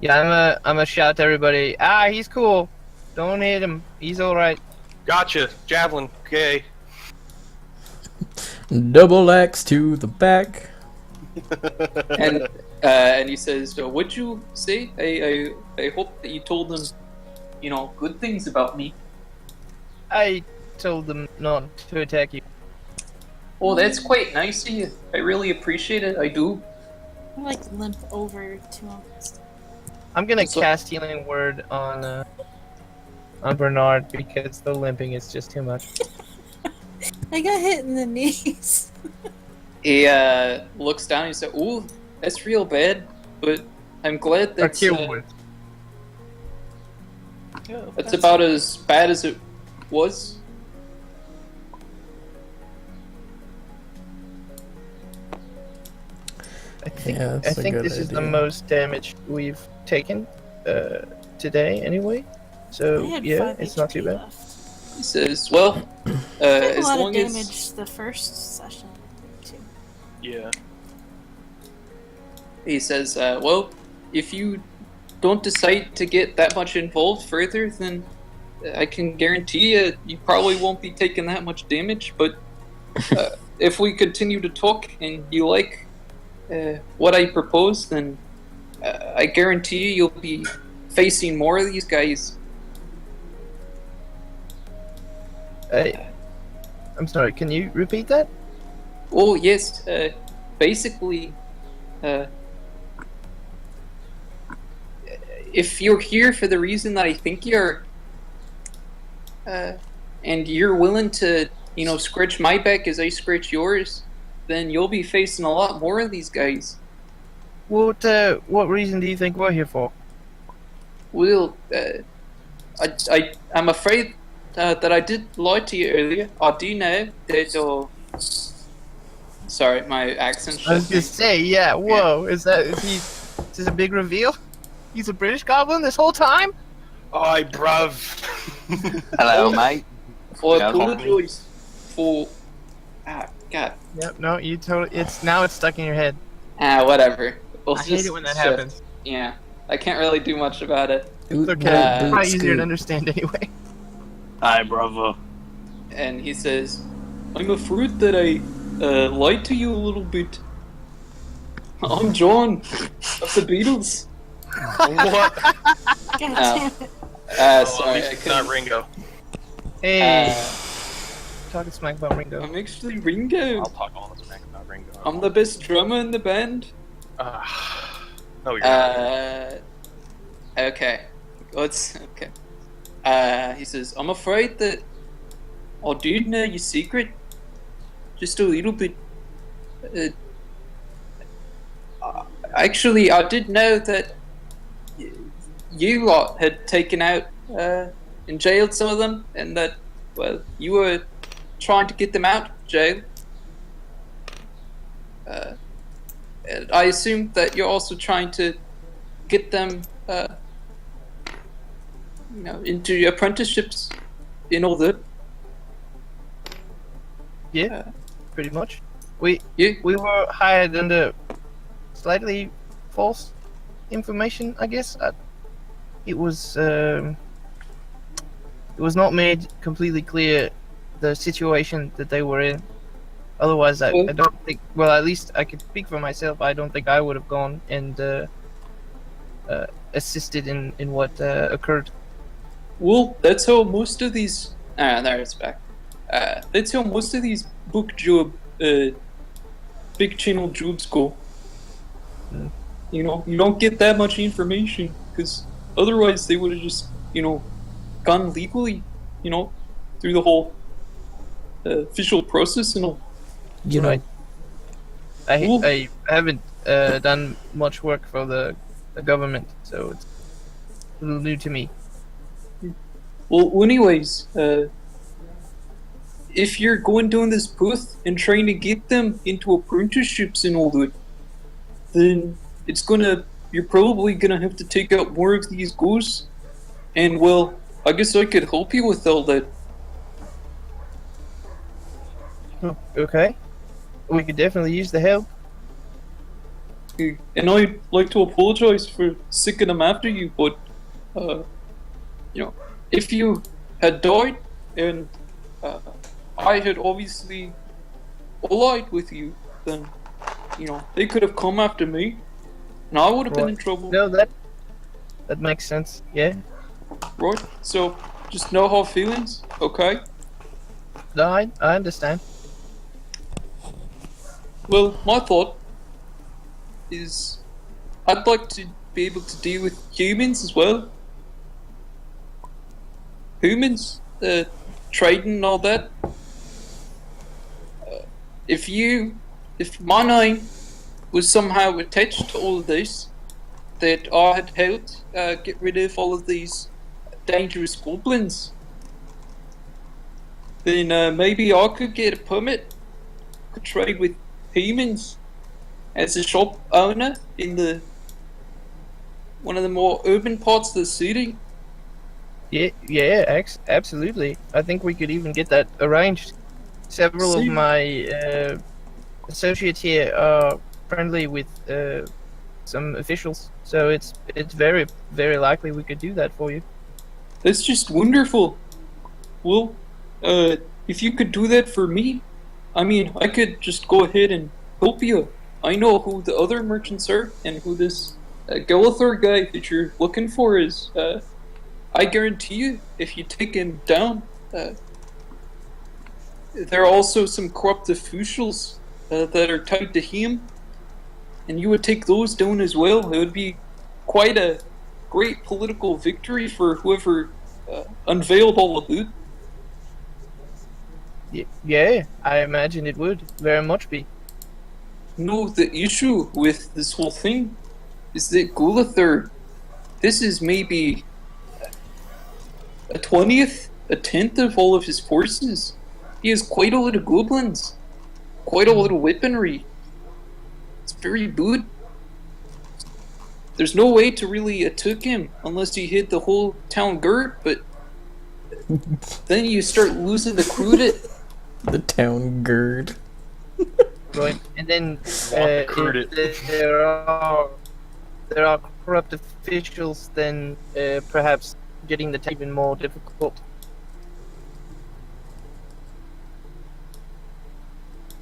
Yeah, I'm a shout to everybody. He's cool. Don't hit him. He's all right. Gotcha. Javelin. Okay. Double axe to the back. And he says, "What'd you say? I hope that you told them, good things about me." I told them not to attack you. Oh, that's quite nice of you. I really appreciate it. I do. I like limp over to him. I'm gonna So- cast Healing Word on Bernard because the limping is just too much. I got hit in the knees. He looks down and he says, "Ooh, that's real bad, but I'm glad that's that's about as bad as it was." I think Yeah, that's a good this is the idea. most damage we've taken today anyway. I So had yeah, 5 it's not too HP bad. left. He says, "Well, I had a as lot of long damage as..." the first session too. Yeah. He says, "Well, if you don't decide to get that much involved further, then I can guarantee you probably won't be taking that much damage. But if we continue to talk and you like what I propose, then I guarantee you you'll be facing more of these guys." I'm sorry. Can you repeat that? Oh, yes. Basically, if you're here for the reason that I think you're, and you're willing to, scratch my back as I scratch yours, then you'll be facing a lot more of these guys. What reason do you think we're here for? Well, I'm afraid that I did lie to you earlier. I do know that. Sorry, my accent's I was shifting. gonna say, yeah. Whoa, is this a big reveal? He's a British goblin this whole time? Oi, bruv. Hello, mate. I Yeah. apologize for. God. Yep. No, you totally. It's stuck in your head. Whatever. We'll I hate just it when that shift. happens. Yeah, I can't really do much about it. Oot, It's okay. boot, Uh, boot, Probably easier scoot. to understand anyway. Hi, brother. And he says, "I'm afraid that I lied to you a little bit. I'm John of the Beatles." What? God damn it. Sorry, At I least it's not couldn't. Ringo. Hey, Uh, talking smack about Ringo. I'm actually Ringo. I'll talk all the smack about Ringo. I'm the best drummer in the band. No, you're not. Okay. Okay. He says, "I'm afraid that I do know your secret, just a little bit. Actually, I did know that you lot had taken out and jailed some of them, and that, well, you were trying to get them out of jail. And I assume that you're also trying to get them, into apprenticeships in all that." Yeah, pretty much. We Yeah. were hired under slightly false information, I guess. It was not made completely clear the situation that they were in. Otherwise, I don't think. Well, at least I could speak for myself. I don't think I would have gone and assisted in what occurred. Well, that's how most of these. There it's back. That's how most of these big channel jobs go. You know, you don't get that much information because otherwise they would have just, gone legally, through the whole official process and all. Right. Cool. I haven't done much work for the government, so it's a little new to me. Well, anyways, if you're going down this path and trying to get them into apprenticeships and all that, then you're probably gonna have to take out more of these ghosts. And well, I guess I could help you with all that. Okay. We could definitely use the help. And I'd like to apologize for sicking them after you, but, if you had died and I had obviously allied with you, then, they could have come after me, and I would have been in trouble. No, that makes sense. Yeah. Right? So, just know how feelings, okay? No, I understand. Well, my thought is I'd like to be able to deal with humans as well. Humans, trading and all that. If my name was somehow attached to all of this, that I had helped get rid of all of these dangerous goblins, then maybe I could get a permit to trade with humans as a shop owner in one of the more urban parts of the city. Yeah, absolutely. I think we could even get that arranged. Several of my associates here are friendly with some officials, so it's very, very likely we could do that for you. That's just wonderful. Well, if you could do that for me, I mean, I could just go ahead and help you. I know who the other merchants are and who this Galathor guy that you're looking for is. I guarantee you, if you take him down, there are also some corrupt officials that are tied to him, and you would take those down as well. It would be quite a great political victory for whoever unveiled all of it. Yeah, I imagine it would very much be. No, the issue with this whole thing is that Gulathur, this is maybe a 20th, a 10th of all of his forces. He has quite a lot of goblins, quite a lot of weaponry. It's very good. There's no way to really attack him unless you hit the whole town guard, but then you start losing the credit. The town guard. Right, and then If there are corrupt officials, then perhaps getting the town even more difficult.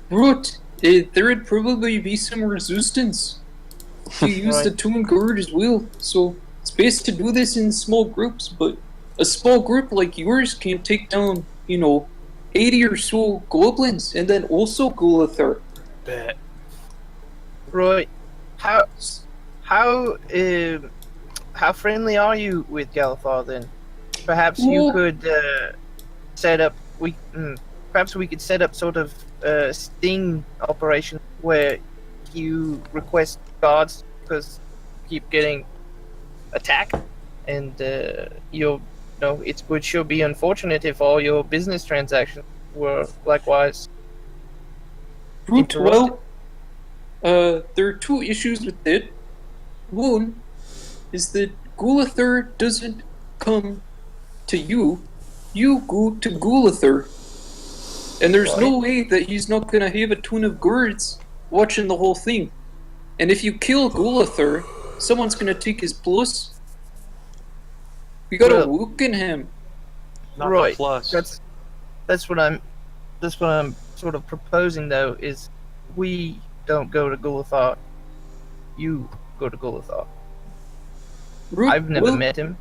Right, there would probably be some resistance if you use the town guard as well. So it's best to do this in small groups, but a small group like yours can take down, 80 or so goblins, and then also Gulathur. Bet. Right. How friendly are you with Galathar then? Perhaps you could set up. Perhaps we could set up sort of a sting operation where you request guards because you keep getting attacked, and it would sure be unfortunate if all your business transactions were likewise. Well, there are two issues with it. One is that Gulathur doesn't come to you. You go to Gulathur. And there's no way that he's not going to have a ton of guards watching the whole thing. And if you kill Gulathur, someone's going to take his plus. We got to weaken him. Not Right. the plus. That's what I'm sort of proposing though, is we don't go to Gulathar. You go to Gulathar. I've never met him.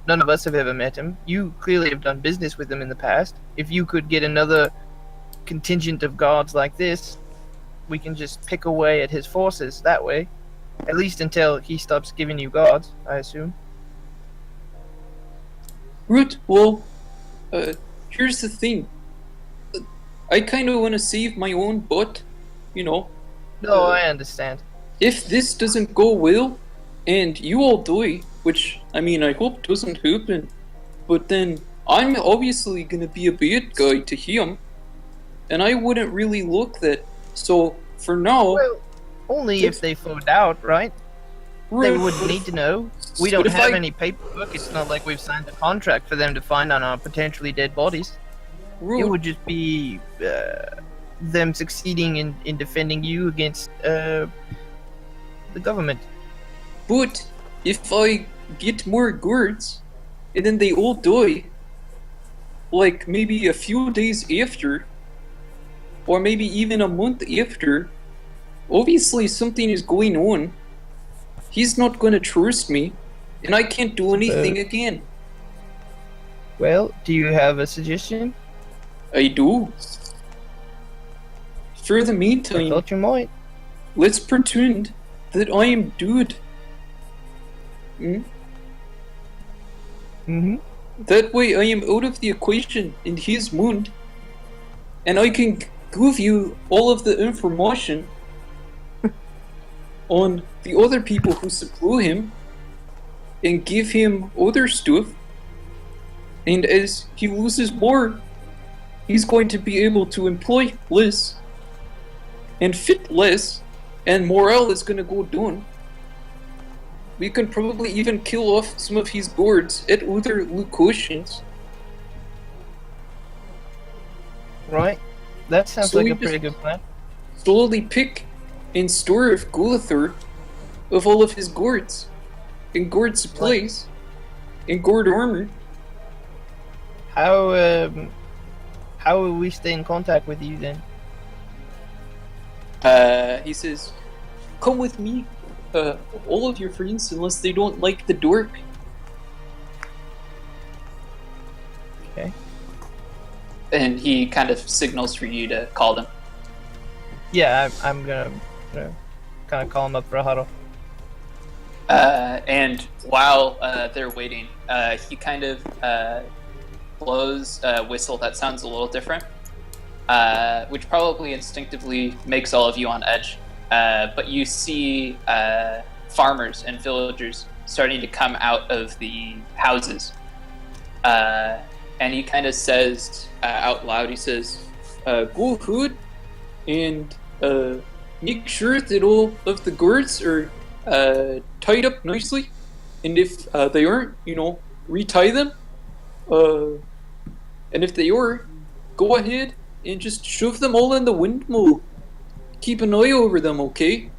None of us have ever met him. You clearly have done business with him in the past. If you could get another contingent of guards like this, we can just pick away at his forces that way. At least until he stops giving you guards, I assume. Root, well, here's the thing. I kind of want to save my own butt, you know. No, I understand. If this doesn't go well, and you all die, which, I mean, I hope doesn't happen, but then I'm obviously gonna be a bad guy to him, and I wouldn't really look that. So, for now... Well, only if they found out, right? They wouldn't need to know. We don't have any paperwork. It's not like we've signed a contract for them to find on our potentially dead bodies. It would just be them succeeding in defending you against the government. But if I get more guards, and then they all die, like maybe a few days after, or maybe even a month after, obviously something is going on. He's not going to trust me, and I can't do anything again. Well, do you have a suggestion? I do. For the I meantime, thought you might. let's pretend that I am dead. Hmm? Mm-hmm. That way I am out of the equation in his mind, and I can give you all of the information on the other people who supply him, and give him other stuff, and as he loses more, he's going to be able to employ less, and fit less, and morale is going to go down. We can probably even kill off some of his guards at other locations. Right. That sounds So like we a pretty just- good plan. Slowly pick and store of Gulathur of all of his guards, and guard supplies, and guard armor. How will we stay in contact with you then? He says, come with me, all of your friends, unless they don't like the dork. Okay. And he kind of signals for you to call them. Yeah, I'm gonna kind of call him up for a huddle. And while they're waiting, he kind of blows a whistle that sounds a little different, which probably instinctively makes all of you on edge. But you see farmers and villagers starting to come out of the houses. And he kind of says out loud, he says, go ahead and make sure that all of the guards are tied up nicely. And if they aren't, retie them. And if they are, go ahead and just shove them all in the windmill. Keep an eye over them, okay?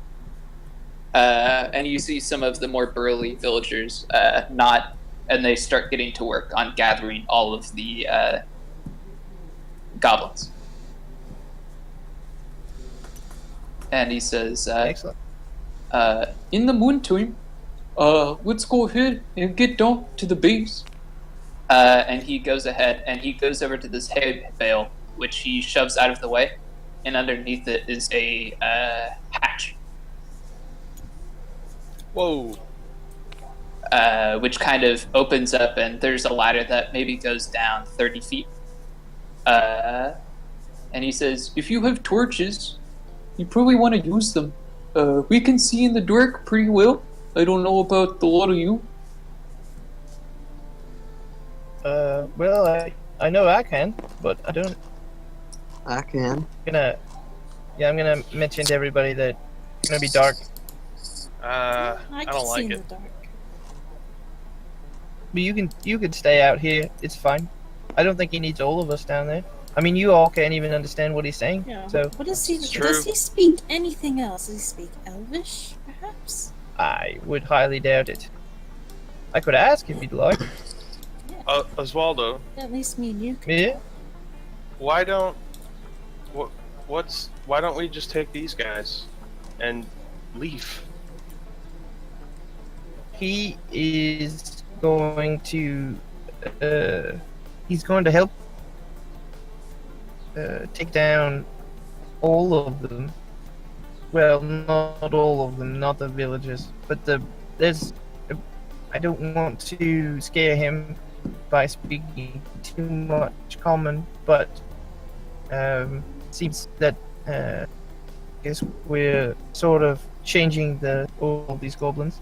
And you see some of the more burly villagers nod, and they start getting to work on gathering all of the goblins. And he says, Excellent. in the meantime, let's go ahead and get down to the base. And he goes ahead and he goes over to this hay bale, which he shoves out of the way, and underneath it is a hatch, Whoa. which kind of opens up, and there's a ladder that maybe goes down 30 feet. And he says, if you have torches, you probably want to use them. We can see in the dark pretty well. I don't know about a lot of you. Well, I know I can, but I don't. I can. I'm gonna mention to everybody that it's gonna be dark. I I can don't see like in it. the dark. But you could stay out here. It's fine. I don't think he needs all of us down there. I mean, you all can't even understand what he's saying. Yeah. So What does he? It's Does true. he speak anything else? Does he speak Elvish, perhaps? I would highly doubt it. I could ask if you'd like. Oswaldo, At least me and you. Can. Yeah. why don't why don't we just take these guys and leave? he is going to help take down all of them. Well, not all of them, not the villagers, but I don't want to scare him by speaking too much common, but seems that I guess we're sort of changing all of these goblins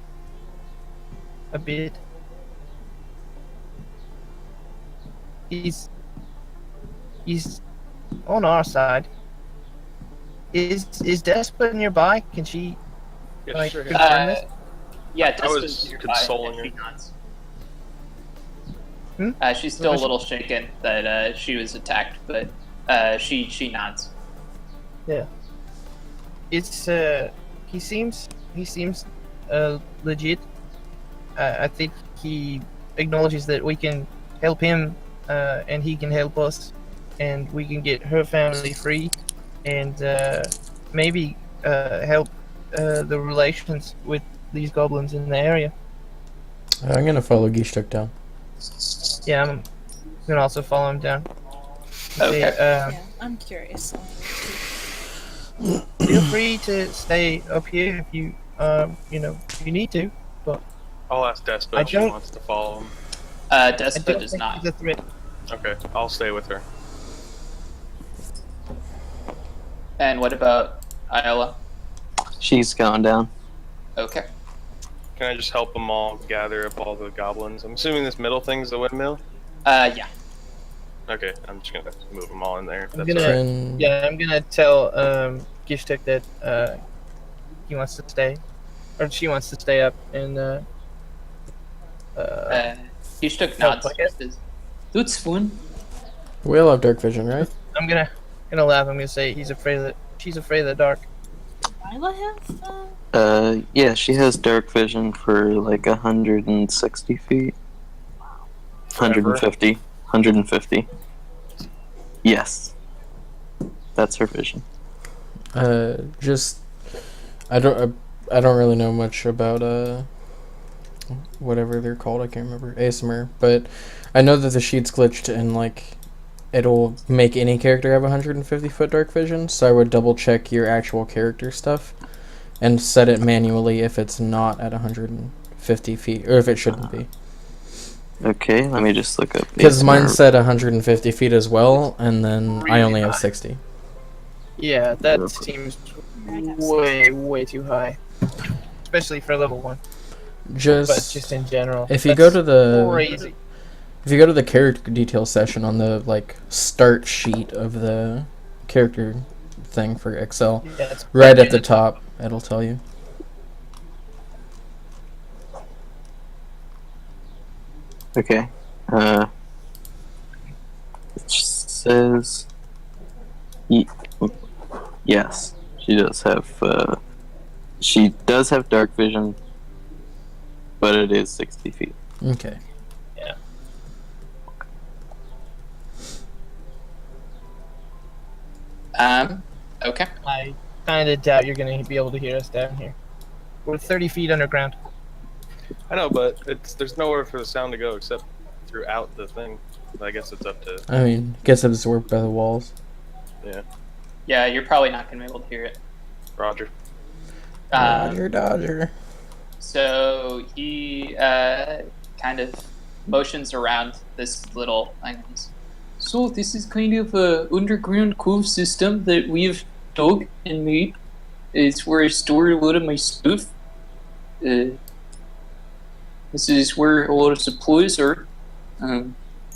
a bit. He's on our side. Is Despa nearby? Can she Yeah, sure. confirm this? Yeah, I was Despa's nearby, consoling and her. she nods. She's still a little shaken that she was attacked, but she nods. Yeah. It's he seems legit. I think he acknowledges that we can help him, and he can help us, and we can get her family free, and maybe help the relations with these goblins in the area. I'm gonna follow Gishtuk down. Yeah, I'm gonna also follow him down. Okay. Yeah, I'm curious. Feel free to stay up here if you if you need to. But I'll ask Despa I if she don't- wants to follow him. I Despa don't does think not. he's a threat. Okay, I'll stay with her. And what about Ayala? She's going down. Okay. Can I just help them all gather up all the goblins? I'm assuming this middle thing's the windmill? Yeah. Okay, I'm just gonna move them all in there. If I'm that's gonna- all right. Trin- Yeah, I'm gonna tell Gishtuk that he wants to stay, or she wants to stay up, and Ishtuk help, nods. I guess. That's fun. We all have dark vision, right? I'm gonna laugh. I'm gonna say she's afraid of the dark. Lila have? Yeah, she has dark vision for like 160 feet. 150. 150. Yes. That's her vision. Just I don't really know much about whatever they're called. I can't remember ASMR, but I know that the sheet's glitched and like it'll make any character have 150-foot dark vision. So I would double check your actual character stuff and set it manually if it's not at 150 feet or if it shouldn't be. Okay, let me just look up. Because mine ASMR. said 150 feet as well, and then I only have Really 60. Yeah, that seems way too high, especially for level 1. But just in general, if you go to crazy. if you go to the character detail session on the like start sheet of the character thing for Excel, Yeah, it's right at the top, it'll tell you. Okay. It says. Yes, she does have. She does have dark vision, but it is 60 feet. Okay. Okay. I kind of doubt you're gonna be able to hear us down here. We're 30 feet underground. I know, but there's nowhere for the sound to go except throughout the thing. I guess it's up to. I mean, gets absorbed by the walls. Yeah, Yeah, you're probably not going to be able to hear it. Roger. Dodger. So he kind of motions around this little thing. So this is kind of a underground cove system that we've dug and made. It's where I store a lot of my stuff. This is where a lot of supplies are.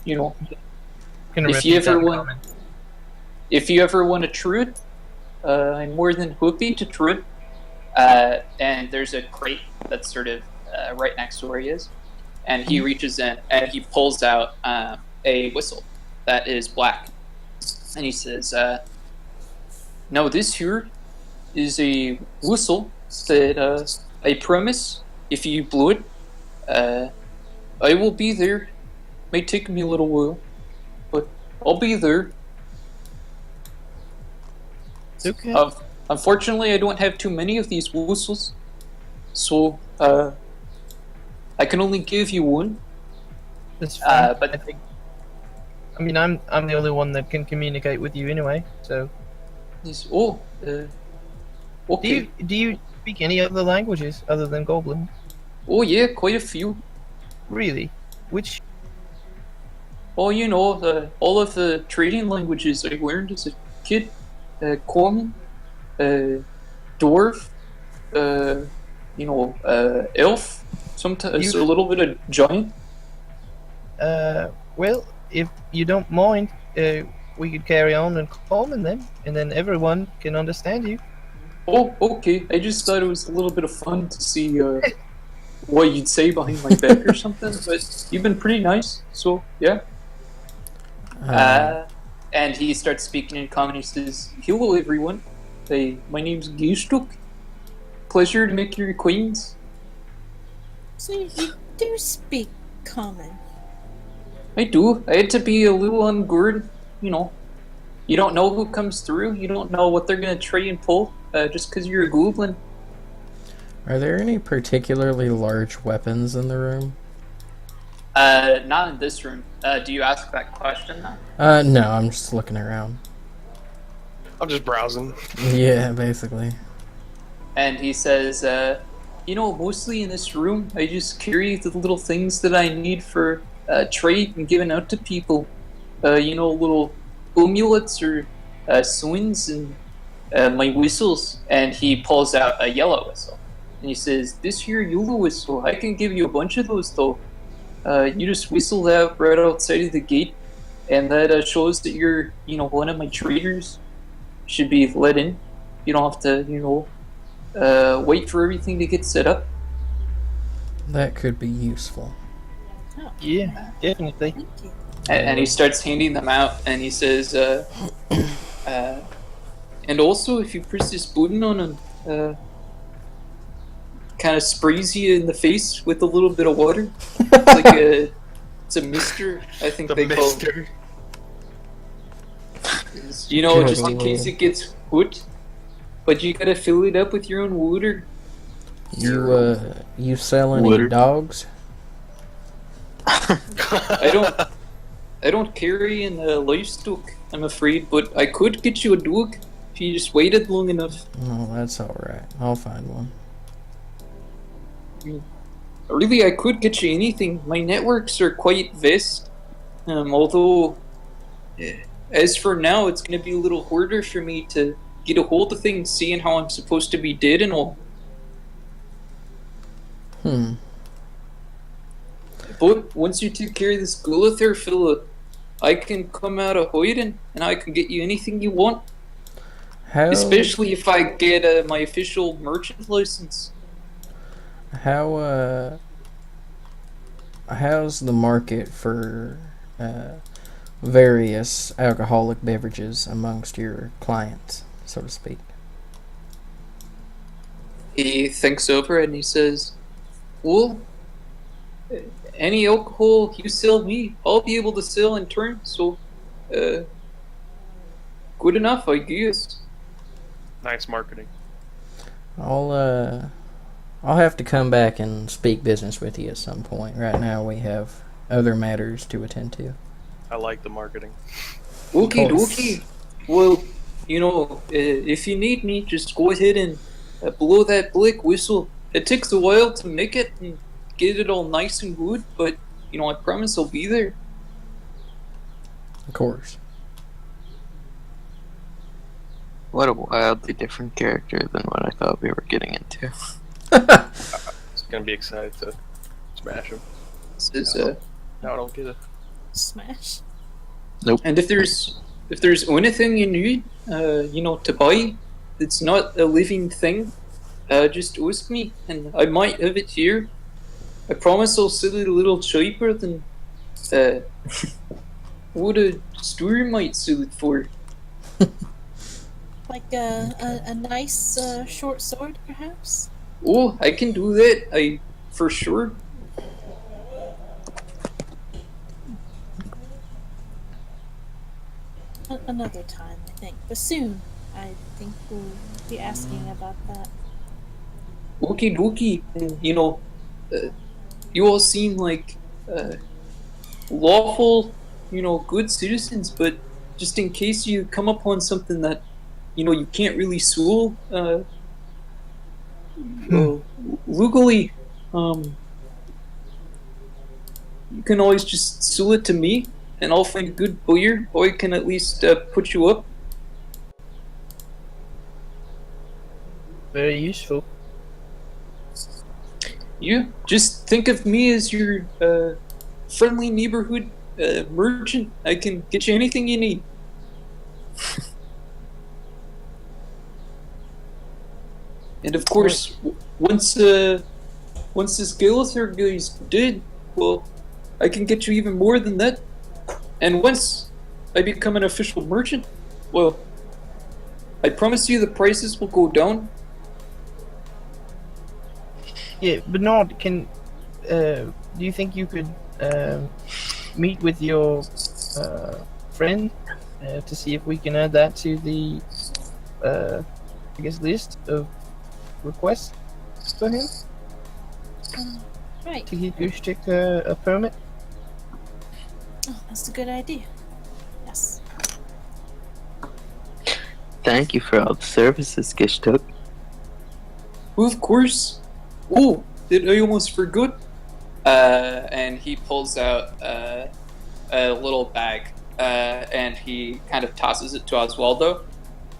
You know, Gonna If repeat you ever that want- comment. if you ever want to try it, I'm more than happy to try it. And there's a crate that's sort of right next to where he is. And he reaches in and he pulls out a whistle that is black. And he says, Now this here is a whistle that I promise if you blow it, I will be there. May take me a little while, but I'll be there. Okay. Unfortunately, I don't have too many of these whistles, so I can only give you one. That's fine. But- I mean, I'm the only one that can communicate with you anyway. So, Yes. do Okay. you speak any other languages other than Goblin? Oh yeah, quite a few. Really? Which? Oh, all of the trading languages I learned as a kid. Common, dwarf, elf, sometimes a little bit of giant. Well, if you don't mind, we could carry on in common then, and then everyone can understand you. Oh, okay. I just thought it was a little bit of fun to see what you'd say behind my back or something, but you've been pretty nice, so yeah. And he starts speaking in common. He says, Hello, everyone. Hey, my name's Gistuk. Pleasure to make your acquaintance. So you do speak common. I do. I had to be a little on guard, You don't know who comes through. You don't know what they're going to try and pull just because you're a goblin. Are there any particularly large weapons in the room? not in this room. Do you ask that question now? No, I'm just looking around. I'm just browsing. Yeah, basically. And he says, Mostly in this room, I just carry the little things that I need for trade and giving out to people. Little amulets or swings and my whistles. and he pulls out a yellow whistle. And he says, this here yellow whistle, I can give you a bunch of those though. You just whistle that right outside of the gate, and that shows that you're, one of my traders. Should be let in. You don't have to, wait for everything to get set up. That could be useful. Yeah, definitely. Thank you. And he starts handing them out, and he says, And also, if you press this button on him, kind of sprays you in the face with a little bit of water. It's a mister, I think The they call it. mister. Just in case it gets wet. But you gotta fill it up with your own water. You sell any Water. dogs? I don't carry in livestock, I'm afraid, but I could get you a dog if you just waited long enough. Oh, that's alright. I'll find one. Really, I could get you anything. My networks are quite vast. Although, as for now, it's going to be a little harder for me to get a hold of things, seeing how I'm supposed to be dead and all. But once you take care of this Gulither fella, I can come out of hiding and I can get you anything you want. How Especially if I get my official merchant license. how's the market for various alcoholic beverages amongst your clients, so to speak? He thinks over it and he says, well, any alcohol you sell me, I'll be able to sell in turn, so good enough, I guess. Nice marketing. I'll have to come back and speak business with you at some point. Right now we have other matters to attend to. I like the marketing. Okay, course. okay. Well, if you need me, just go ahead and blow that black whistle. It takes a while to make it and get it all nice and good, but, I promise I'll be there. Of course. What a wildly different character than what I thought we were getting into. It's gonna be excited to smash him. Says, No, I don't get it. Smash. and if there's anything you need, to buy that's not a living thing, just ask me, and I might have it here. I promise I'll sell it a little cheaper than what a store might sell it for. Like a nice short sword, perhaps? Oh, I can do that, for sure. Another time, I think. But soon, I think we'll be asking about that. Okie dokie. And, you all seem like lawful, good citizens, but just in case you come upon something that, you can't really sue, legally, you can always just sue it to me, and I'll find a good lawyer, or I can at least put you up. Very useful. Yeah, just think of me as your friendly neighborhood merchant. I can get you anything you need. And of course, once this Galithar guy's dead, well, I can get you even more than that. And once I become an official merchant, well, I promise you the prices will go down. Yeah, Bernard, do you think you could meet with your friend to see if we can add that to the, list of requests for him Right. to get Gushtik a permit? Oh, that's a good idea. Yes. Thank you for all the services, Gishtuk. Of course. Oh, did I almost forgot? And he pulls out a little bag, and he kind of tosses it to Oswaldo,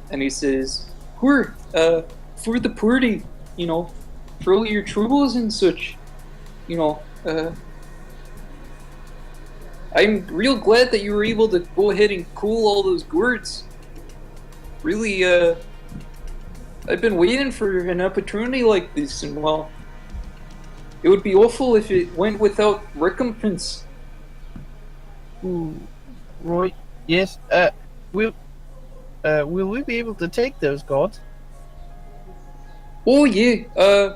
and he says, For the party, for all your troubles and such, I'm real glad that you were able to go ahead and cool all those gourds. Really, I've been waiting for an opportunity like this, and well, it would be awful if it went without recompense. Ooh, right. Yes. Will we be able to take those gods? Oh yeah,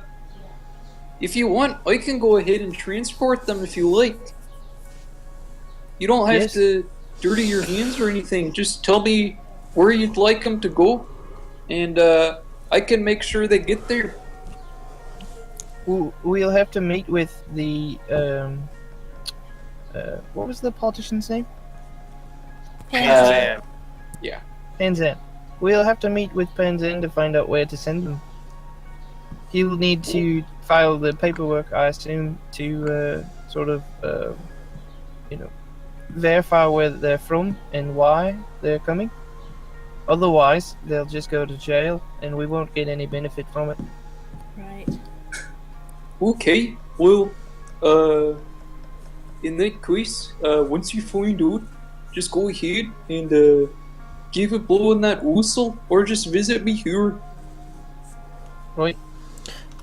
if you want, I can go ahead and transport them if you like. You don't have Yes. to dirty your hands or anything. Just tell me where you'd like them to go, and I can make sure they get there. We'll have to meet with the what was the politician's name? Panzan. Panzan. We'll have to meet with Panzan to find out where to send them. He'll need to file the paperwork, I assume, to verify where they're from and why they're coming. Otherwise, they'll just go to jail, and we won't get any benefit from it. Right. Okay, well, in that case, once you find out, just go ahead and give a blow on that whistle, or just visit me here. Right.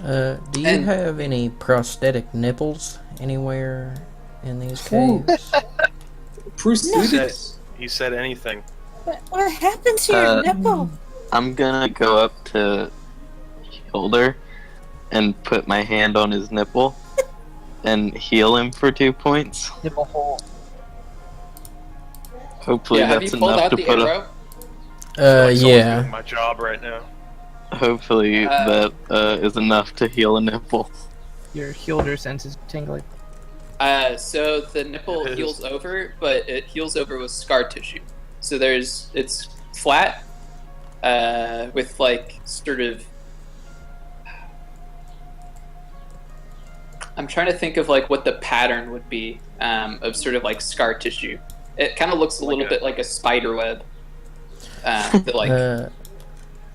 Do you And- have any prosthetic nipples anywhere in these Ooh. caves? Prosthetics. He said anything. What happened to your nipple? I'm gonna go up to Hilder and put my hand on his nipple and heal him for 2 points. Nipple hole. Hopefully yeah, have you that's pulled enough out to the put arrow? a. Someone's Yeah. doing my job right now. Hopefully that is enough to heal a nipple. Your Hilder sense is tingling. So the nipple It is. heals over, but it heals over with scar tissue. So it's flat, with like sort of. I'm trying to think of like what the pattern would be of sort of like scar tissue. It kind of looks a little bit like a spider web. That like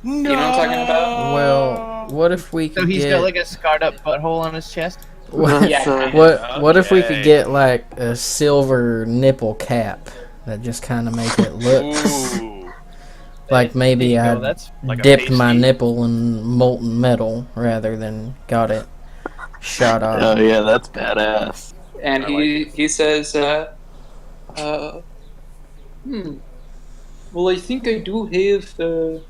you know what I'm talking about? Well, what if we So could he's get got like a scarred up butthole on his chest? what, Yeah, kind of. what if we could Okay. get like a silver nipple cap that just kind of make it look Ooh. like maybe There you I go, that's Like a dipped my pasty. nipple in molten metal rather than got it shot off. Oh yeah, that's badass. And I he says, Well, I think I do have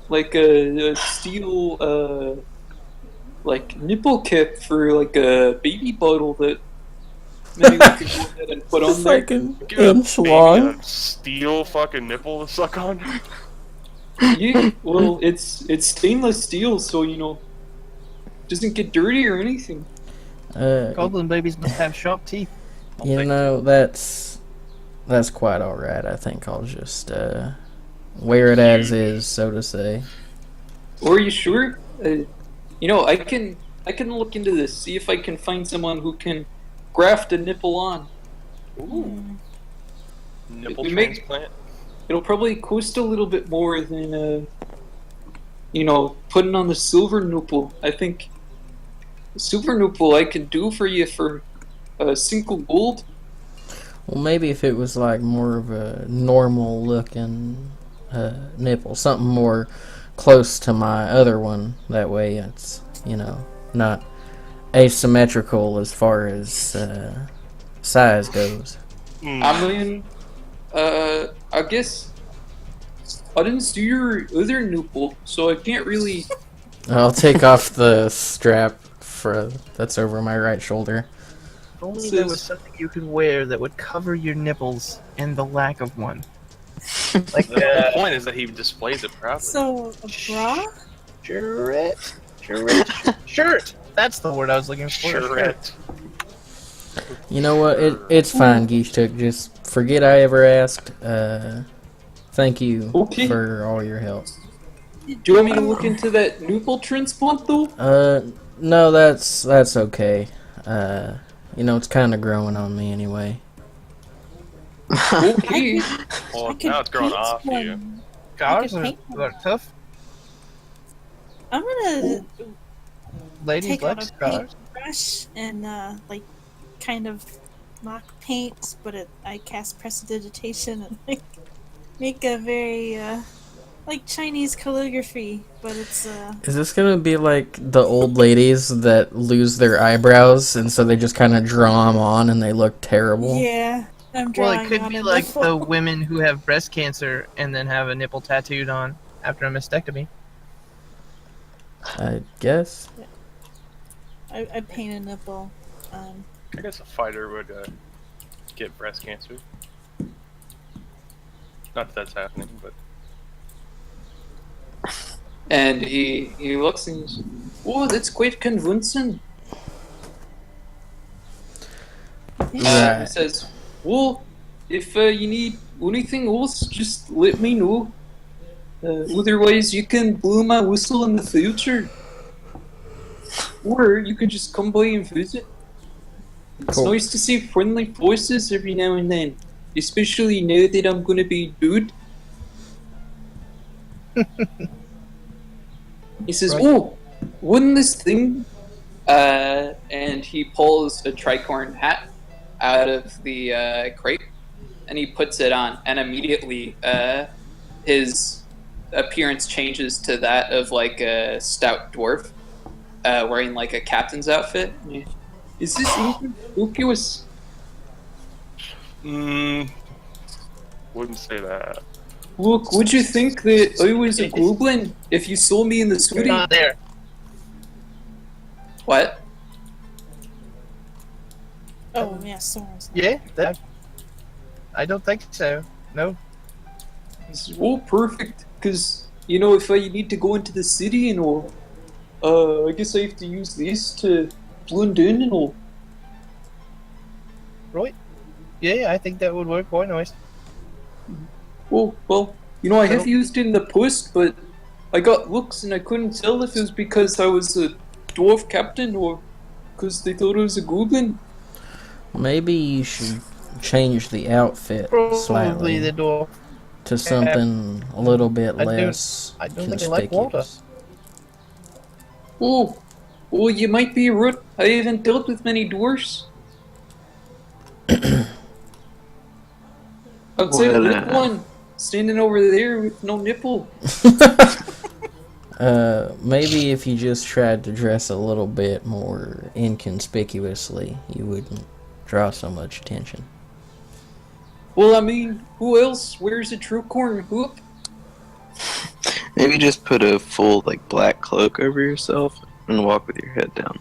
like a steel like nipple cap for like a baby bottle that maybe we could go ahead and put on there. Fucking Give a inch baby long. a steel fucking nipple to suck on. Yeah, well, it's stainless steel, so doesn't get dirty or anything. Goblin babies must have sharp teeth. You know, that's quite alright. I think I'll just wear it as is, so to say. Or are you sure? I can look into this, see if I can find someone who can graft a nipple on. Ooh. Nipple We make- transplant? It'll probably cost a little bit more than, putting on the silver nipple. I think the silver nipple I can do for you for a single gold. Well, maybe if it was like more of a normal looking nipple, something more close to my other one. That way it's, not asymmetrical as far as size goes. I mean, I guess I didn't see your other nipple, so I can't really. I'll take off the strap that's over my right shoulder. If only there was something you could wear that would cover your nipples and the lack of one. Like The whole point is that he displays it proudly. So, a bra? Shirt. That's the word I was looking for. Charette. You know what? It's fine, Geeshtuk. Just forget I ever asked. Thank you Okay. for all your help. Do you want me to look into that nipple transplant though? No, that's okay. It's kind of growing on me anyway. Okay. Well, now it's growing off you. Ours I could are tough. I'm gonna Ladies take like out a scars. paintbrush and kind of mock paint, but I cast prestidigitation and make a very like Chinese calligraphy, but it's Is this gonna be like the old ladies that lose their eyebrows and so they just kind of draw them on and they look terrible? yeah. I'm Well, drawing it could on be a like nipple. the women who have breast cancer and then have a nipple tattooed on after a mastectomy. I guess. I paint a nipple. I guess a fighter would get breast cancer. Not that that's happening, but And he looks and he's, oh, that's quite convincing. He Right. says, well, if you need anything else, just let me know. Otherwise, you can blow my whistle in the future. Or you could just come by and visit. It's Cool. nice to see friendly voices every now and then. Especially now that I'm gonna be dude. He says, Right. oh, wouldn't this thing... and he pulls a tricorn hat out of the crate, and he puts it on, and immediately his appearance changes to that of like a stout dwarf, wearing like a captain's outfit. Is this inconspicuous? wouldn't say that. Look, would you think that I was a goblin if you saw me in the You're sweaty? not there. What? Oh yeah, Soren's. Yeah, that. I don't think so. No. He says, oh, perfect. Because, if I need to go into the city and all, I guess I have to use this to blend in and all. Right? Yeah, I think that would work quite nice. Oh, well, I have used it in the post, but I got looks and I couldn't tell if it was because I was a dwarf captain or because they thought I was a goblin. Maybe you should change the outfit Probably slightly the door. to something a little bit I less don't think I like conspicuous. Oh, you might be right. I haven't dealt with many dwarfs. Outside of that one, standing over there with no nipple. Maybe if you just tried to dress a little bit more inconspicuously, you wouldn't draw so much attention. Well, I mean, who else wears a true corn hoop? Maybe just put a full black cloak over yourself and walk with your head down.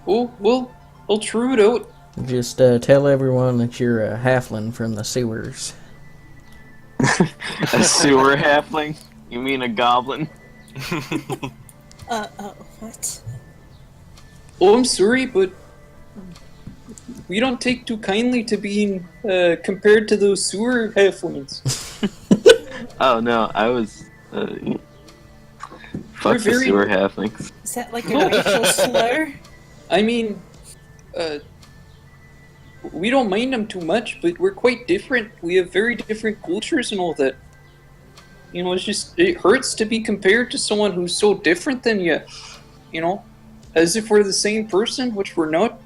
Oh, well, I'll true it out. Just tell everyone that you're a halfling from the sewers. A sewer halfling? You mean a goblin? What? Oh, I'm sorry, but we don't take too kindly to being compared to those sewer halflings. Oh no, I was. Fuck the very- sewer halflings. Is that like a racial slur? I mean, we don't mind them too much, but we're quite different. We have very different cultures and all that. You know, it hurts to be compared to someone who's so different than you. You know, as if we're the same person, which we're not.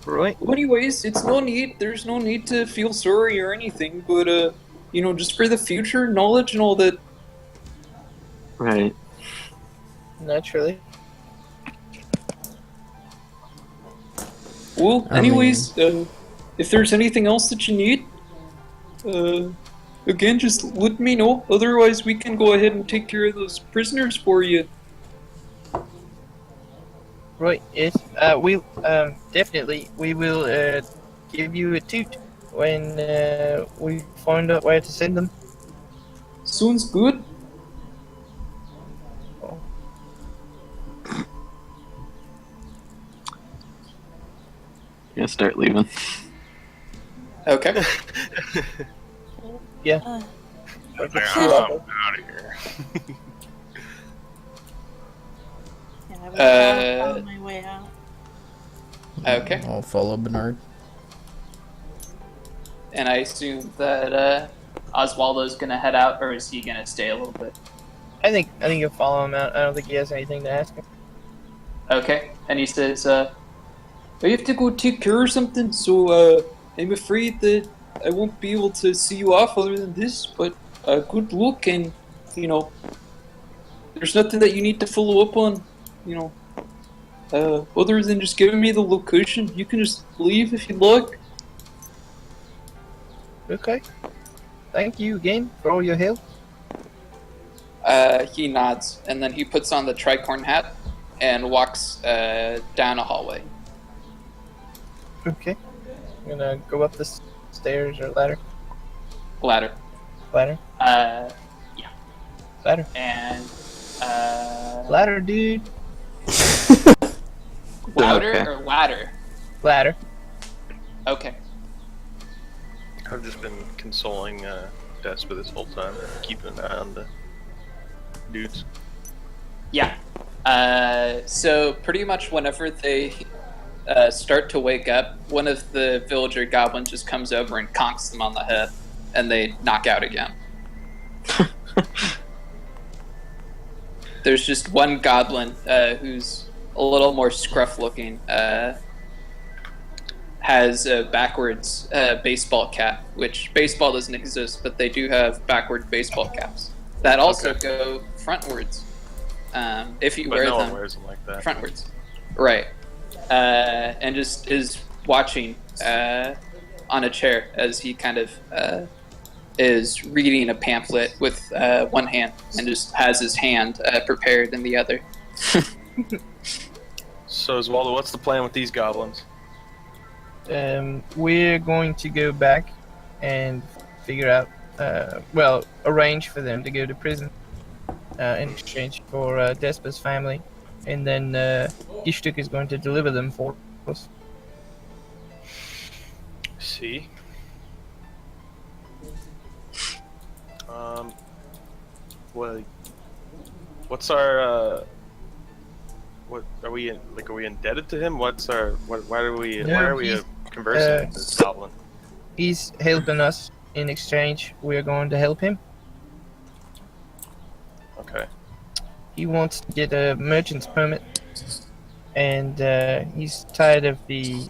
Right. Well, anyways, there's no need to feel sorry or anything, but, you know, just for the future, knowledge and all that. Right. Naturally. Well, I anyways, if there's anything else that you need, again, just let me know. Otherwise, we can go ahead and take care of those prisoners for you. Right. Yes. We definitely we will give you a toot when we find out where to send them. Sounds good. Yeah, start leaving. Okay. Uh, I'm out of here. yeah, I will on my way out. Okay. I'll follow Bernard. And I assume that Oswaldo's gonna head out, or is he gonna stay a little bit? I think you'll follow him out. I don't think he has anything to ask him. Okay. And he says, I have to go take care of something, so I'm afraid that I won't be able to see you off other than this, but good luck, and, you know, there's nothing that you need to follow up on, you know, other than just giving me the location. You can just leave if you like. Okay. Thank you again for all your help. he nods, and then he puts on the tricorn hat and walks down a hallway. Okay. I'm gonna go up the stairs or ladder. Ladder. Ladder. yeah. Ladder. And, Ladder, dude. louder Okay. or ladder? Ladder. Okay. I've just been consoling Despa this whole time, keeping an eye on the dudes. Yeah. So pretty much whenever they start to wake up, one of the villager goblins just comes over and conks them on the head, and they knock out again. There's just one goblin who's a little more scruff looking, has a backwards baseball cap, which baseball doesn't exist, but they do have backward baseball caps that also go frontwards. If you But wear no them one wears them like that. frontwards, right? And just is watching on a chair as he kind of is reading a pamphlet with one hand and just has his hand prepared in the other. So, Oswaldo, what's the plan with these goblins? We're going to go back and figure out, arrange for them to go to prison in exchange for Despa's family, and then Ishtuk is going to deliver them for us. See? Well, what's our, what are we in, like, are we indebted to him? Why are we he's, conversing with this goblin? He's helping us. In exchange, we are going to help him. Okay. He wants to get a merchant's permit, and he's tired of the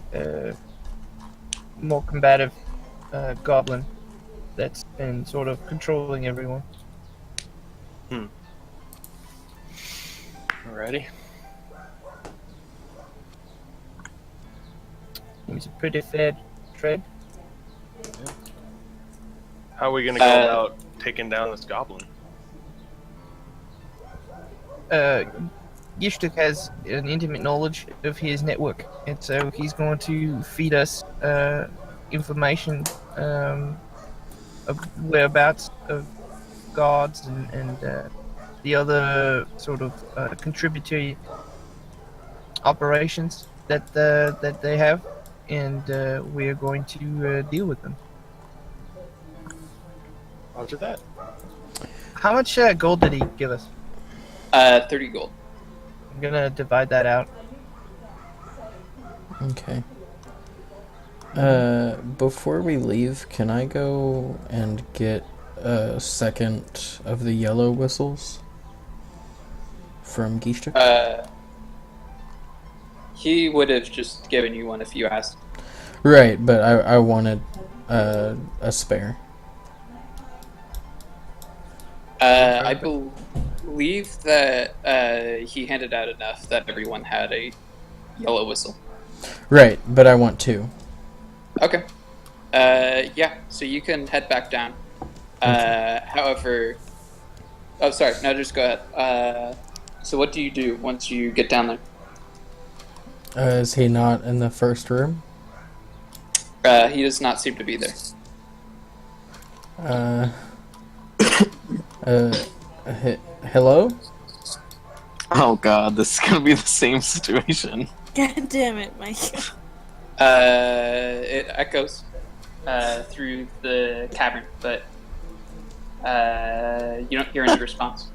more combative goblin that's been sort of controlling everyone. Alrighty. He's a pretty fair trade. How are we gonna go about taking down this goblin? Gishtuk has an intimate knowledge of his network, and so he's going to feed us information of whereabouts of guards and the other sort of contributory operations that they have, and we are going to deal with them. Roger that. How much gold did he give us? 30 gold. I'm gonna divide that out. Okay. Before we leave, can I go and get a second of the yellow whistles from Gishtuk? He would have just given you one if you asked. Right, but I wanted a spare. I believe that he handed out enough that everyone had a yellow whistle. Right, but I want two. Okay. Yeah, so you can head back down. However... Oh, sorry. No, just go ahead. So what do you do once you get down there? Is he not in the first room? He does not seem to be there. Hello? Oh god, this is gonna be the same situation. God damn it, Mike. It echoes through the cavern, but you don't hear any response.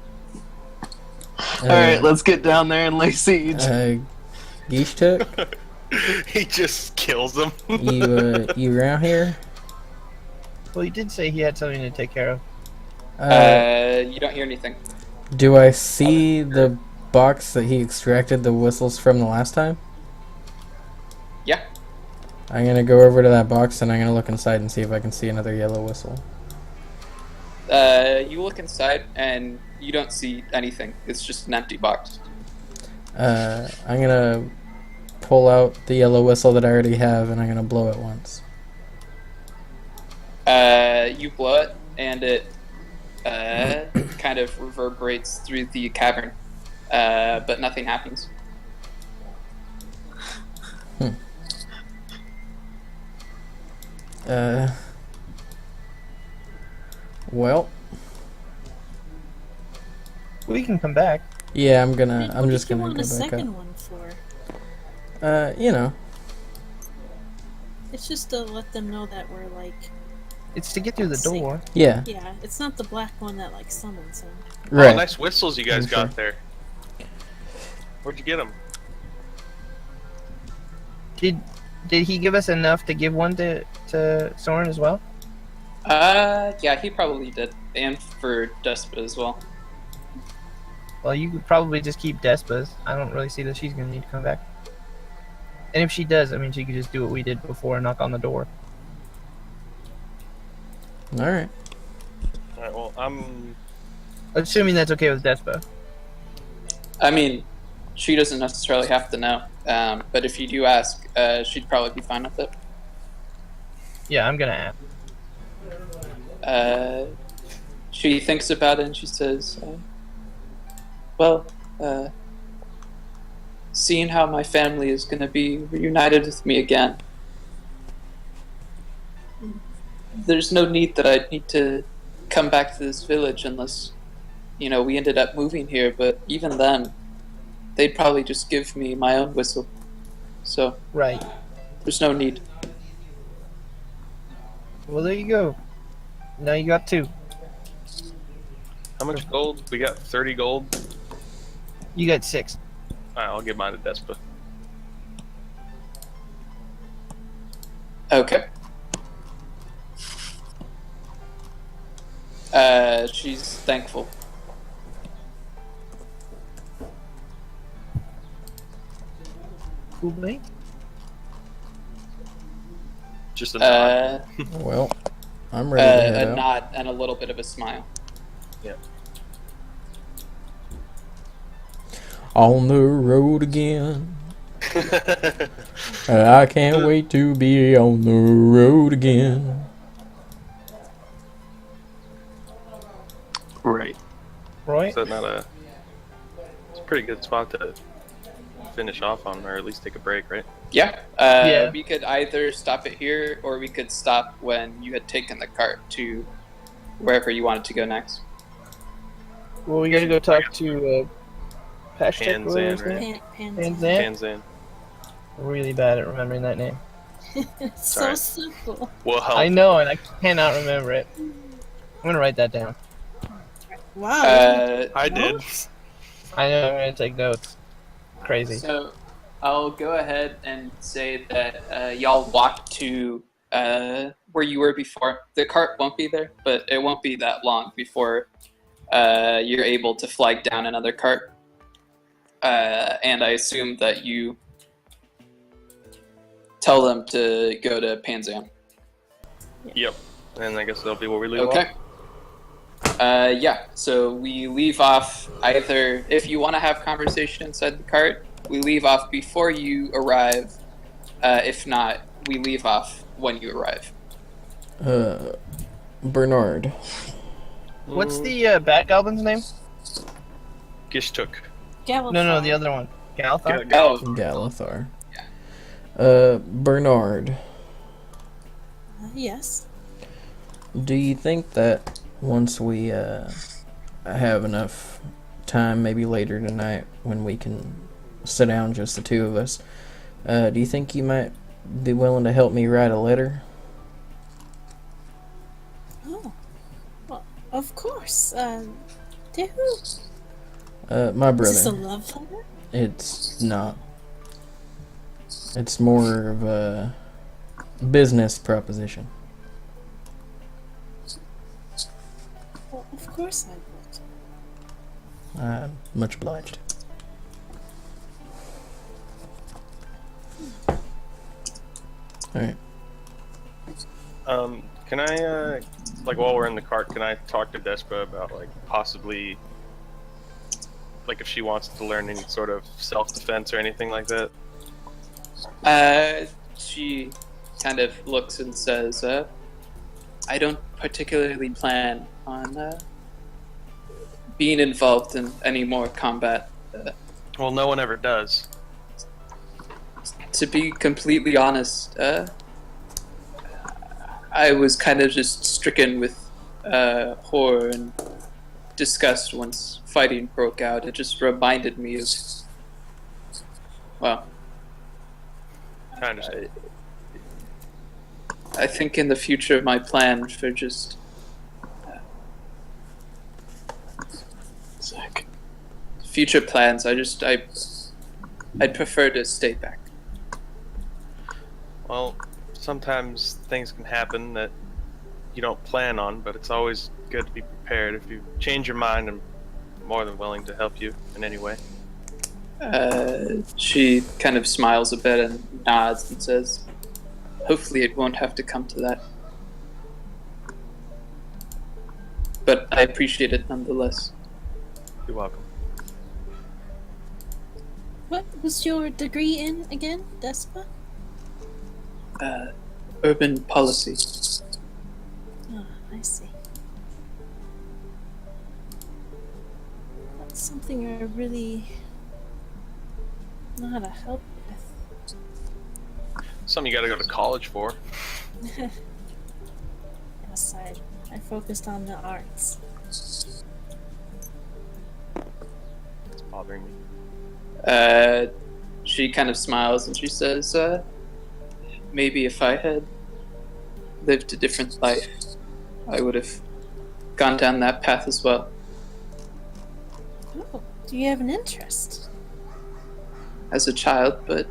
Alright, let's get down there and lay siege. Gishtuk, He just kills them. you around here? Well, he did say he had something to take care of. You don't hear anything. Do I see the box that he extracted the whistles from the last time? Yeah. I'm gonna go over to that box and I'm gonna look inside and see if I can see another yellow whistle. You look inside and you don't see anything. It's just an empty box. I'm gonna pull out the yellow whistle that I already have and I'm gonna blow it once. You blow it and it kind of reverberates through the cavern, but nothing happens. Well, We can come back. yeah, I'm What just did you gonna want go a back second up. one for? You know, It's just to let them know that we're like, It's to get through the Sick. door. yeah, yeah, it's not the black one that like summons him. right. Oh, nice whistles you guys I'm got sure. there. Where'd you get them? Did he give us enough to give one to Soren as well? Yeah, he probably did, and for Despa as well. Well, you could probably just keep Despa's. I don't really see that she's gonna need to come back. And if she does, I mean, she could just do what we did before and knock on the door. All right. Alright, well, I'm... Assuming that's okay with Despa. I mean, she doesn't necessarily have to know, but if you do ask, she'd probably be fine with it. Yeah, I'm gonna ask. She thinks about it and she says, well, seeing how my family is going to be reunited with me again, there's no need that I need to come back to this village unless, you know, we ended up moving here, but even then, they'd probably just give me my own whistle. So, Right. there's no need. Well, there you go. Now you got two. How much gold? We got 30 gold. You got 6. Alright, I'll give mine to Despa. Okay. She's thankful. Cool, mate. Just a nod. Well, I'm ready to head A out. nod and a little bit of a smile. On the road again. I can't wait to be on the road again. Right. Roy? Is that not a... It's a pretty good spot to finish off on, or at least take a break, right? Yeah. Yeah. We could either stop it here, or we could stop when you had taken the cart to wherever you wanted to go next. Well, we gotta go talk to Pashtek. What was his Panzan, right? name? Panzan. Panzan? Panzan. Really bad at remembering that name. It's so Sorry. simple. Will help. I know, and I cannot remember it. I'm gonna write that down. Wow. I did. Notes? I know, I'm gonna take notes. Crazy. So I'll go ahead and say that y'all walk to where you were before. The cart won't be there, but it won't be that long before you're able to flag down another cart. And I assume that you tell them to go to Panzan. Yep. And I guess that'll be where we leave Okay. Yeah, so we leave off either, if you want to have conversation inside the cart, we leave off before you arrive. If not, we leave off when you arrive. Bernard. What's the bad goblin's name? Gishtuk. Galifar. No, the other one. Galthar? Oh, Galithar. Bernard. Yes. Do you think that once we have enough time, maybe later tonight, when we can sit down, just the two of us, do you think you might be willing to help me write a letter? Oh. Well, of course. To who? My Is this a brother. love letter? It's not. It's more of a business proposition. Well, of course I would. Much obliged. Alright. Can I, like, while we're in the cart, can I talk to Despa about, like, possibly, like, if she wants to learn any sort of self-defense or anything like that? she kind of looks and says, I don't particularly plan on being involved in any more combat. Well, no one ever does. To be completely honest, I was kind of just stricken with horror and disgust once fighting broke out. It just reminded me of, well, I understand. I think in the future my plan for just future plans, I'd prefer to stay back. Well, sometimes things can happen that you don't plan on, but it's always good to be prepared. If you change your mind, I'm more than willing to help you in any way. She kind of smiles a bit and nods and says, hopefully it won't have to come to that. But I appreciate it nonetheless. You're welcome. What was your degree in again, Despa? Urban policy. Oh, I see. That's something I really know how to help with. Something you gotta go to college for. Yes, I focused on the arts. It's bothering me. She kind of smiles and she says, maybe if I had lived a different life, I would have gone down that path as well. Oh, do you have an interest? As a child, but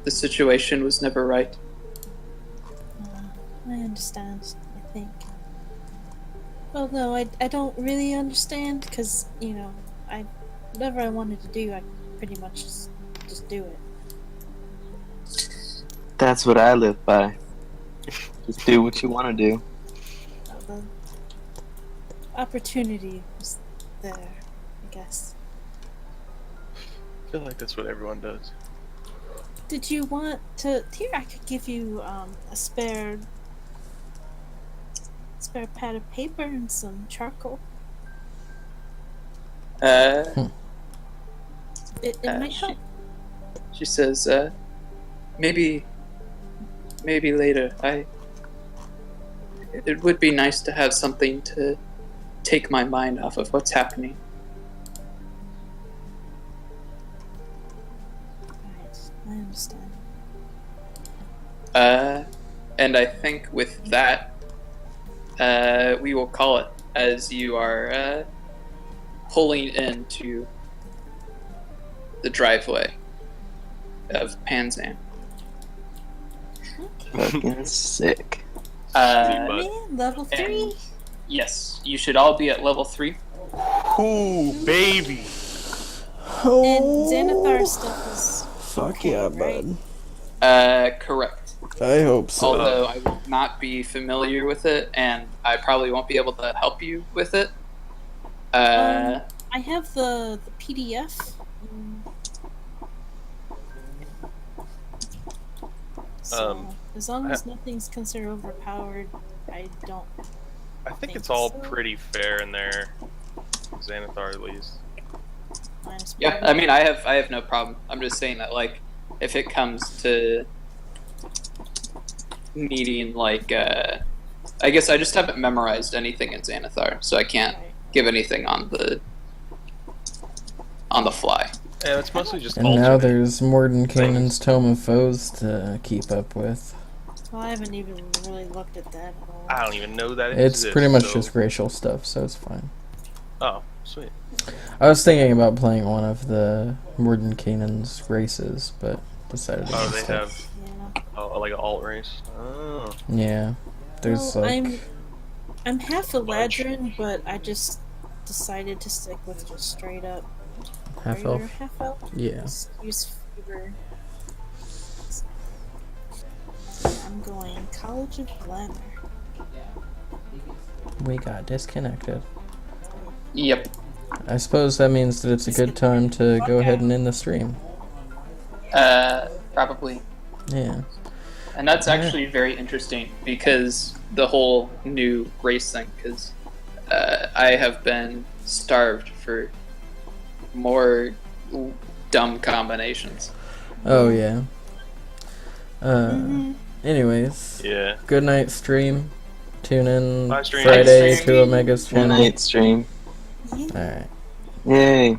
the situation was never right. I understand, I think. Well, no, I don't really understand, because, you know, whatever I wanted to do, I pretty much just do it. That's what I live by. Just do what you want to do. Well, the opportunity was there, I guess. I feel like that's what everyone does. Did you want to... Here, I could give you a spare pad of paper and some charcoal. It might help. She says, maybe later. It would be nice to have something to take my mind off of what's happening. Right, I understand. And I think with that, we will call it as you are pulling into the driveway of Panzan. Okay. Fucking sick. Man, level 3. Yes, you should all be at level 3. Ooh, baby. And Xanathar stuff is Fuck okay, yeah, right? bud. Correct. I hope so. Although I will not be familiar with it, and I probably won't be able to help you with it. I have the PDF. So, as long as nothing's considered overpowered, I don't. I think it's all so. pretty fair in there. Xanathar, at least. Minus Yeah, I mean, I have no problem. I'm just saying that, like, if it comes to needing, like, I guess I just haven't memorized anything in Xanathar, so I can't give anything on the fly. Yeah, it's mostly just And alternate. now there's Mordenkainen's Tome of Foes to keep up with. Well, I haven't even really looked at that at all. I don't even know that it It's exists, pretty much so- just racial stuff, so it's fine. Oh, sweet. I was thinking about playing one of the Mordenkainen's races, but decided Oh, against they it. have Yeah. like an alt race. Oh. Yeah, there's Well, like I'm half a Ladrin, but I just decided to stick with just straight up half regular elf. half elf. Yeah. Just use fever. I'm going College of Glamour. We got disconnected. Yep. I suppose that means that it's a good time to go ahead and end the stream. Probably. Yeah. And that's actually very interesting because the whole new race thing, because I have been starved for more dumb combinations. Oh yeah. Anyways, Yeah. good night stream. Tune in Bye, stream. Friday Night stream. to Omega's Good channel. night, stream. Alright. Yay.